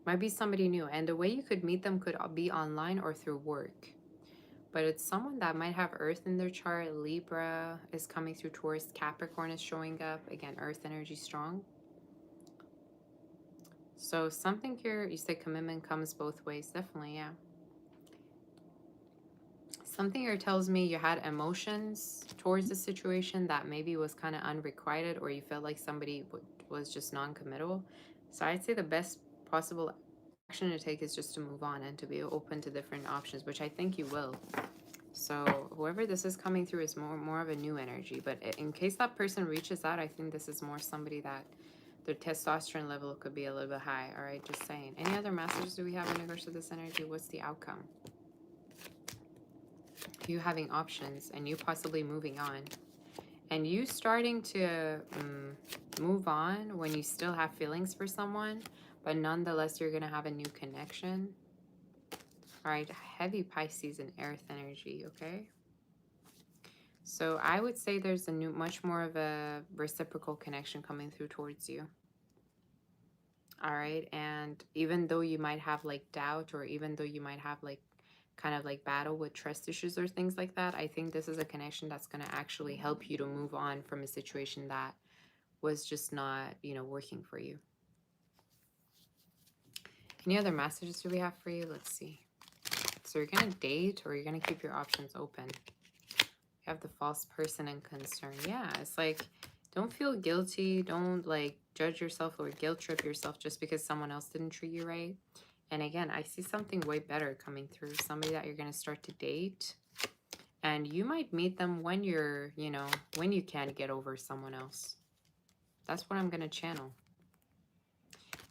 Might be somebody new. And the way you could meet them could be online or through work. But it's someone that might have Earth in their chart. Libra is coming through Taurus. Capricorn is showing up. Again, Earth energy strong. So something here, you said commitment comes both ways. Definitely, yeah. Something here tells me you had emotions towards the situation that maybe was kind of unrequited, or you felt like somebody was just non-committal. So I'd say the best possible action to take is just to move on and to be open to different options, which I think you will. So whoever this is coming through is more of a new energy. But in case that person reaches out, I think this is more somebody that their testosterone level could be a little bit high. All right, just saying. Any other messages do we have in regards to this energy? What's the outcome? You having options and you possibly moving on. And you starting to move on when you still have feelings for someone, but nonetheless, you're going to have a new connection. All right, heavy Pisces and Earth energy, okay? So I would say there's a much more of a reciprocal connection coming through towards you. All right. And even though you might have like doubt, or even though you might have like kind of like battle with trust issues or things like that, I think this is a connection that's going to actually help you to move on from a situation that was just not, you know, working for you. Any other messages do we have for you? Let's see. So you're going to date, or you're going to keep your options open. You have the false person and concern. Yeah, it's like, don't feel guilty. Don't like judge yourself or guilt trip yourself just because someone else didn't treat you right. And again, I see something way better coming through. Somebody that you're going to start to date. And you might meet them when you're, you know, when you can get over someone else. That's what I'm going to channel.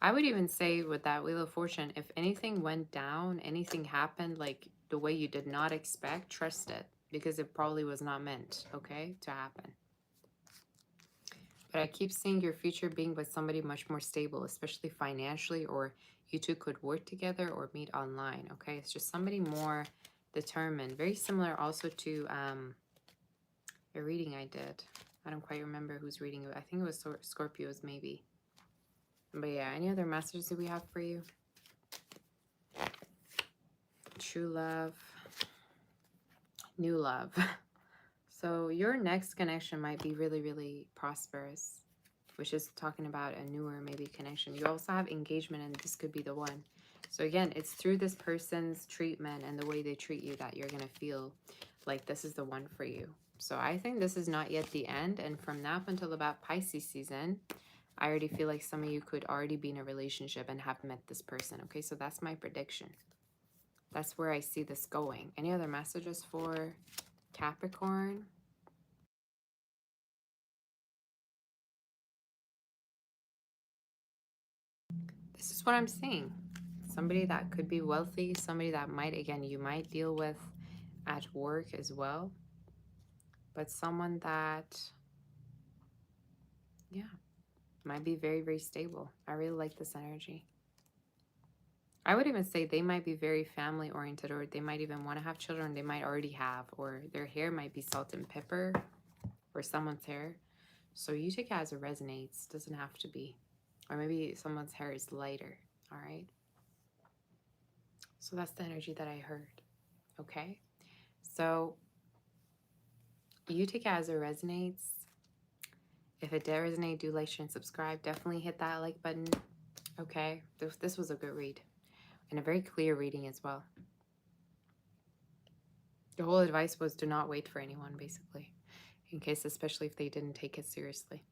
I would even say with that Wheel of Fortune, if anything went down, anything happened like the way you did not expect, trust it. Because it probably was not meant, okay, to happen. But I keep seeing your future being with somebody much more stable, especially financially, or you two could work together or meet online, okay? It's just somebody more determined. Very similar also to a reading I did. I don't quite remember who's reading it. I think it was Scorpios maybe. But yeah, any other messages that we have for you? True love. New love. So your next connection might be really, really prosperous, which is talking about a newer maybe connection. You also have engagement, and this could be the one. So again, it's through this person's treatment and the way they treat you that you're going to feel like this is the one for you. So I think this is not yet the end. And from now up until about Pisces season, I already feel like some of you could already be in a relationship and have met this person. Okay, so that's my prediction. That's where I see this going. Any other messages for Capricorn? This is what I'm seeing. Somebody that could be wealthy, somebody that might, again, you might deal with at work as well. But someone that, yeah, might be very, very stable. I really like this energy. I would even say they might be very family oriented, or they might even want to have children. They might already have, or their hair might be salt and pepper, or someone's hair. So you take it as it resonates. Doesn't have to be. Or maybe someone's hair is lighter. All right. So that's the energy that I heard. Okay. So you take it as it resonates. If it did resonate, do like, share, and subscribe. Definitely hit that like button. Okay? This was a good read. And a very clear reading as well. The whole advice was do not wait for anyone, basically. In case, especially if they didn't take it seriously.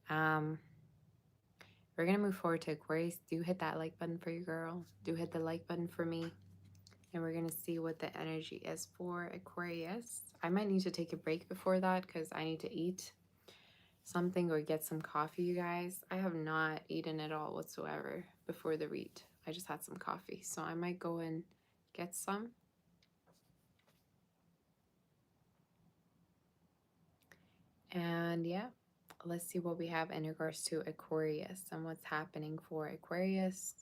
We're going to move forward to Aquarius. Do hit that like button for your girl. Do hit the like button for me. And we're going to see what the energy is for Aquarius. I might need to take a break before that because I need to eat something or get some coffee, you guys. I have not eaten at all whatsoever before the read. I just had some coffee. So I might go and get some. And yeah, let's see what we have in regards to Aquarius and what's happening for Aquarius.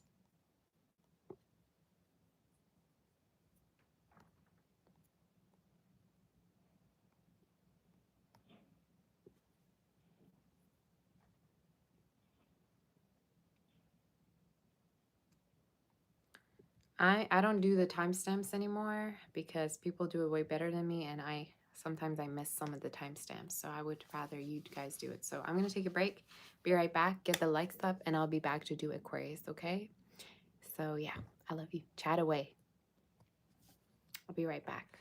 I don't do the timestamps anymore because people do it way better than me, and sometimes I miss some of the timestamps, so I would rather you guys do it. So I'm gonna take a break, be right back, get the likes up, and I'll be back to do Aquarius, okay? So yeah, I love you. Chat away. I'll be right back.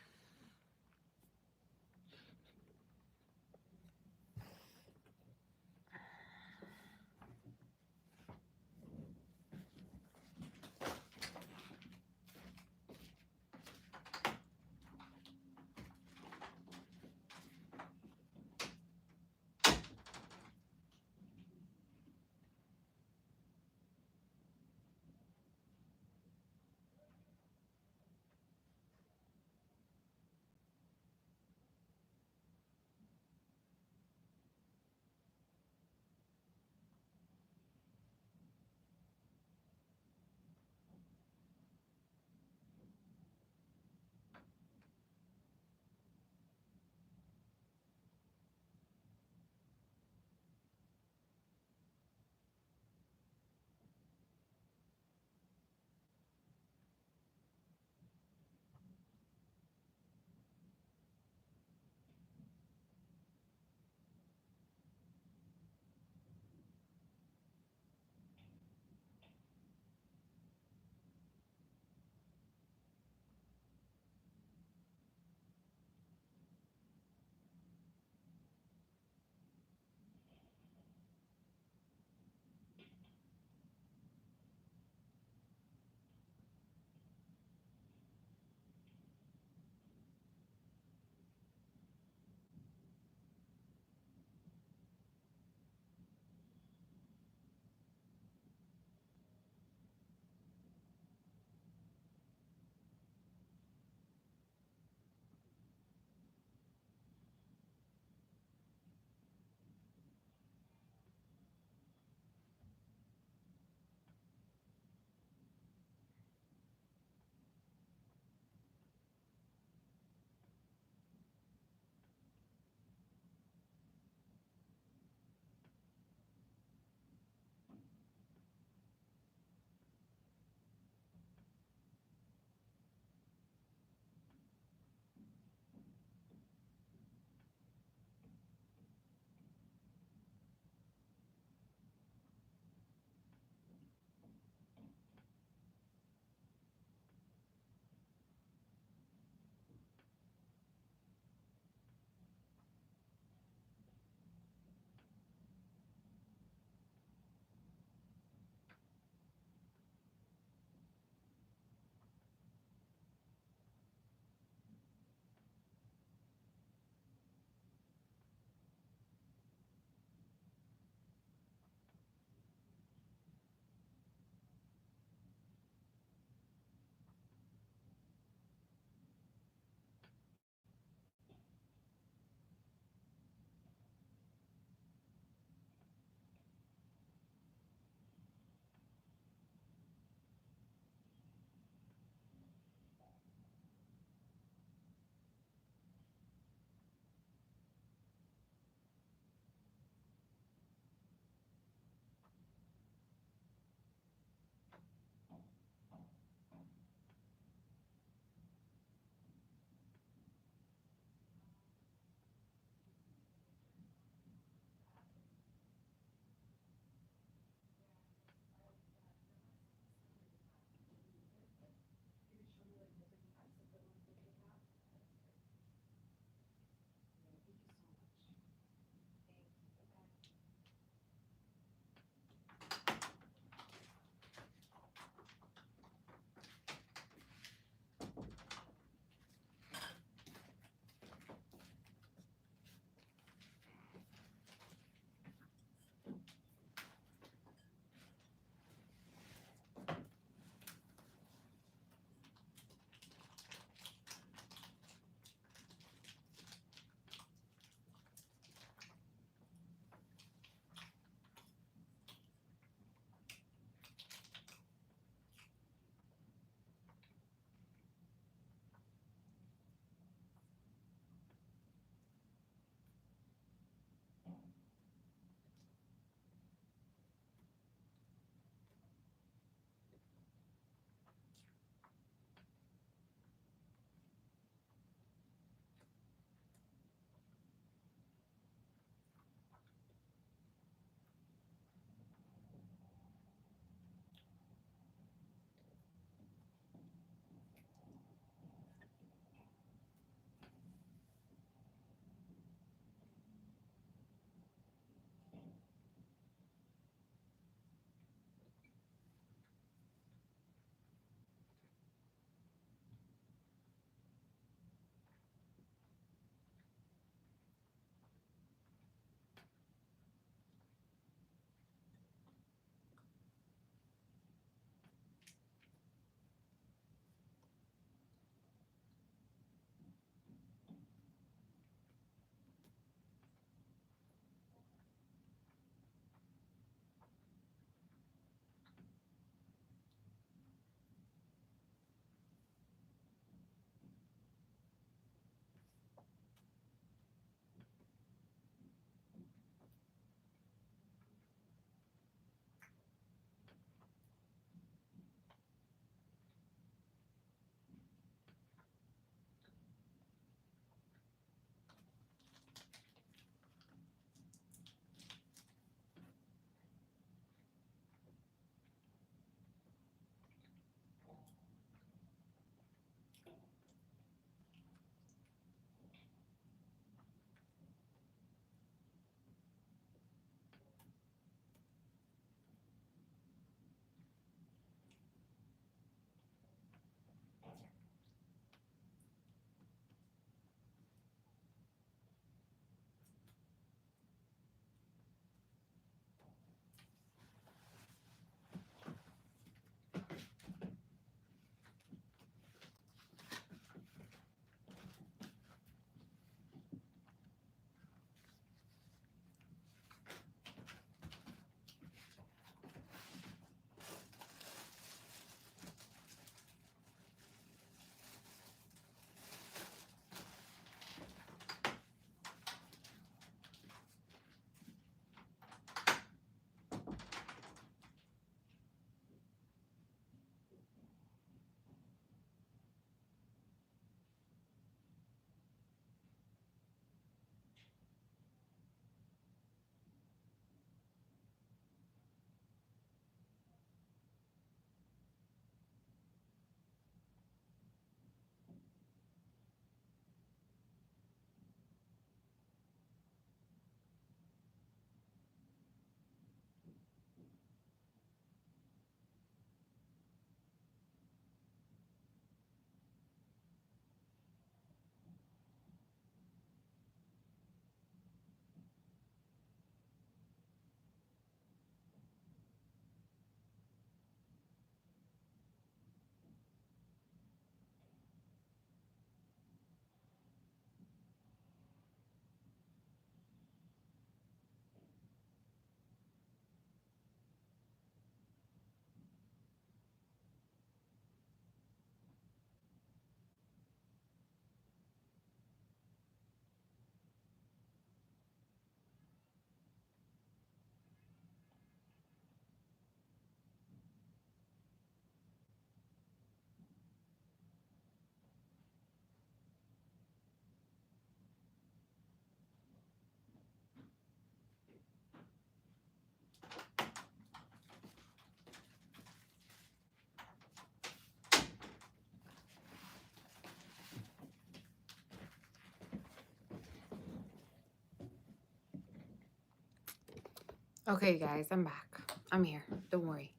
Okay, guys, I'm back. I'm here. Don't worry.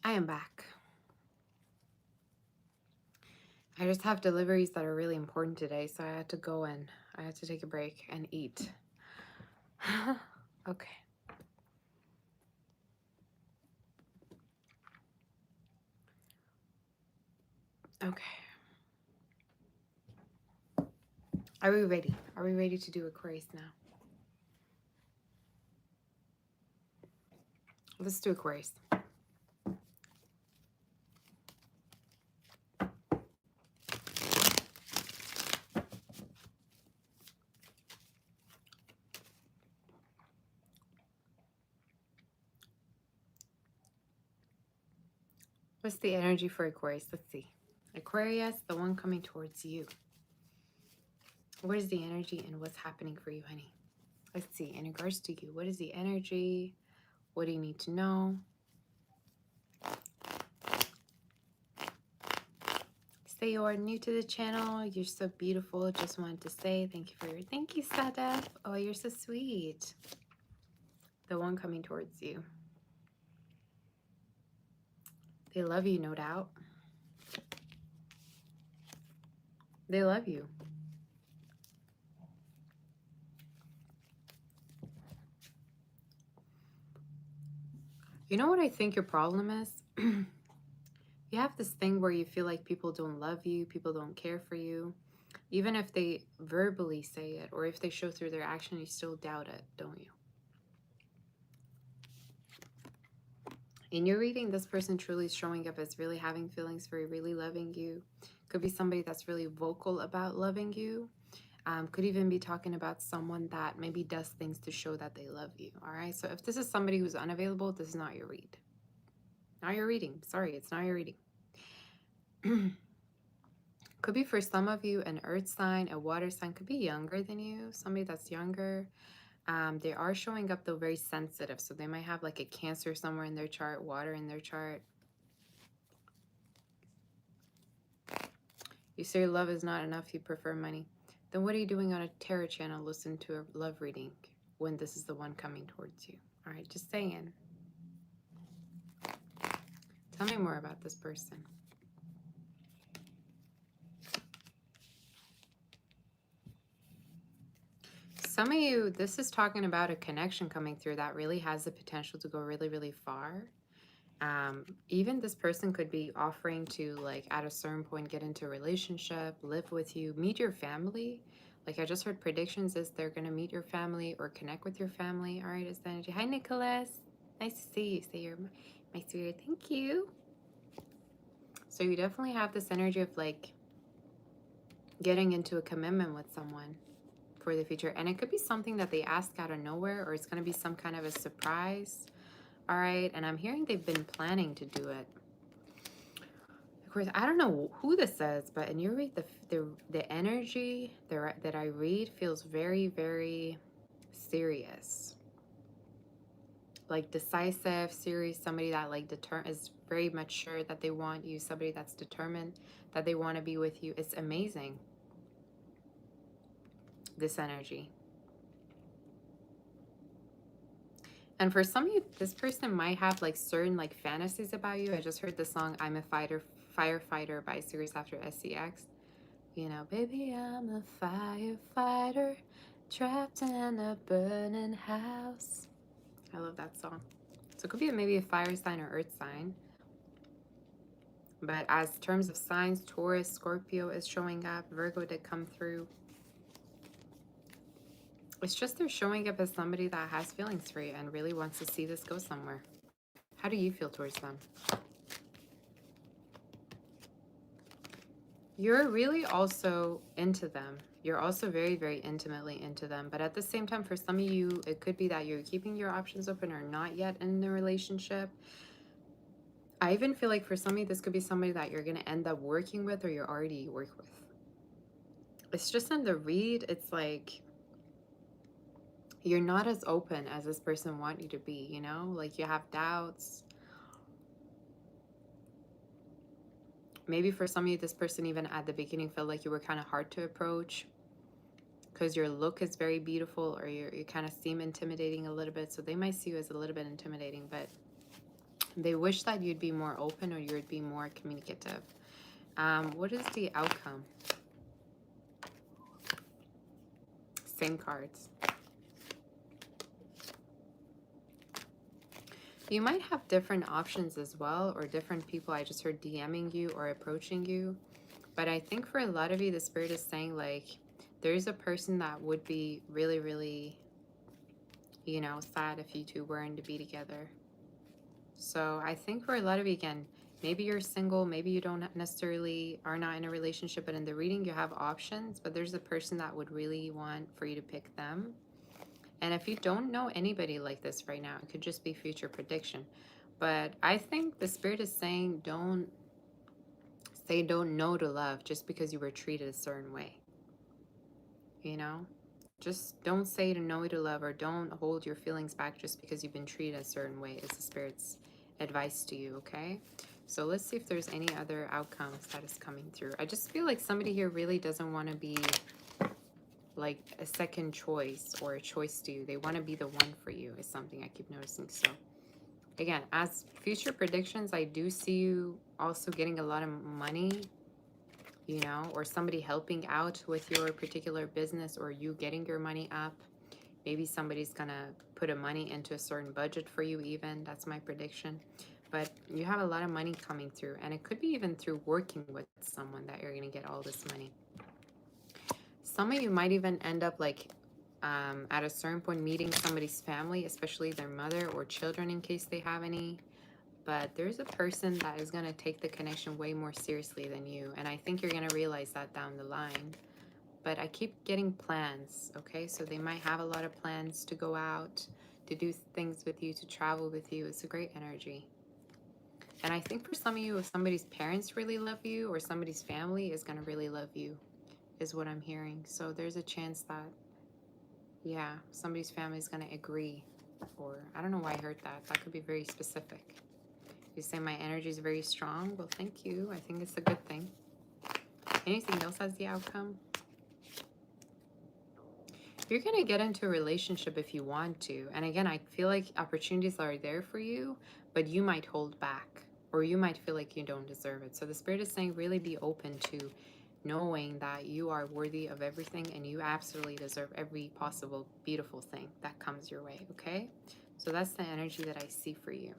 I am back. I just have deliveries that are really important today, so I had to go and I had to take a break and eat. Okay. Okay. Are we ready? Are we ready to do Aquarius now? Let's do Aquarius. What's the energy for Aquarius? Let's see. Aquarius, the one coming towards you. What is the energy and what's happening for you, honey? Let's see. In regards to you, what is the energy? What do you need to know? Say you are new to the channel. You're so beautiful. Just wanted to say thank you for your... Thank you, Sadaf. Oh, you're so sweet. The one coming towards you. They love you, no doubt. They love you. You know what I think your problem is? You have this thing where you feel like people don't love you, people don't care for you. Even if they verbally say it, or if they show through their action, you still doubt it, don't you? In your reading, this person truly is showing up as really having feelings for you, really loving you. Could be somebody that's really vocal about loving you. Could even be talking about someone that maybe does things to show that they love you, all right? So if this is somebody who's unavailable, this is not your read. Not your reading. Sorry, it's not your reading. Could be for some of you an earth sign, a water sign. Could be younger than you, somebody that's younger. They are showing up though very sensitive, so they might have like a Cancer somewhere in their chart, water in their chart. You say love is not enough, you prefer money. Then what are you doing on a tarot channel listening to a love reading when this is the one coming towards you? All right, just saying. Tell me more about this person. Some of you, this is talking about a connection coming through that really has the potential to go really, really far. Even this person could be offering to, like, at a certain point, get into a relationship, live with you, meet your family. Like, I just heard predictions is they're going to meet your family or connect with your family. All right, it's the energy. Hi, Nicholas. Nice to see you. Say you're my sweetheart. Thank you. So you definitely have this energy of, like, getting into a commitment with someone for the future. And it could be something that they ask out of nowhere, or it's going to be some kind of a surprise. All right, and I'm hearing they've been planning to do it. Of course, I don't know who this says, but in your read, the energy that I read feels very, very serious. Like decisive, serious, somebody that like is very much sure that they want you, somebody that's determined that they want to be with you. It's amazing, this energy. And for some of you, this person might have like certain like fantasies about you. I just heard the song I'm a Firefighter by Series After SCX. You know, baby, I'm a firefighter trapped in a burning house. I love that song. So it could be maybe a fire sign or earth sign. But as terms of signs, Taurus, Scorpio is showing up. Virgo did come through. It's just they're showing up as somebody that has feelings for you and really wants to see this go somewhere. How do you feel towards them? You're really also into them. You're also very, very intimately into them. But at the same time, for some of you, it could be that you're keeping your options open or not yet in the relationship. I even feel like for some of you, this could be somebody that you're going to end up working with or you're already work with. It's just in the read, it's like you're not as open as this person wants you to be, you know? Like you have doubts. Maybe for some of you, this person even at the beginning felt like you were kind of hard to approach. because your look is very beautiful, or you kind of seem intimidating a little bit. So they might see you as a little bit intimidating, but they wish that you'd be more open or you'd be more communicative. What is the outcome? Same cards. You might have different options as well, or different people. I just heard DMing you or approaching you. But I think for a lot of you, the Spirit is saying, like, there's a person that would be really, really, you know, sad if you two weren't to be together. So I think for a lot of you, again, maybe you're single, maybe you don't necessarily are not in a relationship, but in the reading you have options, but there's a person that would really want for you to pick them. And if you don't know anybody like this right now, it could just be future prediction. But I think the Spirit is saying don't say don't no to love just because you were treated a certain way. You know? Just don't say to no to love, or don't hold your feelings back just because you've been treated a certain way, is the Spirit's advice to you, okay? So let's see if there's any other outcomes that is coming through. I just feel like somebody here really doesn't want to be like a second choice or a choice to you. They want to be the one for you, is something I keep noticing. So again, as future predictions, I do see you also getting a lot of money, you know, or somebody helping out with your particular business, or you getting your money up. Maybe somebody's gonna put a money into a certain budget for you even. That's my prediction. But you have a lot of money coming through, and it could be even through working with someone that you're gonna get all this money. Some of you might even end up like at a certain point meeting somebody's family, especially their mother or children in case they have any. But there's a person that is going to take the connection way more seriously than you. And I think you're going to realize that down the line. But I keep getting plans, okay? So they might have a lot of plans to go out, to do things with you, to travel with you. It's a great energy. And I think for some of you, if somebody's parents really love you, or somebody's family is going to really love you, is what I'm hearing. So there's a chance that, yeah, somebody's family is going to agree. Or I don't know why I heard that. That could be very specific. You say my energy is very strong. Well, thank you. I think it's a good thing. Anything else as the outcome? You're going to get into a relationship if you want to. And again, I feel like opportunities are there for you, but you might hold back, or you might feel like you don't deserve it. So the Spirit is saying really be open to knowing that you are worthy of everything, and you absolutely deserve every possible beautiful thing that comes your way, okay? So that's the energy that I see for you.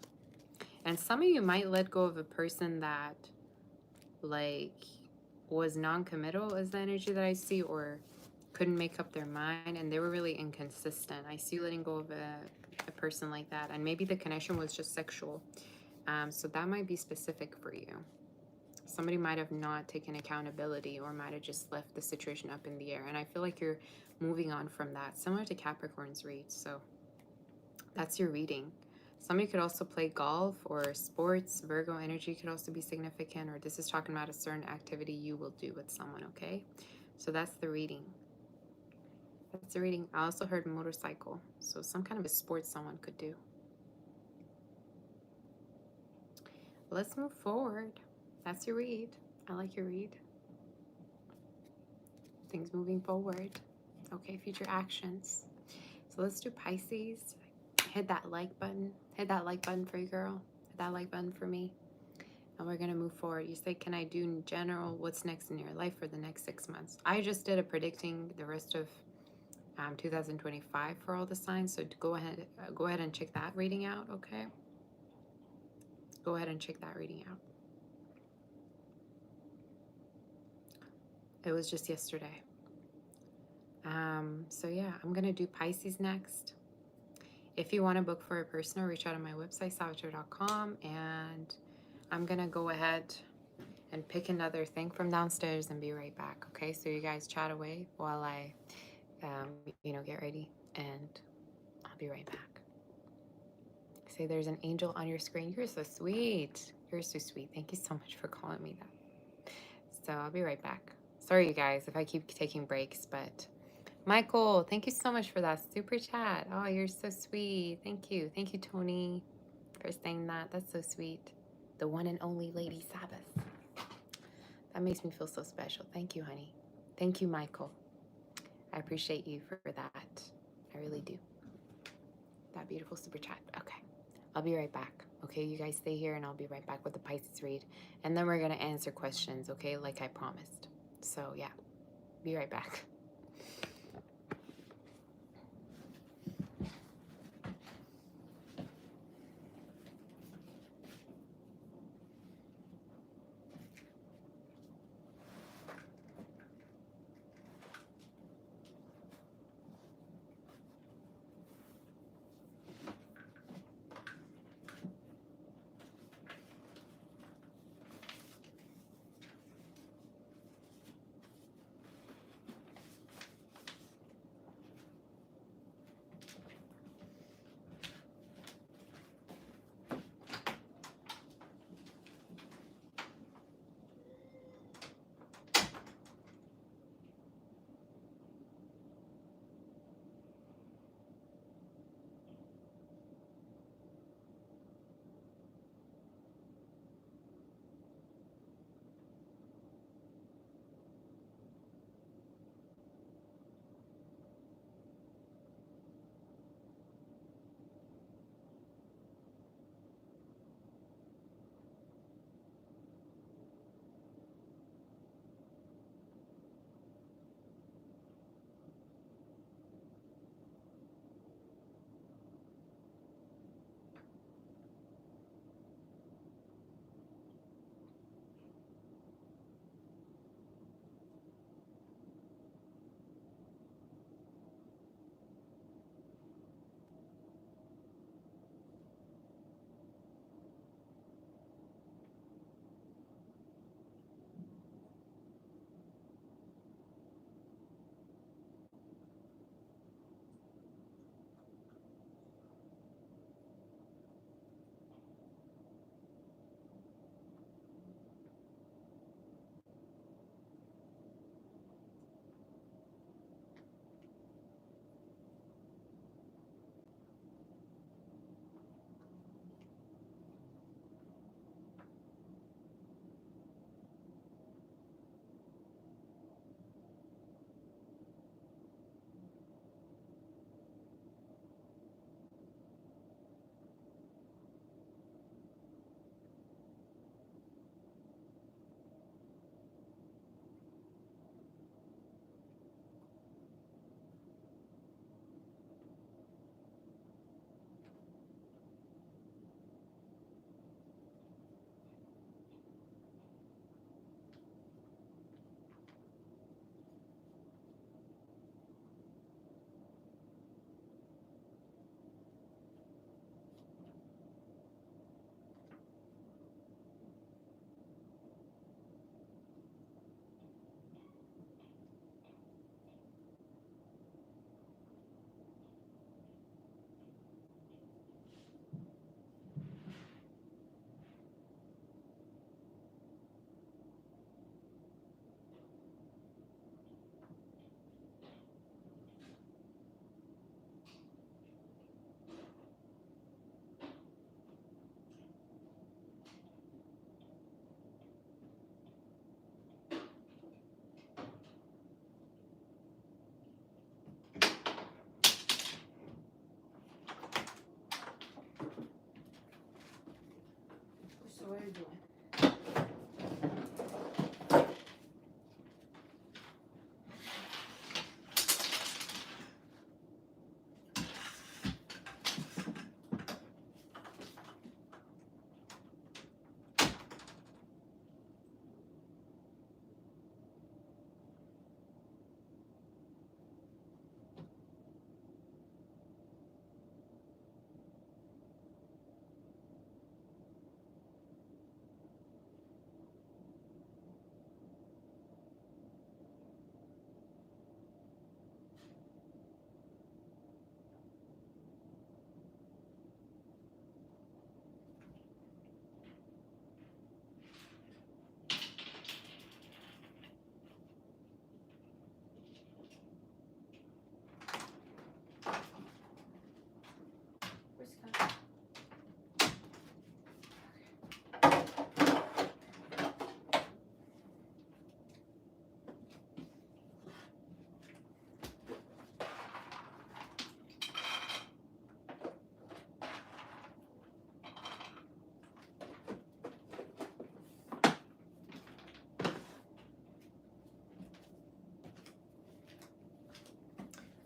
And some of you might let go of a person that like was non-committal, is the energy that I see, or couldn't make up their mind, and they were really inconsistent. I see you letting go of a person like that, and maybe the connection was just sexual. So that might be specific for you. Somebody might have not taken accountability, or might have just left the situation up in the air. And I feel like you're moving on from that, similar to Capricorn's read. So that's your reading. Somebody could also play golf or sports. Virgo energy could also be significant, or this is talking about a certain activity you will do with someone, okay? So that's the reading. That's the reading. I also heard motorcycle. So some kind of a sport someone could do. Let's move forward. That's your read. I like your read. Things moving forward. Okay, future actions. So let's do Pisces. Hit that like button. Hit that like button for you, girl. Hit that like button for me. And we're going to move forward. You say, can I do in general what's next in your life for the next 6 months? I just did a predicting the rest of 2025 for all the signs. So go ahead and check that reading out, okay? Go ahead and check that reading out. It was just yesterday. So yeah, I'm going to do Pisces next. If you want to book for a personal, reach out on my website, salvatore.com, and I'm going to go ahead and pick another thing from downstairs and be right back, okay? So you guys chat away while I, get ready, and I'll be right back. Say there's an angel on your screen. You're so sweet. You're so sweet. Thank you so much for calling me that. So I'll be right back. Sorry, you guys, if I keep taking breaks, but Michael, thank you so much for that super chat. Oh, you're so sweet. Thank you. Thank you, Tony, for saying that. That's so sweet. The one and only Lady Sabbath. That makes me feel so special. Thank you, honey. Thank you, Michael. I appreciate you for that. I really do. That beautiful super chat. Okay. I'll be right back. Okay, you guys stay here and I'll be right back with the Pisces read. And then we're going to answer questions, okay, like I promised. So, yeah, be right back. So, what are you doing?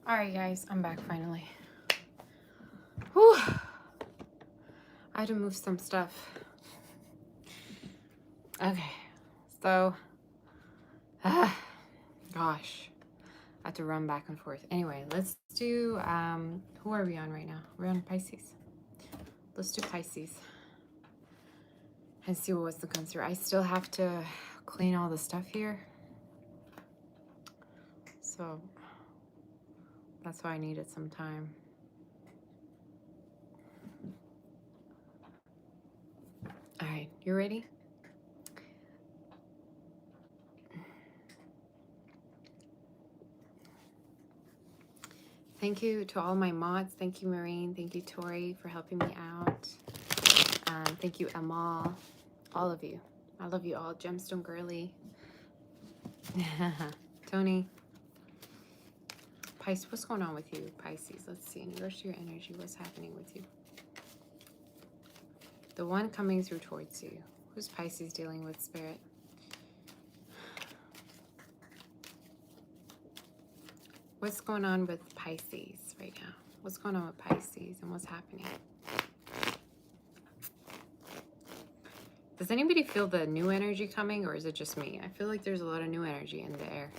All right, guys, I'm back finally. Whew. I had to move some stuff. Okay, so, gosh, I had to run back and forth. Anyway, let's do, who are we on right now? We're on Pisces. Let's do Pisces and see what wants to come through. I still have to clean all the stuff here. So that's why I needed some time. All right, you ready? Thank you to all my mods. Thank you, Marine. Thank you, Tori, for helping me out. Thank you, Amal. All of you. I love you all. Gemstone Girly. Tony. Pisces, what's going on with you, Pisces? Let's see. In regards to your energy, what's happening with you? The one coming through towards you. Who's Pisces dealing with, Spirit? What's going on with Pisces right now? What's going on with Pisces and what's happening? Does anybody feel the new energy coming, or is it just me? I feel like there's a lot of new energy in the air.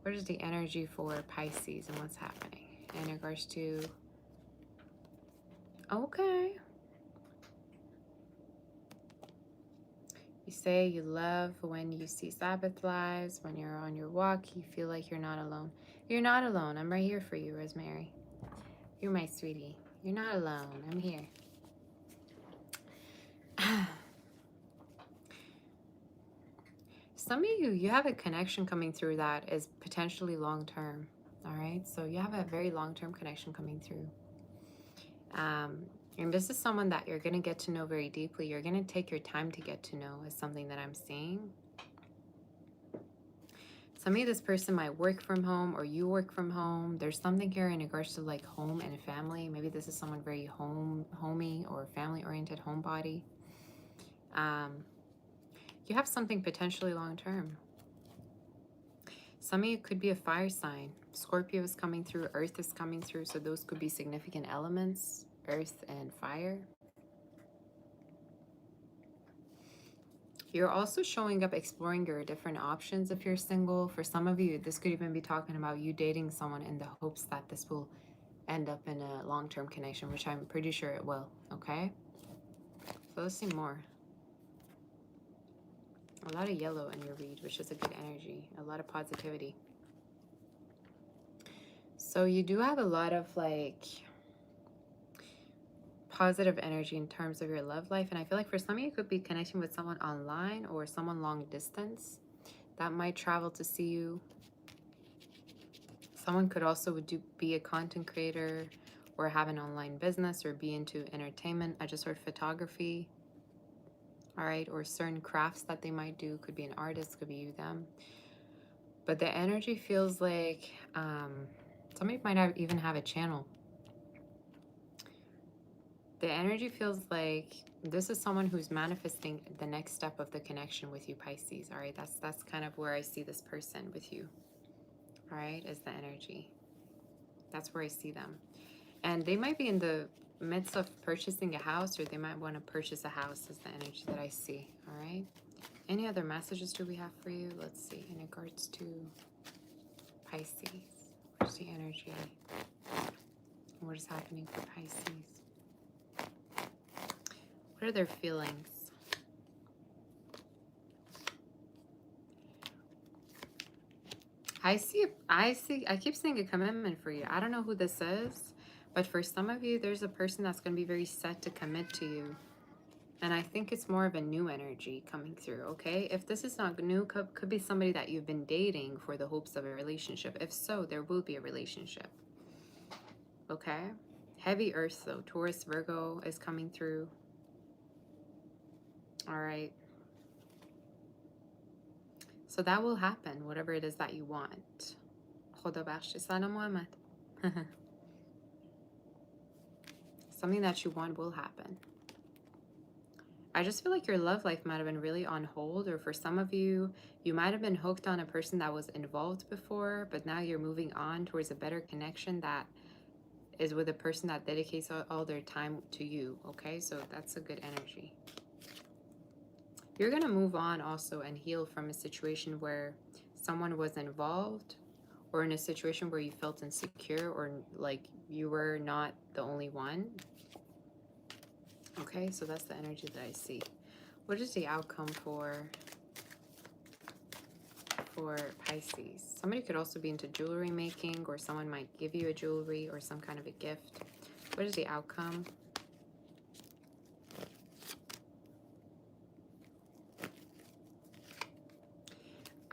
What is the energy for Pisces and what's happening in regards to... Okay. You say you love when you see Sabbath lives, when you're on your walk, you feel like you're not alone. You're not alone. I'm right here for you, Rosemary. You're my sweetie. You're not alone. I'm here. Some of you have a connection coming through that is potentially long-term. All right. So you have a very long-term connection coming through. And this is someone that you're going to get to know very deeply. You're going to take your time to get to know is something that I'm seeing. Some of you, this person might work from home or you work from home. There's something here in regards to like home and family. Maybe this is someone very homey or family-oriented, homebody. You have something potentially long-term. Some of you could be a fire sign. Scorpio is coming through. Earth is coming through. So those could be significant elements. Earth and fire. You're also showing up exploring your different options if you're single. For some of you, this could even be talking about you dating someone in the hopes that this will end up in a long-term connection, which I'm pretty sure it will, okay? So let's see more. A lot of yellow in your read, which is a good energy. A lot of positivity. So you do have a lot of like positive energy in terms of your love life. And I feel like for some of you, could be connecting with someone online or someone long distance that might travel to see you. Someone could also be a content creator or have an online business or be into entertainment. I just heard photography. All right, or certain crafts that they might do. Could be an artist, could be you, them. But the energy feels like somebody might even have a channel. The energy feels like this is someone who's manifesting the next step of the connection with you, Pisces. All right, that's kind of where I see this person with you. All right, is the energy. That's where I see them. And they might be in the midst of purchasing a house, or they might want to purchase a house is the energy that I see. All right. Any other messages do we have for you? Let's see. In regards to Pisces, where's the energy? What is happening for Pisces? What are their feelings? I keep seeing a commitment for you. I don't know who this is, but for some of you, there's a person that's going to be very set to commit to you. And I think it's more of a new energy coming through, okay? If this is not new, could be somebody that you've been dating for the hopes of a relationship. If so, there will be a relationship, okay? Heavy earth, though. Taurus, Virgo is coming through. All right. So that will happen, whatever it is that you want. Something that you want will happen. I just feel like your love life might have been really on hold, or for some of you, you might have been hooked on a person that was involved before, but now you're moving on towards a better connection that is with a person that dedicates all their time to you, okay? So that's a good energy. You're going to move on also and heal from a situation where someone was involved, or in a situation where you felt insecure, or like you were not the only one. Okay, so that's the energy that I see. What is the outcome for Pisces? Somebody could also be into jewelry making, or someone might give you a jewelry or some kind of a gift. What is the outcome?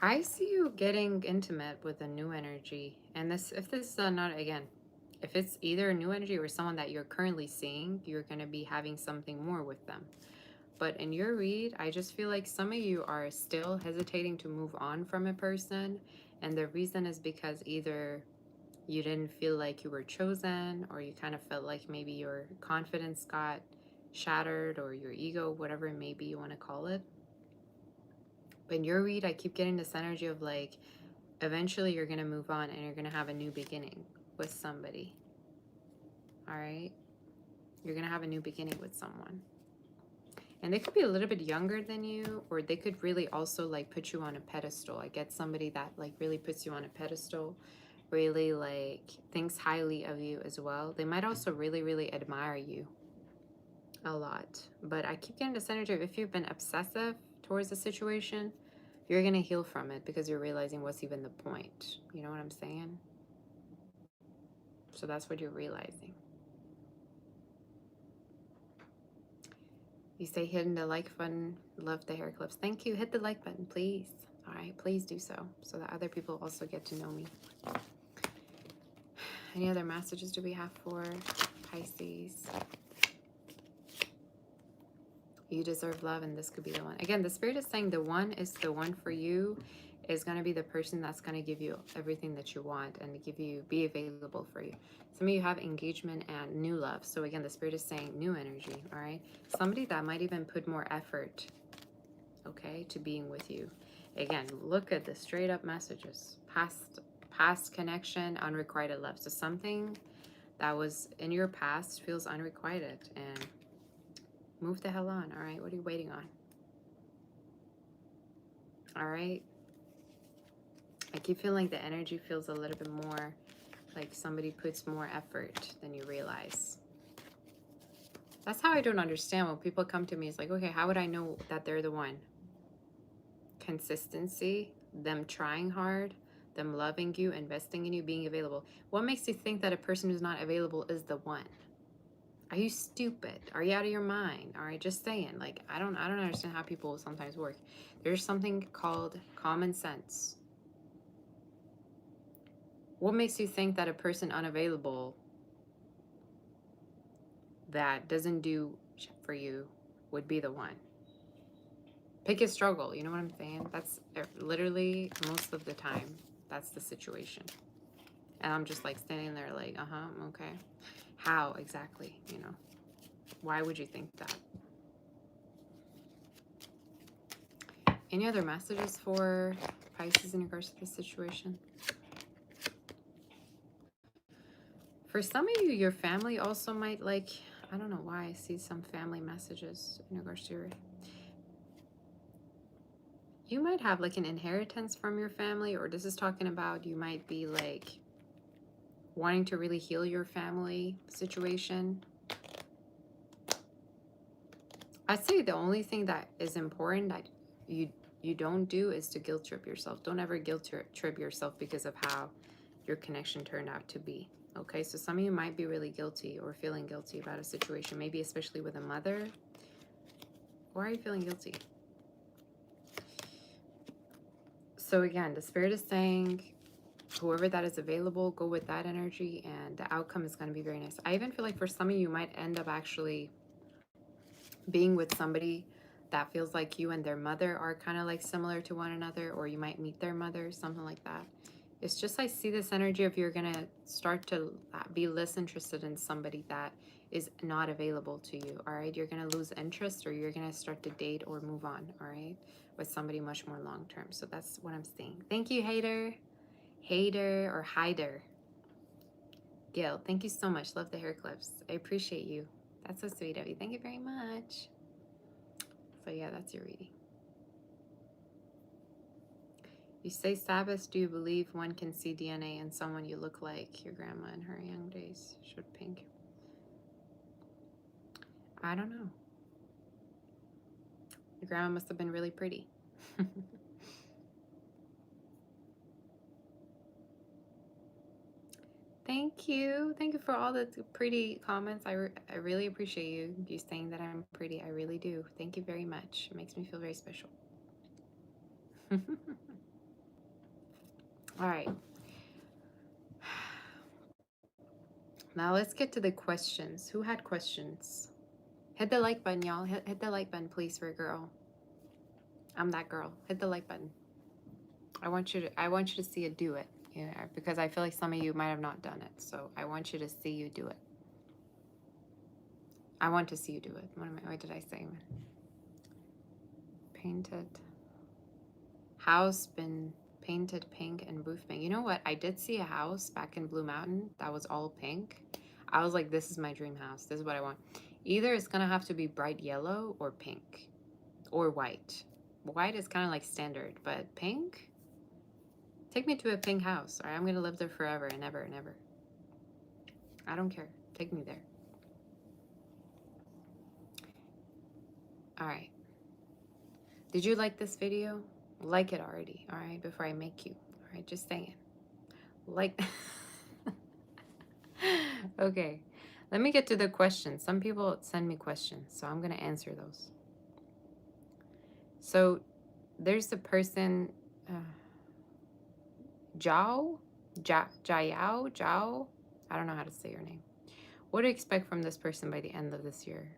I see you getting intimate with a new energy. And this, if this is not, again, if it's either a new energy or someone that you're currently seeing, you're going to be having something more with them. But in your read, I just feel like some of you are still hesitating to move on from a person. And the reason is because either you didn't feel like you were chosen, or you kind of felt like maybe your confidence got shattered, or your ego, whatever it may be you want to call it. But in your read, I keep getting this energy of like, eventually you're going to move on and you're going to have a new beginning with somebody. All right? You're going to have a new beginning with someone. And they could be a little bit younger than you, or they could really also like put you on a pedestal. I get somebody that like really puts you on a pedestal, really like thinks highly of you as well. They might also really, really admire you a lot. But I keep getting this energy of if you've been obsessive towards the situation, you're going to heal from it because you're realizing what's even the point. You know what I'm saying? So that's what you're realizing. You say hitting the like button. Love the hair clips. Thank you. Hit the like button, please. All right, please do so that other people also get to know me. Any other messages do we have for Pisces? You deserve love, and this could be the one. Again, the spirit is saying the one is the one for you, is going to be the person that's going to give you everything that you want and be available for you. Some of you have engagement and new love. So again, the spirit is saying new energy, all right? Somebody that might even put more effort, okay, to being with you. Again, look at the straight up messages. Past connection, unrequited love. So something that was in your past feels unrequited, and move the hell on, all right? What are you waiting on? All right? I keep feeling the energy feels a little bit more like somebody puts more effort than you realize. That's how I don't understand when people come to me. It's like, okay, how would I know that they're the one? Consistency, them trying hard, them loving you, investing in you, being available. What makes you think that a person who's not available is the one? Are you stupid? Are you out of your mind? All right, just saying. Like, I don't understand how people sometimes work. There's something called common sense. What makes you think that a person unavailable that doesn't do for you would be the one? Pick a struggle. You know what I'm saying? That's literally most of the time. That's the situation. And I'm just like standing there like, okay. How exactly, you know? Why would you think that? Any other messages for Pisces in regards to this situation? For some of you, your family also might like, I don't know why I see some family messages in regards to you might have like an inheritance from your family, or this is talking about you might be like wanting to really heal your family situation. I'd say the only thing that is important that you don't do is to guilt trip yourself. Don't ever guilt trip yourself because of how your connection turned out to be. Okay, so some of you might be really guilty or feeling guilty about a situation, maybe especially with a mother. Why are you feeling guilty? So again, the spirit is saying whoever that is available, go with that energy, and the outcome is going to be very nice. I even feel like for some of you might end up actually being with somebody that feels like you and their mother are kind of like similar to one another, or you might meet their mother, something like that. It's just I see this energy of you're going to start to be less interested in somebody that is not available to you, all right? You're going to lose interest, or you're going to start to date or move on, all right, with somebody much more long term. So that's what I'm seeing. Thank you, Hater or Hider. Gail, thank you so much. Love the hair clips. I appreciate you. That's so sweet of you. Thank you very much. So yeah, that's your reading. You say Sabbath, do you believe one can see DNA in someone you look like your grandma in her young days? Should pink. I don't know. Your grandma must have been really pretty. Thank you. Thank you for all the pretty comments. I really appreciate you saying that I'm pretty. I really do. Thank you very much. It makes me feel very special. All right. Now let's get to the questions. Who had questions? Hit the like button, y'all. Hit the like button, please, for a girl. I'm that girl. Hit the like button. I want you to see it do it. Yeah, because I feel like some of you might have not done it. So I want you to see you do it. I want to see you do it. What did I say? Painted. House been painted pink and roof pink. You know what? I did see a house back in Blue Mountain that was all pink. I was like, this is my dream house. This is what I want. Either it's going to have to be bright yellow or pink or white. White is kind of like standard, but pink? Take me to a pink house. All right, I'm going to live there forever and ever and ever. I don't care. Take me there. All right. Did you like this video? Like it already, all right, before I make you. All right, just saying. Like... Okay, let me get to the questions. Some people send me questions, so I'm going to answer those. So there's a person, Zhao, I don't know how to say your name. What do you expect from this person by the end of this year?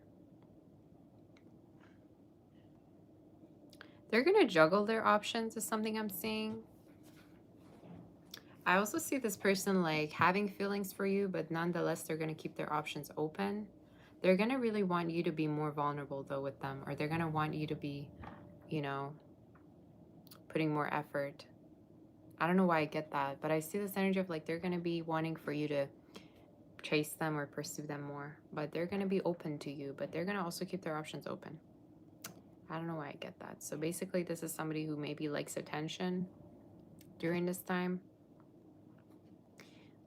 They're going to juggle their options is something I'm seeing. I also see this person like having feelings for you, but nonetheless, they're going to keep their options open. They're going to really want you to be more vulnerable though with them, or they're going to want you to be, you know, putting more effort. I don't know why I get that, but I see this energy of like they're going to be wanting for you to chase them or pursue them more, but they're going to be open to you, but they're going to also keep their options open. I don't know why I get that. So basically, this is somebody who maybe likes attention during this time.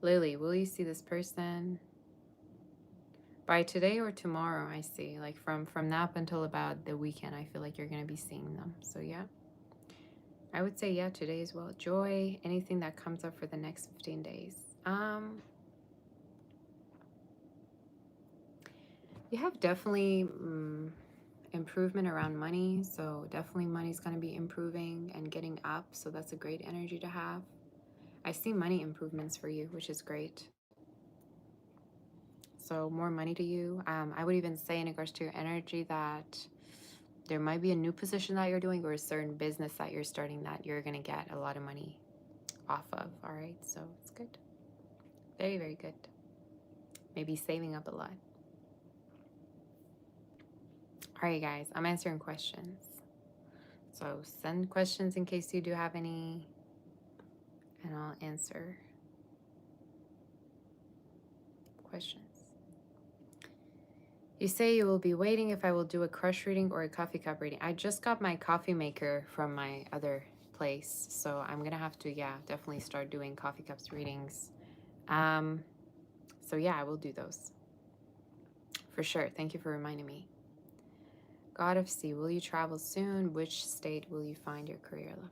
Lily, will you see this person by today or tomorrow? I see, like from now up until about the weekend, I feel like you're going to be seeing them. So yeah, I would say yeah, today as well. Joy, anything that comes up for the next 15 days. You have definitely improvement around money. So definitely money's going to be improving and getting up. So that's a great energy to have. I see money improvements for you, which is great. So more money to you. I would even say in regards to your energy that there might be a new position that you're doing or a certain business that you're starting that you're going to get a lot of money off of. All right. So it's good. Very, very good. Maybe saving up a lot. All right, guys. I'm answering questions. So send questions in case you do have any, and I'll answer questions. You say you will be waiting if I will do a crush reading or a coffee cup reading. I just got my coffee maker from my other place, so I'm gonna have to, yeah, definitely start doing coffee cups readings. So yeah, I will do those for sure. Thank you for reminding me. God of Sea, will you travel soon? Which state will you find your career level?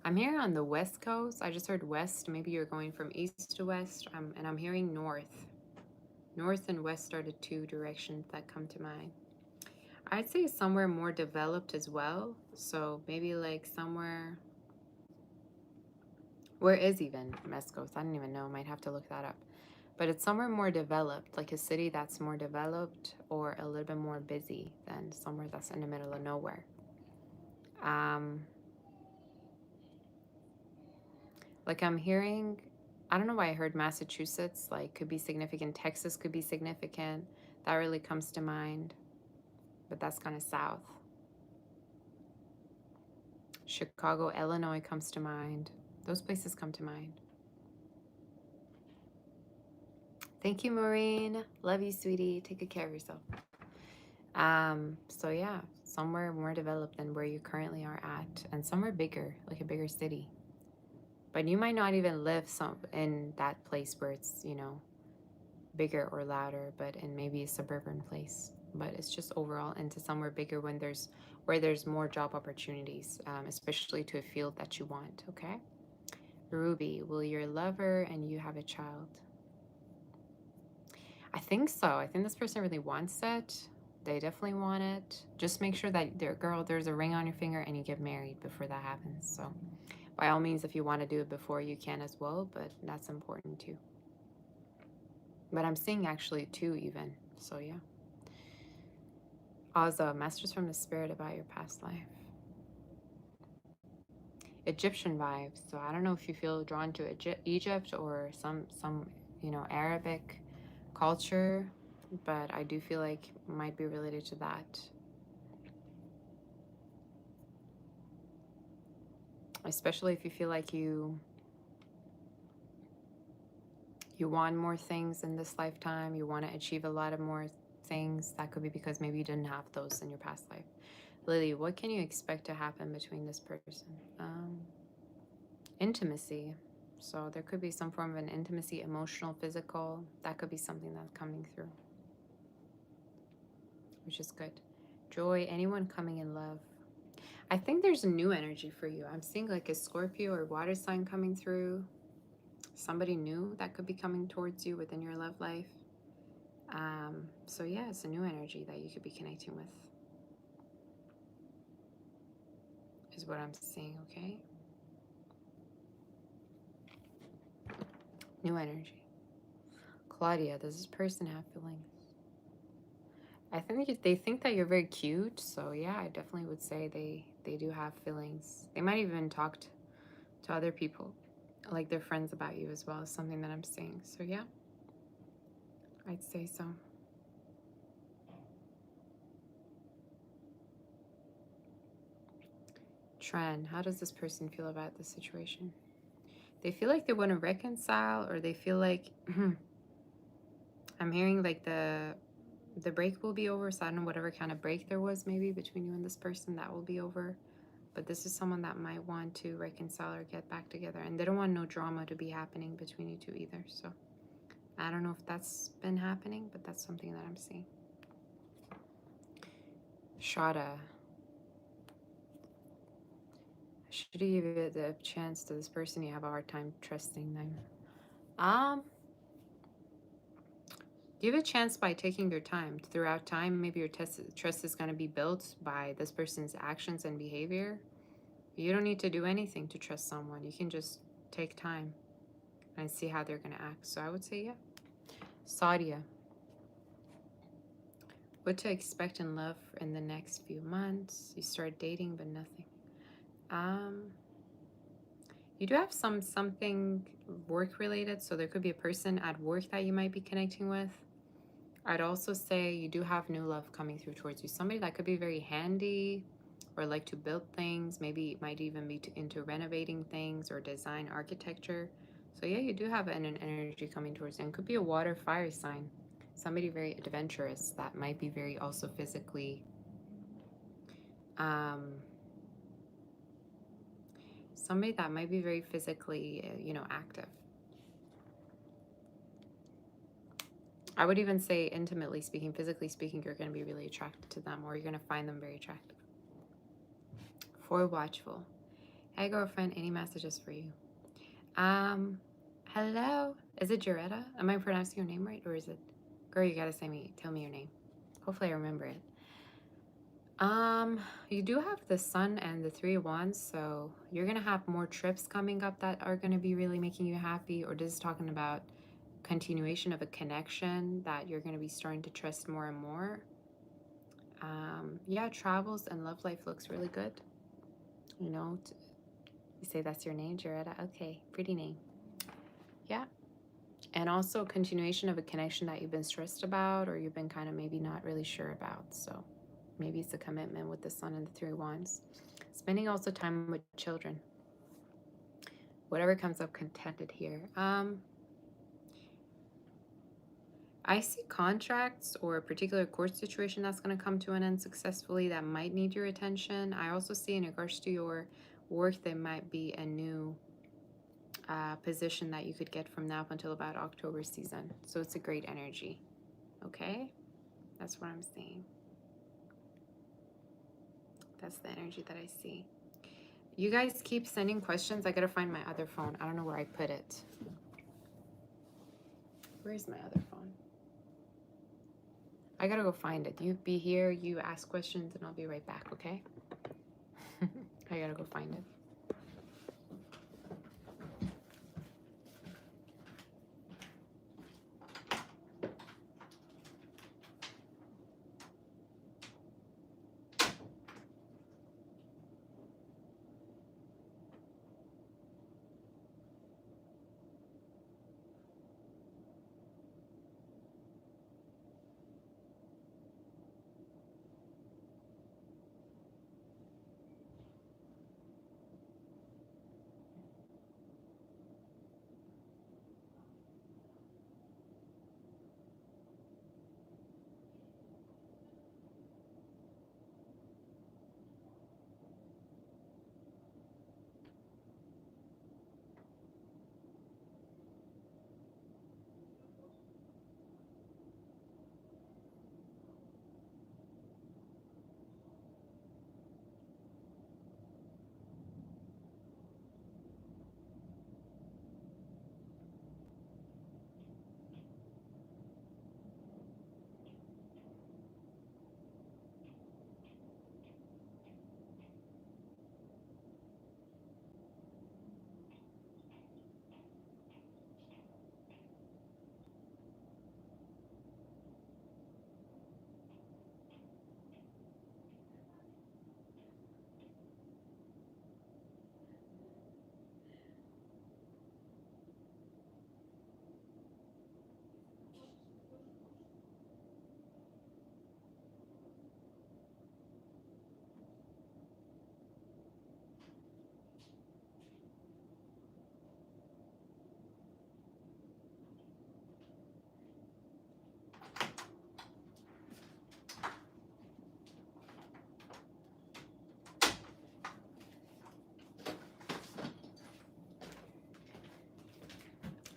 I'm here on the West Coast. I just heard west. Maybe you're going from east to west, and I'm hearing north. North and west are the two directions that come to mind. I'd say somewhere more developed as well. So maybe like somewhere... Where is even West Coast? I don't even know. Might have to look that up. But it's somewhere more developed, like a city that's more developed or a little bit more busy than somewhere that's in the middle of nowhere. Like I'm hearing, I don't know why I heard Massachusetts, like could be significant. Texas could be significant. That really comes to mind, but that's kind of south. Chicago, Illinois comes to mind. Those places come to mind. Thank you, Maureen. Love you, sweetie. Take good care of yourself. So yeah, somewhere more developed than where you currently are at, and somewhere bigger, like a bigger city. But you might not even live some in that place where it's, you know, bigger or louder, but in maybe a suburban place. But it's just overall into somewhere bigger when there's where there's more job opportunities, especially to a field that you want. Okay. Ruby, will your lover and you have a child? I think so. I think this person really wants it. They definitely want it. Just make sure that there's a ring on your finger and you get married before that happens. So by all means, if you want to do it before, you can as well, but that's important too. But I'm seeing actually two even. So yeah. Also, messages from the spirit about your past life. Egyptian vibes. So I don't know if you feel drawn to Egypt or some Arabic culture, but I do feel like it might be related to that. Especially if you feel like you want more things in this lifetime, you want to achieve a lot of more things. That could be because maybe you didn't have those in your past life. Lily, what can you expect to happen between this person? Intimacy. So there could be some form of an intimacy, emotional, physical. That could be something that's coming through, which is good. Joy, anyone coming in love. I think there's a new energy for you. I'm seeing like a Scorpio or water sign coming through. Somebody new that could be coming towards you within your love life. So yeah, it's a new energy that you could be connecting with, is what I'm seeing, okay? New energy. Claudia, does this person have feelings? I think they think that you're very cute, so yeah, I definitely would say they do have feelings. They might even talk to other people, like their friends, about you as well, is something that I'm seeing. So yeah, I'd say so. Tren, how does this person feel about the situation? They feel like they want to reconcile, or they feel like I'm hearing like the break will be over. So I don't know, whatever kind of break there was maybe between you and this person, that will be over. But this is someone that might want to reconcile or get back together, and they don't want no drama to be happening between you two either. So I don't know if that's been happening, but that's something that I'm seeing. Shada, should you give it a chance to this person? You have a hard time trusting them. Give it a chance by taking your time. Throughout time, maybe your trust is going to be built by this person's actions and behavior. You don't need to do anything to trust someone. You can just take time and see how they're going to act. So I would say, yeah. Sadia, what to expect in love in the next few months? You start dating, but nothing. You do have something work related, so there could be a person at work that you might be connecting with. I'd also say you do have new love coming through towards you. Somebody that could be very handy or like to build things. Maybe it might even be into renovating things or design architecture. So yeah, you do have an energy coming towards you. And it could be a water fire sign. Somebody very adventurous that might be very also physically somebody that might be very physically, active. I would even say intimately speaking, physically speaking, you're going to be really attracted to them, or you're going to find them very attractive. For watchful. Hey girlfriend, any messages for you? Hello. Is it Jaretta? Am I pronouncing your name right, or is it? Girl, you gotta tell me your name. Hopefully I remember it. You do have the Sun and the Three of Wands, so you're gonna have more trips coming up that are gonna be really making you happy, or this is talking about continuation of a connection that you're gonna be starting to trust more and more. Yeah, travels and love life looks really good. You say that's your name, Jaretta? Okay, pretty name. Yeah. And also continuation of a connection that you've been stressed about, or you've been kind of maybe not really sure about. So maybe it's a commitment with the Sun and the Three of Wands. Spending also time with children. Whatever comes up contented here. I see contracts or a particular court situation that's going to come to an end successfully that might need your attention. I also see in regards to your work, there might be a new position that you could get from now up until about October season. So it's a great energy. Okay? That's what I'm seeing. That's the energy that I see. You guys keep sending questions. I gotta find my other phone. I don't know where I put it. Where's my other phone? I gotta go find it. You be here, you ask questions, and I'll be right back, okay? I gotta go find it.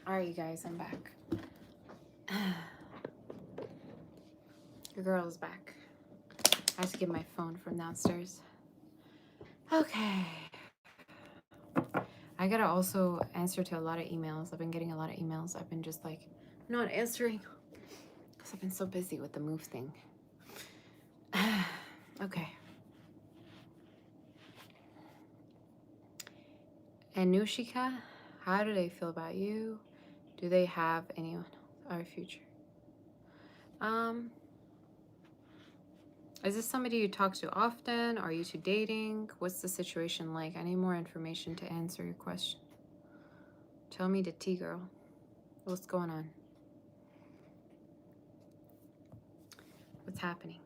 All right, you guys, I'm back. Your girl is back. I have to get my phone from downstairs. Okay. I gotta also answer to a lot of emails. I've been getting a lot of emails. I've been just like not answering because I've been so busy with the move thing. Okay. And Nushika, how do they feel about you? Do they have anyone our future? Is this somebody you talk to often? Are you two dating? What's the situation like? I need more information to answer your question. Tell me the tea, girl. What's going on? What's happening?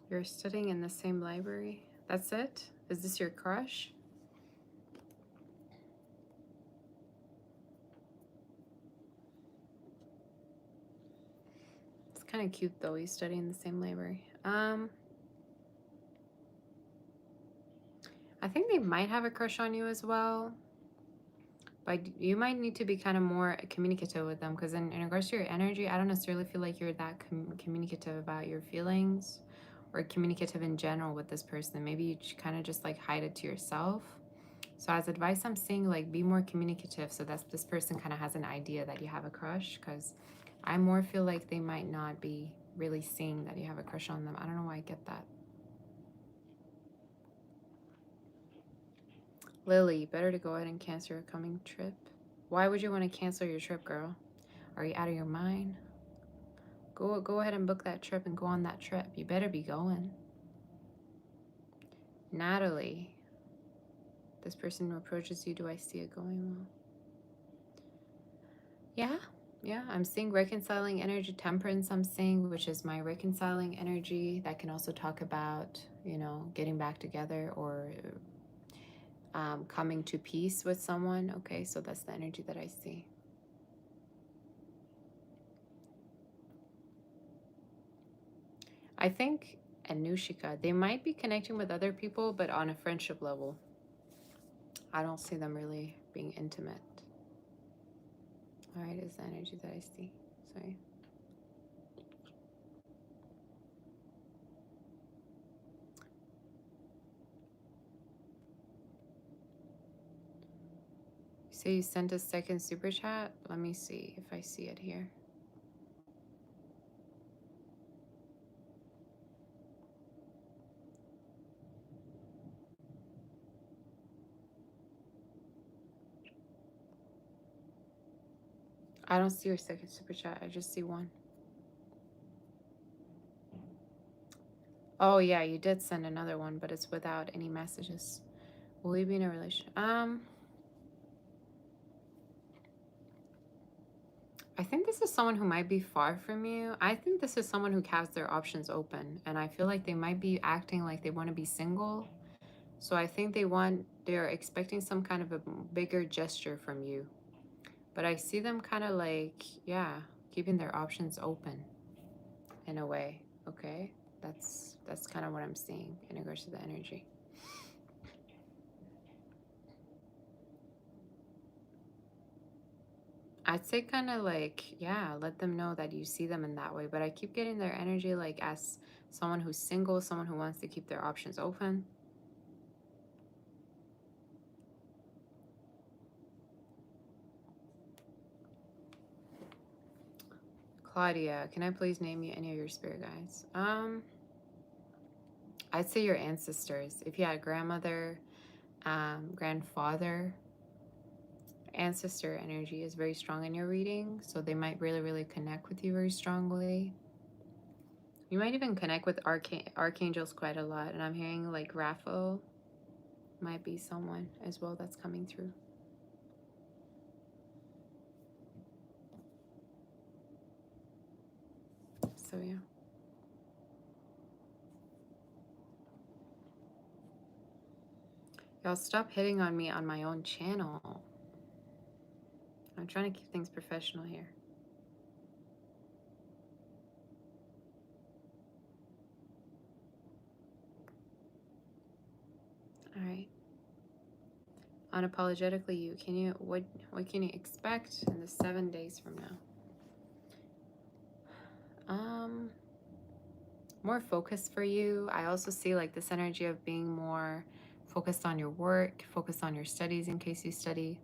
You're studying in the same library? That's it? Is this your crush? It's kind of cute though, you study in the same library. I think they might have a crush on you as well. But you might need to be kind of more communicative with them, because in regards to your energy, I don't necessarily feel like you're that communicative about your feelings or communicative in general with this person. Maybe you kind of just like hide it to yourself. So as advice, I'm saying like be more communicative so that this person kind of has an idea that you have a crush, because I more feel like they might not be really seeing that you have a crush on them. I don't know why I get that. Lily, better to go ahead and cancel your coming trip. Why would you want to cancel your trip, girl? Are you out of your mind? Go ahead and book that trip and go on that trip. You better be going. Natalie, this person who approaches you, do I see it going well? Yeah, I'm seeing reconciling energy, temperance, I'm seeing, which is my reconciling energy. That can also talk about, you know, getting back together or coming to peace with someone. Okay, so that's the energy that I see. I think Anushika, they might be connecting with other people, but on a friendship level. I don't see them really being intimate. All right, is the energy that I see. Sorry. You say you sent a second super chat? Let me see if I see it here. I don't see your second super chat. I just see one. Oh yeah, you did send another one, but it's without any messages. Will we be in a relationship? I think this is someone who might be far from you. I think this is someone who has their options open, and I feel like they might be acting like they want to be single. So I think they're expecting some kind of a bigger gesture from you. But I see them kind of like, yeah, keeping their options open in a way. Okay, that's kind of what I'm seeing in regards to the energy. I'd say kind of like, yeah, let them know that you see them in that way. But I keep getting their energy like as someone who's single, someone who wants to keep their options open. Claudia, can I please name you any of your spirit guides? I'd say your ancestors. If you had a grandmother, grandfather, ancestor energy is very strong in your reading, so they might really, really connect with you very strongly. You might even connect with archangels quite a lot, and I'm hearing like Raphael might be someone as well that's coming through. So yeah. Y'all stop hitting on me on my own channel. I'm trying to keep things professional here. All right. Unapologetically you. Can you what can you expect in the 7 days from now? More focus for you. I also see like this energy of being more focused on your work, focused on your studies in case you study.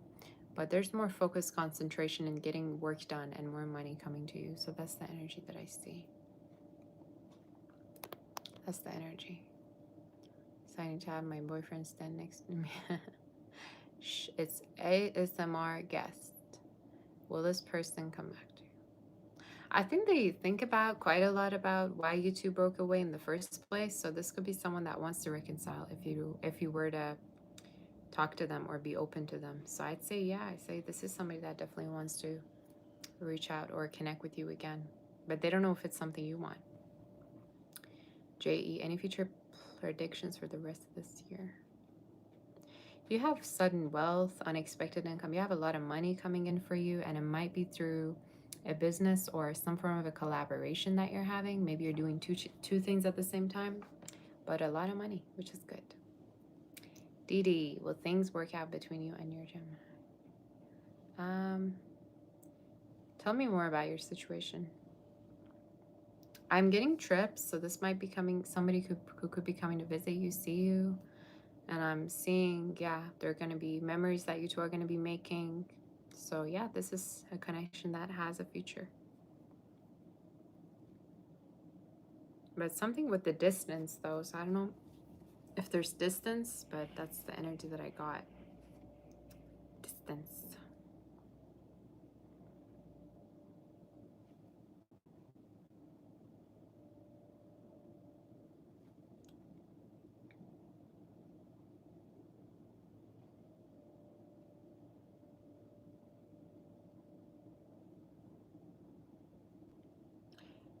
But there's more focus, concentration, and getting work done and more money coming to you. So that's the energy that I see. That's the energy. Exciting to have my boyfriend stand next to me. It's ASMR guest. Will this person come back to you? I think they think about quite a lot about why you two broke away in the first place. So this could be someone that wants to reconcile if you were to talk to them or be open to them. So I'd say, yeah, I say this is somebody that definitely wants to reach out or connect with you again. But they don't know if it's something you want. JE, any future predictions for the rest of this year? If you have sudden wealth, unexpected income, you have a lot of money coming in for you, and it might be through a business or some form of a collaboration that you're having. Maybe you're doing two things at the same time, but a lot of money, which is good. Dee Dee, will things work out between you and your Gemini? Tell me more about your situation. I'm getting trips, so this might be coming, somebody who could be coming to visit you, see you. And I'm seeing, yeah, there are going to be memories that you two are going to be making. So yeah, this is a connection that has a future. But something with the distance though, so I don't know if there's distance, but that's the energy that I got. distance.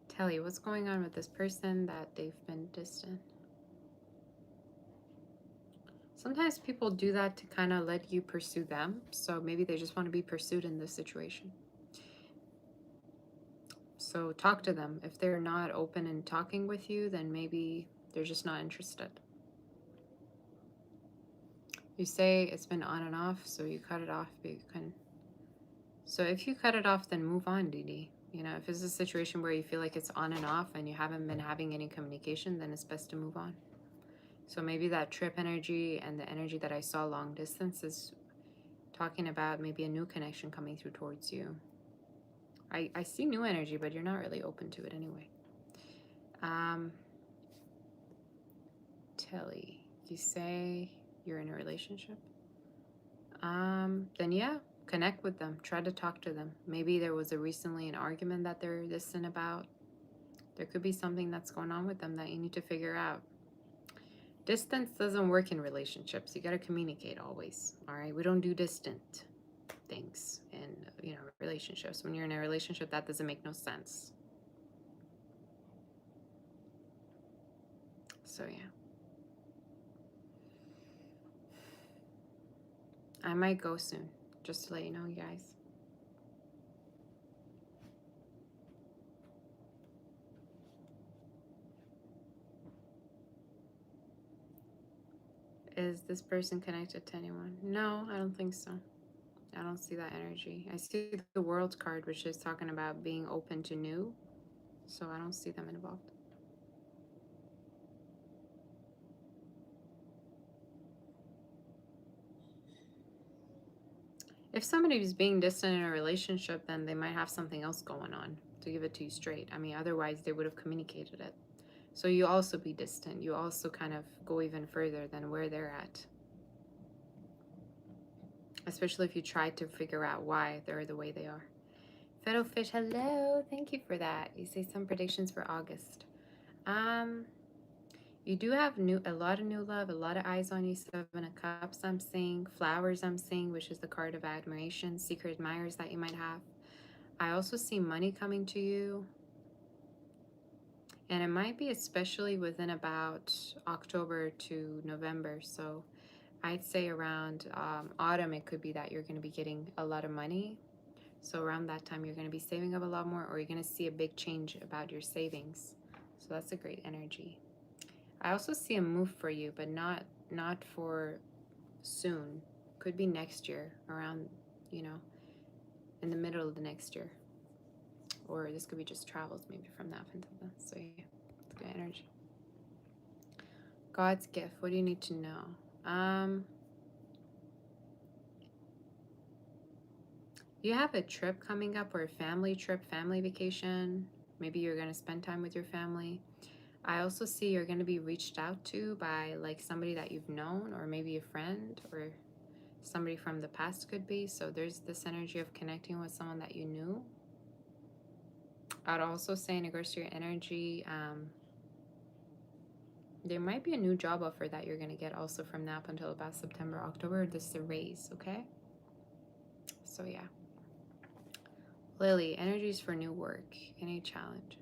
Tell you what's going on with this person that they've been distant. Sometimes people do that to kind of let you pursue them. So maybe they just want to be pursued in this situation. So talk to them. If they're not open and talking with you, then maybe they're just not interested. You say it's been on and off, so you cut it off. But you can. So if you cut it off, then move on, Dee. You know, if it's a situation where you feel like it's on and off and you haven't been having any communication, then it's best to move on. So maybe that trip energy and the energy that I saw long distance is talking about maybe a new connection coming through towards you. I see new energy, but you're not really open to it anyway. Telly, you say you're in a relationship? Then yeah, connect with them. Try to talk to them. Maybe there was recently an argument that they're distant about. There could be something that's going on with them that you need to figure out. Distance doesn't work in relationships. You got to communicate always. All right. We don't do distant things in, relationships. When you're in a relationship, that doesn't make no sense. So yeah. I might go soon, just to let you know, you guys. Is this person connected to anyone? No, I don't think so. I don't see that energy. I see the World card, which is talking about being open to new. So I don't see them involved. If somebody is being distant in a relationship, then they might have something else going on, to give it to you straight. I mean, otherwise they would have communicated it. So you also be distant. You also kind of go even further than where they're at. Especially if you try to figure out why they're the way they are. Fiddle Fish, hello. Thank you for that. You say some predictions for August. You do have a lot of new love, a lot of eyes on you. 7 of Cups, I'm seeing. Flowers, I'm seeing, which is the card of admiration. Secret admirers that you might have. I also see money coming to you. And it might be especially within about October to November. So I'd say around autumn, it could be that you're going to be getting a lot of money. So around that time, you're going to be saving up a lot more, or you're going to see a big change about your savings. So that's a great energy. I also see a move for you, but not for soon. Could be next year, around, in the middle of the next year. Or this could be just travels maybe from that until then. So yeah, it's good energy. God's gift. What do you need to know? You have a trip coming up, or a family trip, family vacation. Maybe you're going to spend time with your family. I also see you're going to be reached out to by like somebody that you've known, or maybe a friend, or somebody from the past could be. So there's this energy of connecting with someone that you knew. I'd also say in regards to your energy, there might be a new job offer that you're going to get also from now up until about September, October. This is a raise, okay? So yeah. Lily, energies for new work. Any challenges?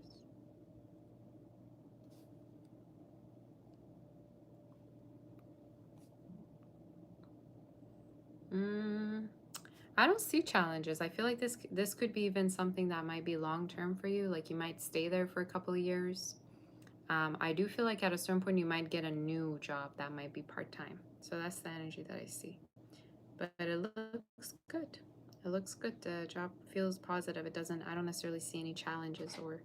I don't see challenges. I feel like this could be even something that might be long term for you. Like you might stay there for a couple of years. I do feel like at a certain point you might get a new job that might be part time. So that's the energy that I see. But it looks good. It looks good. The job feels positive. I don't necessarily see any challenges or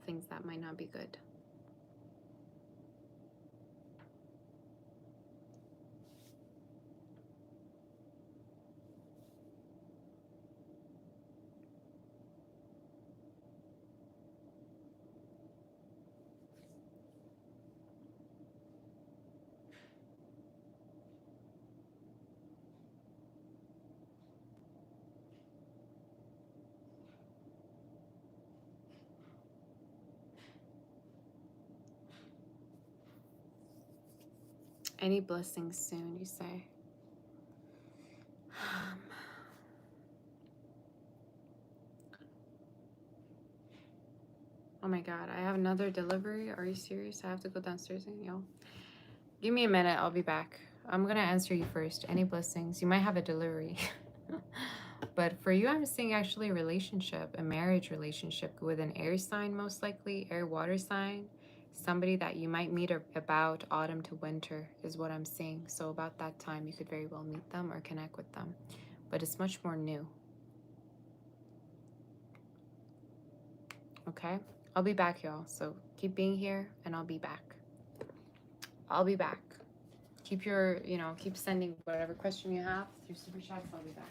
things that might not be good. Any blessings soon, you say? Oh my god, I have another delivery. Are you serious? I have to go downstairs and y'all. Give me a minute, I'll be back. I'm gonna answer you first. Any blessings? You might have a delivery. But for you, I'm seeing actually a relationship, a marriage relationship with an air sign, most likely, air water sign. Somebody that you might meet about autumn to winter is what I'm seeing. So about that time, you could very well meet them or connect with them. But it's much more new. Okay? I'll be back, y'all. So keep being here and I'll be back. I'll be back. Keep your, keep sending whatever question you have through super chats. I'll be back.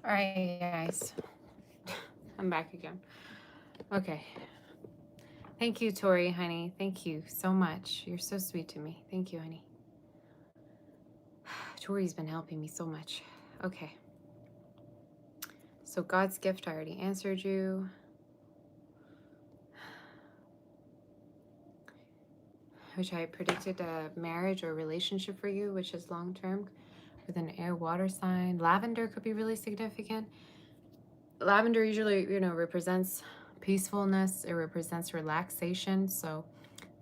All right, guys. I'm back again. Okay. Thank you, Tori, honey. Thank you so much. You're so sweet to me. Thank you, honey. Tori's been helping me so much. Okay. So God's gift, I already answered you. Which I predicted a marriage or relationship for you, which is long-term with an air water sign. Lavender could be really significant. Lavender usually, represents peacefulness. It represents relaxation. So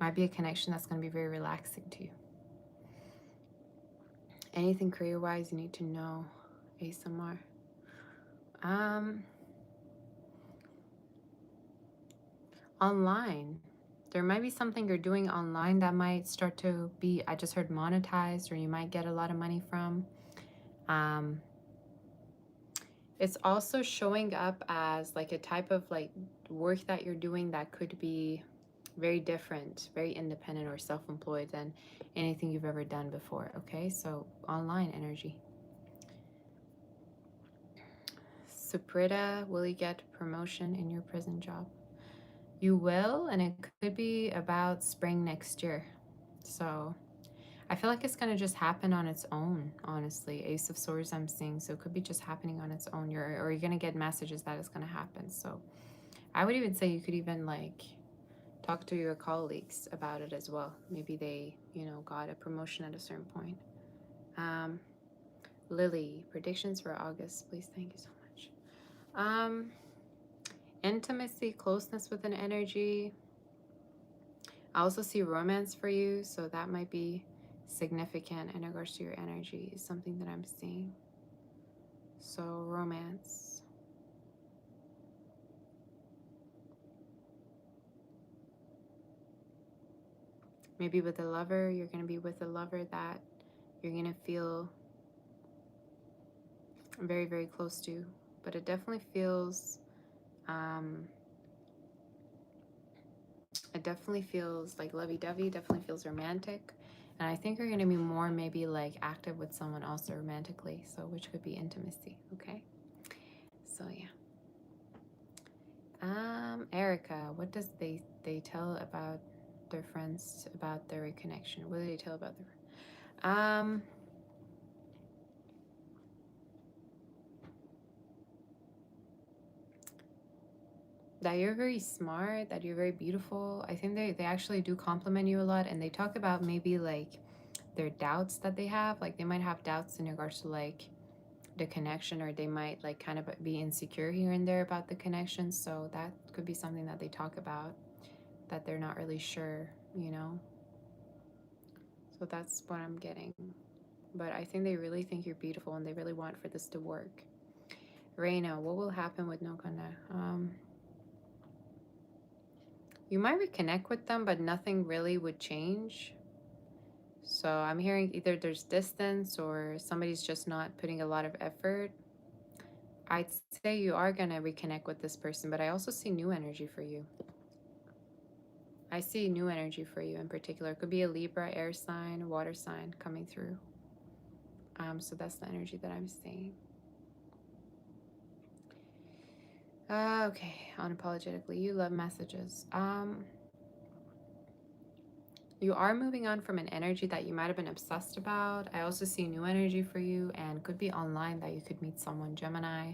might be a connection that's going to be very relaxing to you. Anything career-wise you need to know, ASMR. Online. There might be something you're doing online that might start to be, I just heard, monetized, or you might get a lot of money from. It's also showing up as like a type of like work that you're doing that could be very different, very independent or self-employed than anything you've ever done before. Okay, so online energy. Suprita, will you get promotion in your present job? You will, and it could be about spring next year. So I feel like it's going to just happen on its own, honestly. Ace of Swords I'm seeing, so it could be just happening on its own. Or you're going to get messages that it's going to happen. So I would even say you could even like talk to your colleagues about it as well. Maybe they, got a promotion at a certain point. Lily, predictions for August, please. Thank you so much. Intimacy, closeness with an energy. I also see romance for you, so that might be significant in regards to your energy, is something that I'm seeing. So romance. Maybe with a lover, you're going to be with a lover that you're going to feel very, very close to. But it definitely feels, like lovey-dovey, definitely feels romantic. And I think you're going to be more maybe like active with someone else romantically, so which could be intimacy, okay? So yeah. Erica, what does they tell about their friends about their reconnection? What do they tell about their that you're very smart, that you're very beautiful. I think they actually do compliment you a lot, and they talk about maybe like their doubts that they have. Like they might have doubts in regards to like the connection, or they might like kind of be insecure here and there about the connection. So that could be something that they talk about, that they're not really sure, you know. So that's what I'm getting. But I think they really think you're beautiful and they really want for this to work. Reina, what will happen with no Nogana? You might reconnect with them, but nothing really would change. So I'm hearing either there's distance or somebody's just not putting a lot of effort. I'd say you are going to reconnect with this person, but I also see new energy for you. I see new energy for you in particular. It could be a Libra, air sign, water sign coming through. So that's the energy that I'm seeing. Okay, unapologetically, you love messages. You are moving on from an energy that you might have been obsessed about. I also see new energy for you, and could be online that you could meet someone. Gemini,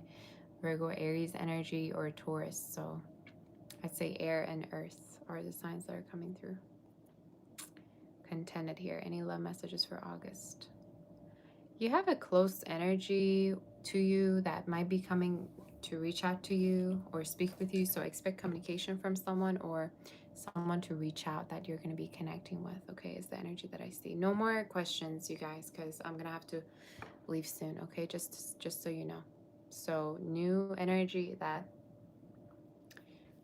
Virgo, Aries energy, or Taurus. So I'd say air and earth are the signs that are coming through. Contented here. Any love messages for August? You have a close energy to you that might be coming to reach out to you or speak with you. So expect communication from someone or someone to reach out that you're going to be connecting with. Okay, is the energy that I see. No more questions, you guys, because I'm going to have to leave soon. Okay, just so you know. So new energy that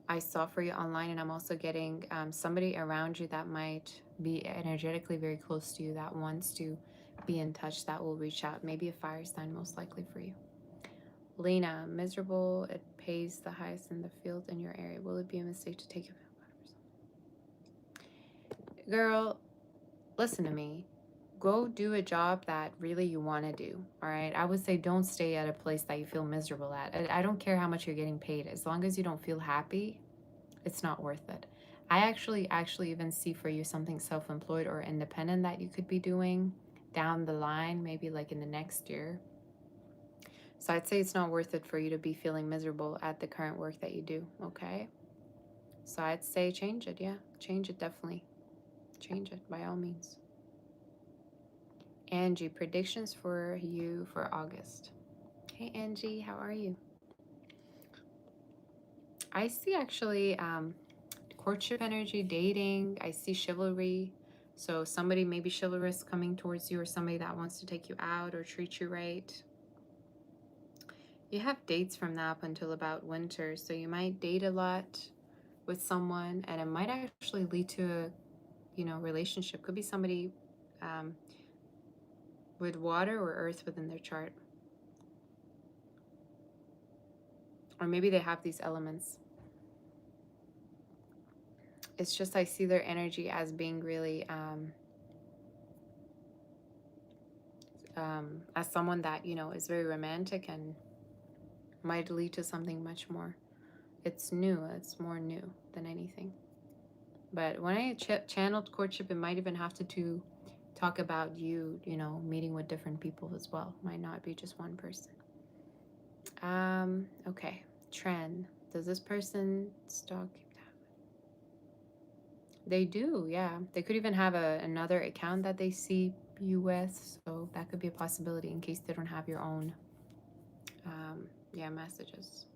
I saw for you online, and I'm also getting somebody around you that might be energetically very close to you that wants to be in touch, that will reach out. Maybe a fire sign, most likely for you. Lena, miserable. It pays the highest in the field in your area. Will it be a mistake to take it? Girl, listen to me. Go do a job that really you want to do. All right. I would say don't stay at a place that you feel miserable at. I don't care how much you're getting paid. As long as you don't feel happy, it's not worth it. I actually even see for you something self-employed or independent that you could be doing down the line, maybe like in the next year. So I'd say it's not worth it for you to be feeling miserable at the current work that you do, okay? So I'd say change it, yeah. Change it, definitely. Change it, by all means. Angie, predictions for you for August. Hey, Angie, how are you? I see actually courtship energy, dating. I see chivalry. So somebody maybe chivalrous coming towards you, or somebody that wants to take you out or treat you right. You have dates from now up until about winter. So you might date a lot with someone, and it might actually lead to a relationship. Could be somebody with water or earth within their chart. Or maybe they have these elements. It's just I see their energy as being really as someone that is very romantic and might lead to something much more. It's new. It's more new than anything. But when I channeled courtship, it might even have to talk about you meeting with different people as well. Might not be just one person. Okay. Trend. Does this person stalk? They do, yeah. They could even have another account that they see you with, so that could be a possibility in case they don't have your own, messages.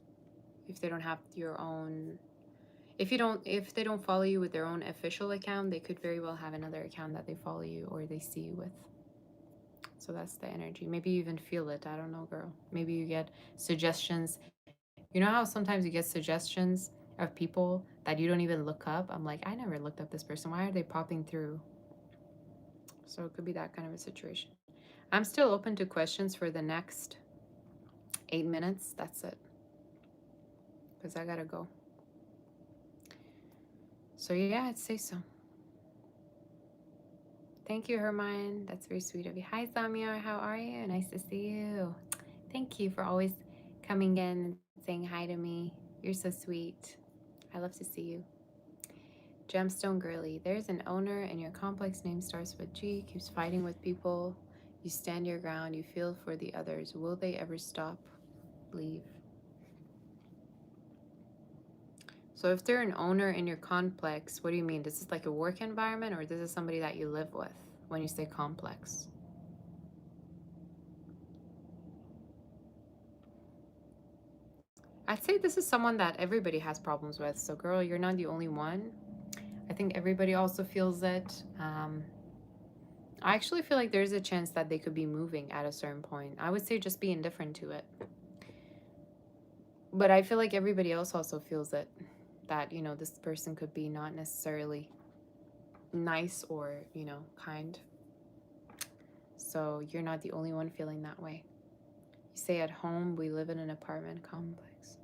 If they don't have your own, if they don't follow you with their own official account, they could very well have another account that they follow you or they see you with. So that's the energy. Maybe you even feel it. I don't know, girl. Maybe you get suggestions. You know how sometimes you get suggestions of people that you don't even look up? I'm like, I never looked up this person. Why are they popping through? So it could be that kind of a situation. I'm still open to questions for the next 8 minutes. That's it. Because I gotta go. So yeah, I'd say so. Thank you, Hermione. That's very sweet of you. Hi, Samir. How are you? Nice to see you. Thank you for always coming in and saying hi to me. You're so sweet. I love to see you. Gemstone Girly. There's an owner and your complex name starts with G, keeps fighting with people. You stand your ground. You feel for the others. Will they ever stop? Leave. So if they're an owner in your complex, what do you mean? This is like a work environment, or this is somebody that you live with when you say complex? I'd say this is someone that everybody has problems with. So girl, you're not the only one. I think everybody also feels it. I actually feel like there's a chance that they could be moving at a certain point. I would say just be indifferent to it. But I feel like everybody else also feels it. That, you know, this person could be not necessarily nice or, you know, kind. So you're not the only one feeling that way. You say at home, we live in an apartment complex.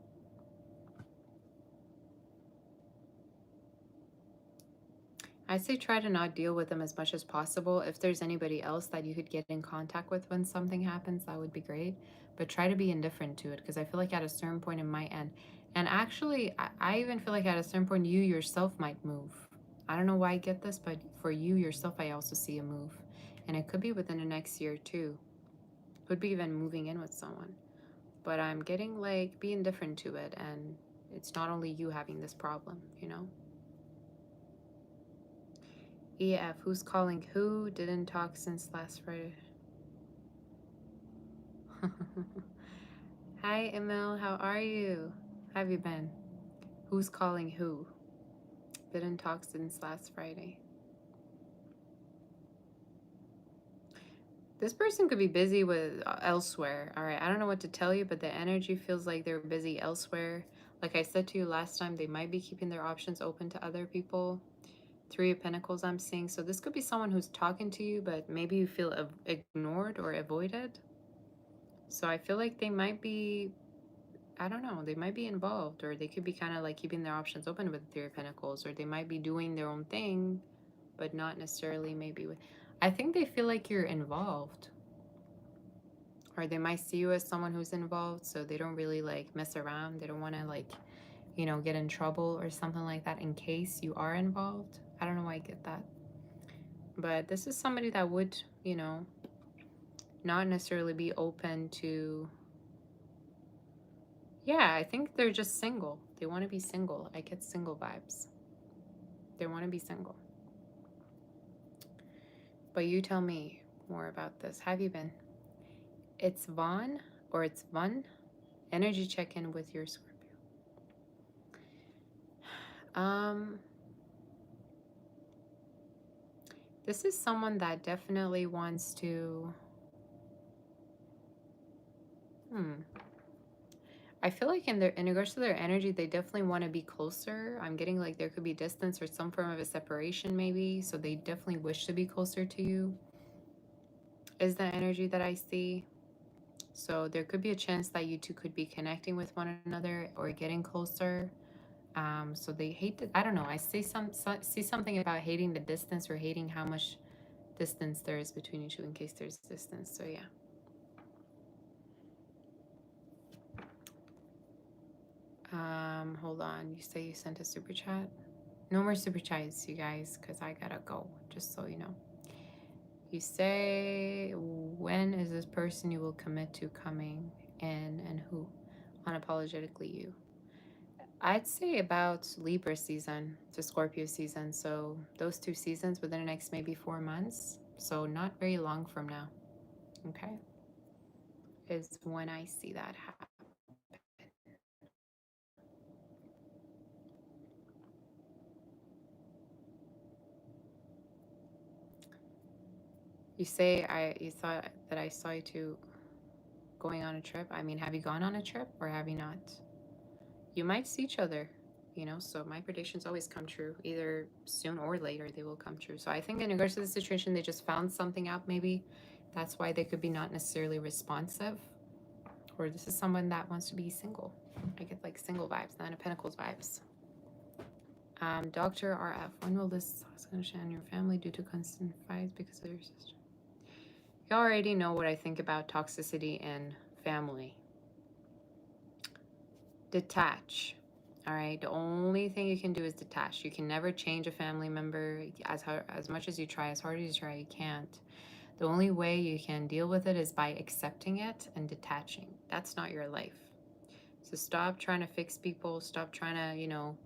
I'd say try to not deal with them as much as possible. If there's anybody else that you could get in contact with when something happens, that would be great. But try to be indifferent to it, because I feel like at a certain point it might end. And actually, I even feel like at a certain point you yourself might move. I don't know why I get this, but for you yourself, I also see a move. And it could be within the next year too. Could be even moving in with someone. But I'm getting like, be indifferent to it. And it's not only you having this problem, you know? EF, who's calling who? Didn't talk since last Friday. Hi, Emil. How are you? How have you been? Who's calling who? Didn't talk since last Friday. This person could be busy with elsewhere. All right, I don't know what to tell you, but the energy feels like they're busy elsewhere. Like I said to you last time, they might be keeping their options open to other people. Three of Pentacles I'm seeing. So this could be someone who's talking to you, but maybe you feel ignored or avoided. So I feel like they might be, I don't know, they might be involved, or they could be kind of like keeping their options open with the Three of Pentacles, or they might be doing their own thing, but not necessarily maybe with, I think they feel like you're involved, or they might see you as someone who's involved, so they don't really like mess around. They don't want to like, you know, get in trouble or something like that in case you are involved. I don't know why I get that. But this is somebody that would, you know, not necessarily be open to, yeah, I think they're just single. They want to be single. I get single vibes. They want to be single. But you tell me more about this. How have you been? It's Vaughn, or it's Vaughn. Energy check-in with your Scorpio. This is someone that definitely wants to, I feel like in regards to their energy, they definitely want to be closer. I'm getting like there could be distance or some form of a separation maybe. So they definitely wish to be closer to you, is the energy that I see. So there could be a chance that you two could be connecting with one another or getting closer. So they hate that. I don't know. I see see something about hating the distance, or hating how much distance there is between you two in case there's distance. So yeah. Hold on. You say you sent a super chat? No more super chats, you guys, because I gotta go, just so you know. You say, when is this person you will commit to coming in, and who? Unapologetically you. I'd say about Libra season to Scorpio season. So those two seasons within the next maybe 4 months. So not very long from now. Okay. Is when I see that happen. You say you thought that I saw you two going on a trip. I mean, have you gone on a trip or have you not? You might see each other, you know, so my predictions always come true. Either soon or later they will come true. So I think in regards to the situation, they just found something out maybe. That's why they could be not necessarily responsive. Or this is someone that wants to be single. I get like single vibes, Nine of Pentacles vibes. Dr. RF, when will this sunshine in your family due to constant fights because of your sister? You already know what I think about toxicity in family. Detach. All right, the only thing you can do is detach. You can never change a family member. As much as you try, as hard as you try, you can't. The only way you can deal with it is by accepting it and detaching. That's not your life. So stop trying to fix people. Stop trying to, you know,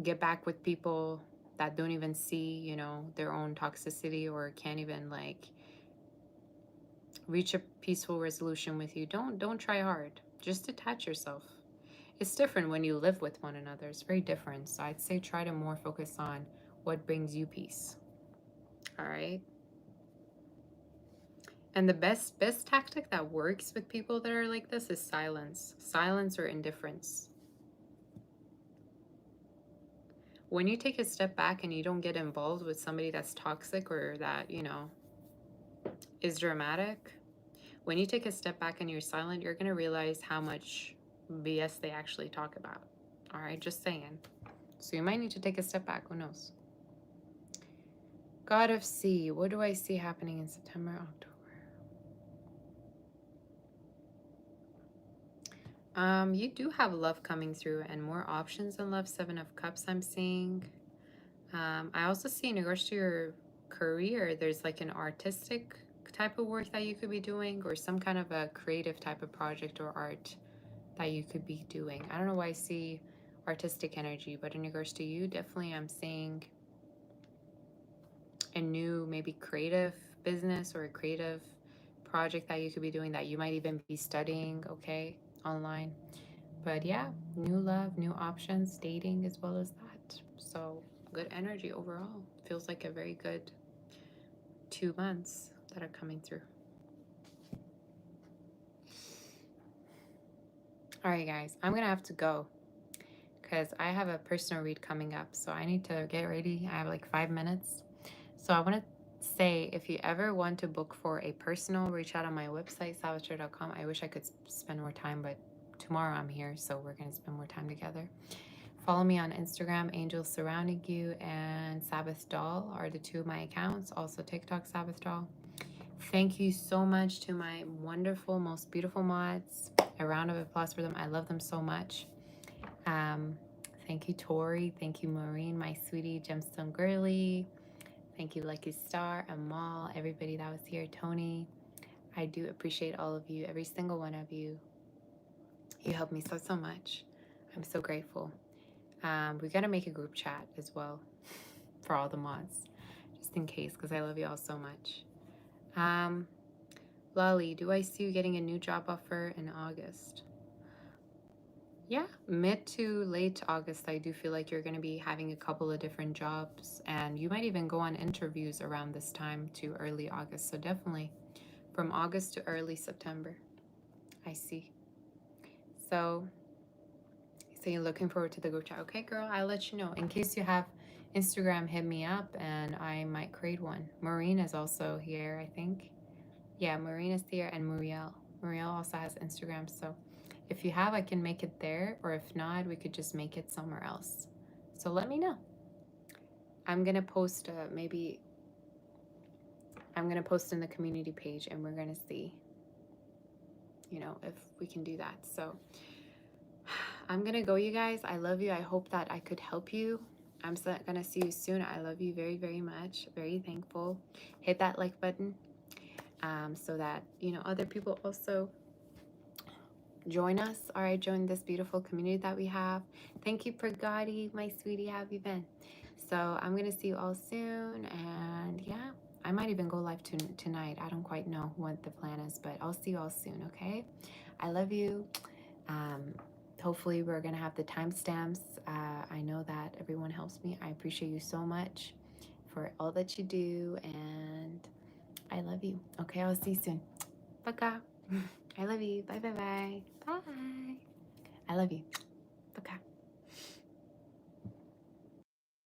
get back with people that don't even see, you know, their own toxicity or can't even like reach a peaceful resolution with you. Don't try hard. Just detach yourself. It's different when you live with one another. It's very different. So I'd say try to more focus on what brings you peace. All right. And the best tactic that works with people that are like this is silence. Silence or indifference. When you take a step back and you don't get involved with somebody that's toxic or that, you know, is dramatic, when you take a step back and you're silent, you're going to realize how much BS they actually talk about. All right, just saying. So you might need to take a step back. Who knows? God of Sea, what do I see happening in September, October? You do have love coming through and more options in love. 7 of Cups I'm seeing. I also see in regards to your career, there's like an artistic type of work that you could be doing or some kind of a creative type of project or art that you could be doing. I don't know why I see artistic energy, but in regards to you, definitely I'm seeing a new maybe creative business or a creative project that you could be doing that you might even be studying, okay, online. But yeah, new love, new options, dating as well as that. So good energy overall. Feels like a very good 2 months that are coming through. All right, guys, I'm gonna have to go because I have a personal read coming up. So I need to get ready. I have like 5 minutes. So I want to say if you ever want to book for a personal, reach out on my website, salvatore.com. I wish I could spend more time, but tomorrow I'm here, so we're going to spend more time together. Follow me on Instagram, Angels Surrounding You, and Sabbath Doll are the 2 of my accounts. Also TikTok, Sabbath Doll. Thank you so much to my wonderful, most beautiful mods. A round of applause for them. I love them so much. Thank you, Tori. Thank you, Maureen, my sweetie, Gemstone Girly. Thank you, Lucky Star, Amal, everybody that was here, Tony. I do appreciate all of you, every single one of you. You helped me so much. I'm so grateful. We got to make a group chat as well for all the mods, just in case, because I love you all so much. Lolly, do I see you getting a new job offer in August? Yeah, mid to late August, I do feel like you're going to be having a couple of different jobs, and you might even go on interviews around this time to early August. So definitely from August to early September, I see. So you're looking forward to the group chat. Okay, girl, I'll let you know. In case you have Instagram, hit me up and I might create one. Maureen is also here, I think. Yeah, Maureen is here, and Muriel. Muriel also has Instagram, so if you have, I can make it there, or if not, we could just make it somewhere else. So let me know. I'm gonna post maybe I'm gonna post in the community page, and we're gonna see, you know, if we can do that. So I'm gonna go, you guys. I love you. I hope that I could help you. I'm gonna see you soon. I love you very, very much. Very thankful. Hit that like button, so that, you know, other people also join us. All right, join this beautiful community that we have. Thank you, Pragati, my sweetie. How have you been? So I'm gonna see you all soon, and yeah, I might even go live tonight. I don't quite know what the plan is, but I'll see you all soon. Okay, I love you. Hopefully we're gonna have the timestamps. I know that everyone helps me. I appreciate you so much for all that you do, and I love you. Okay, I'll see you soon. Bye. I love you. Bye. Bye. I love you. Bye.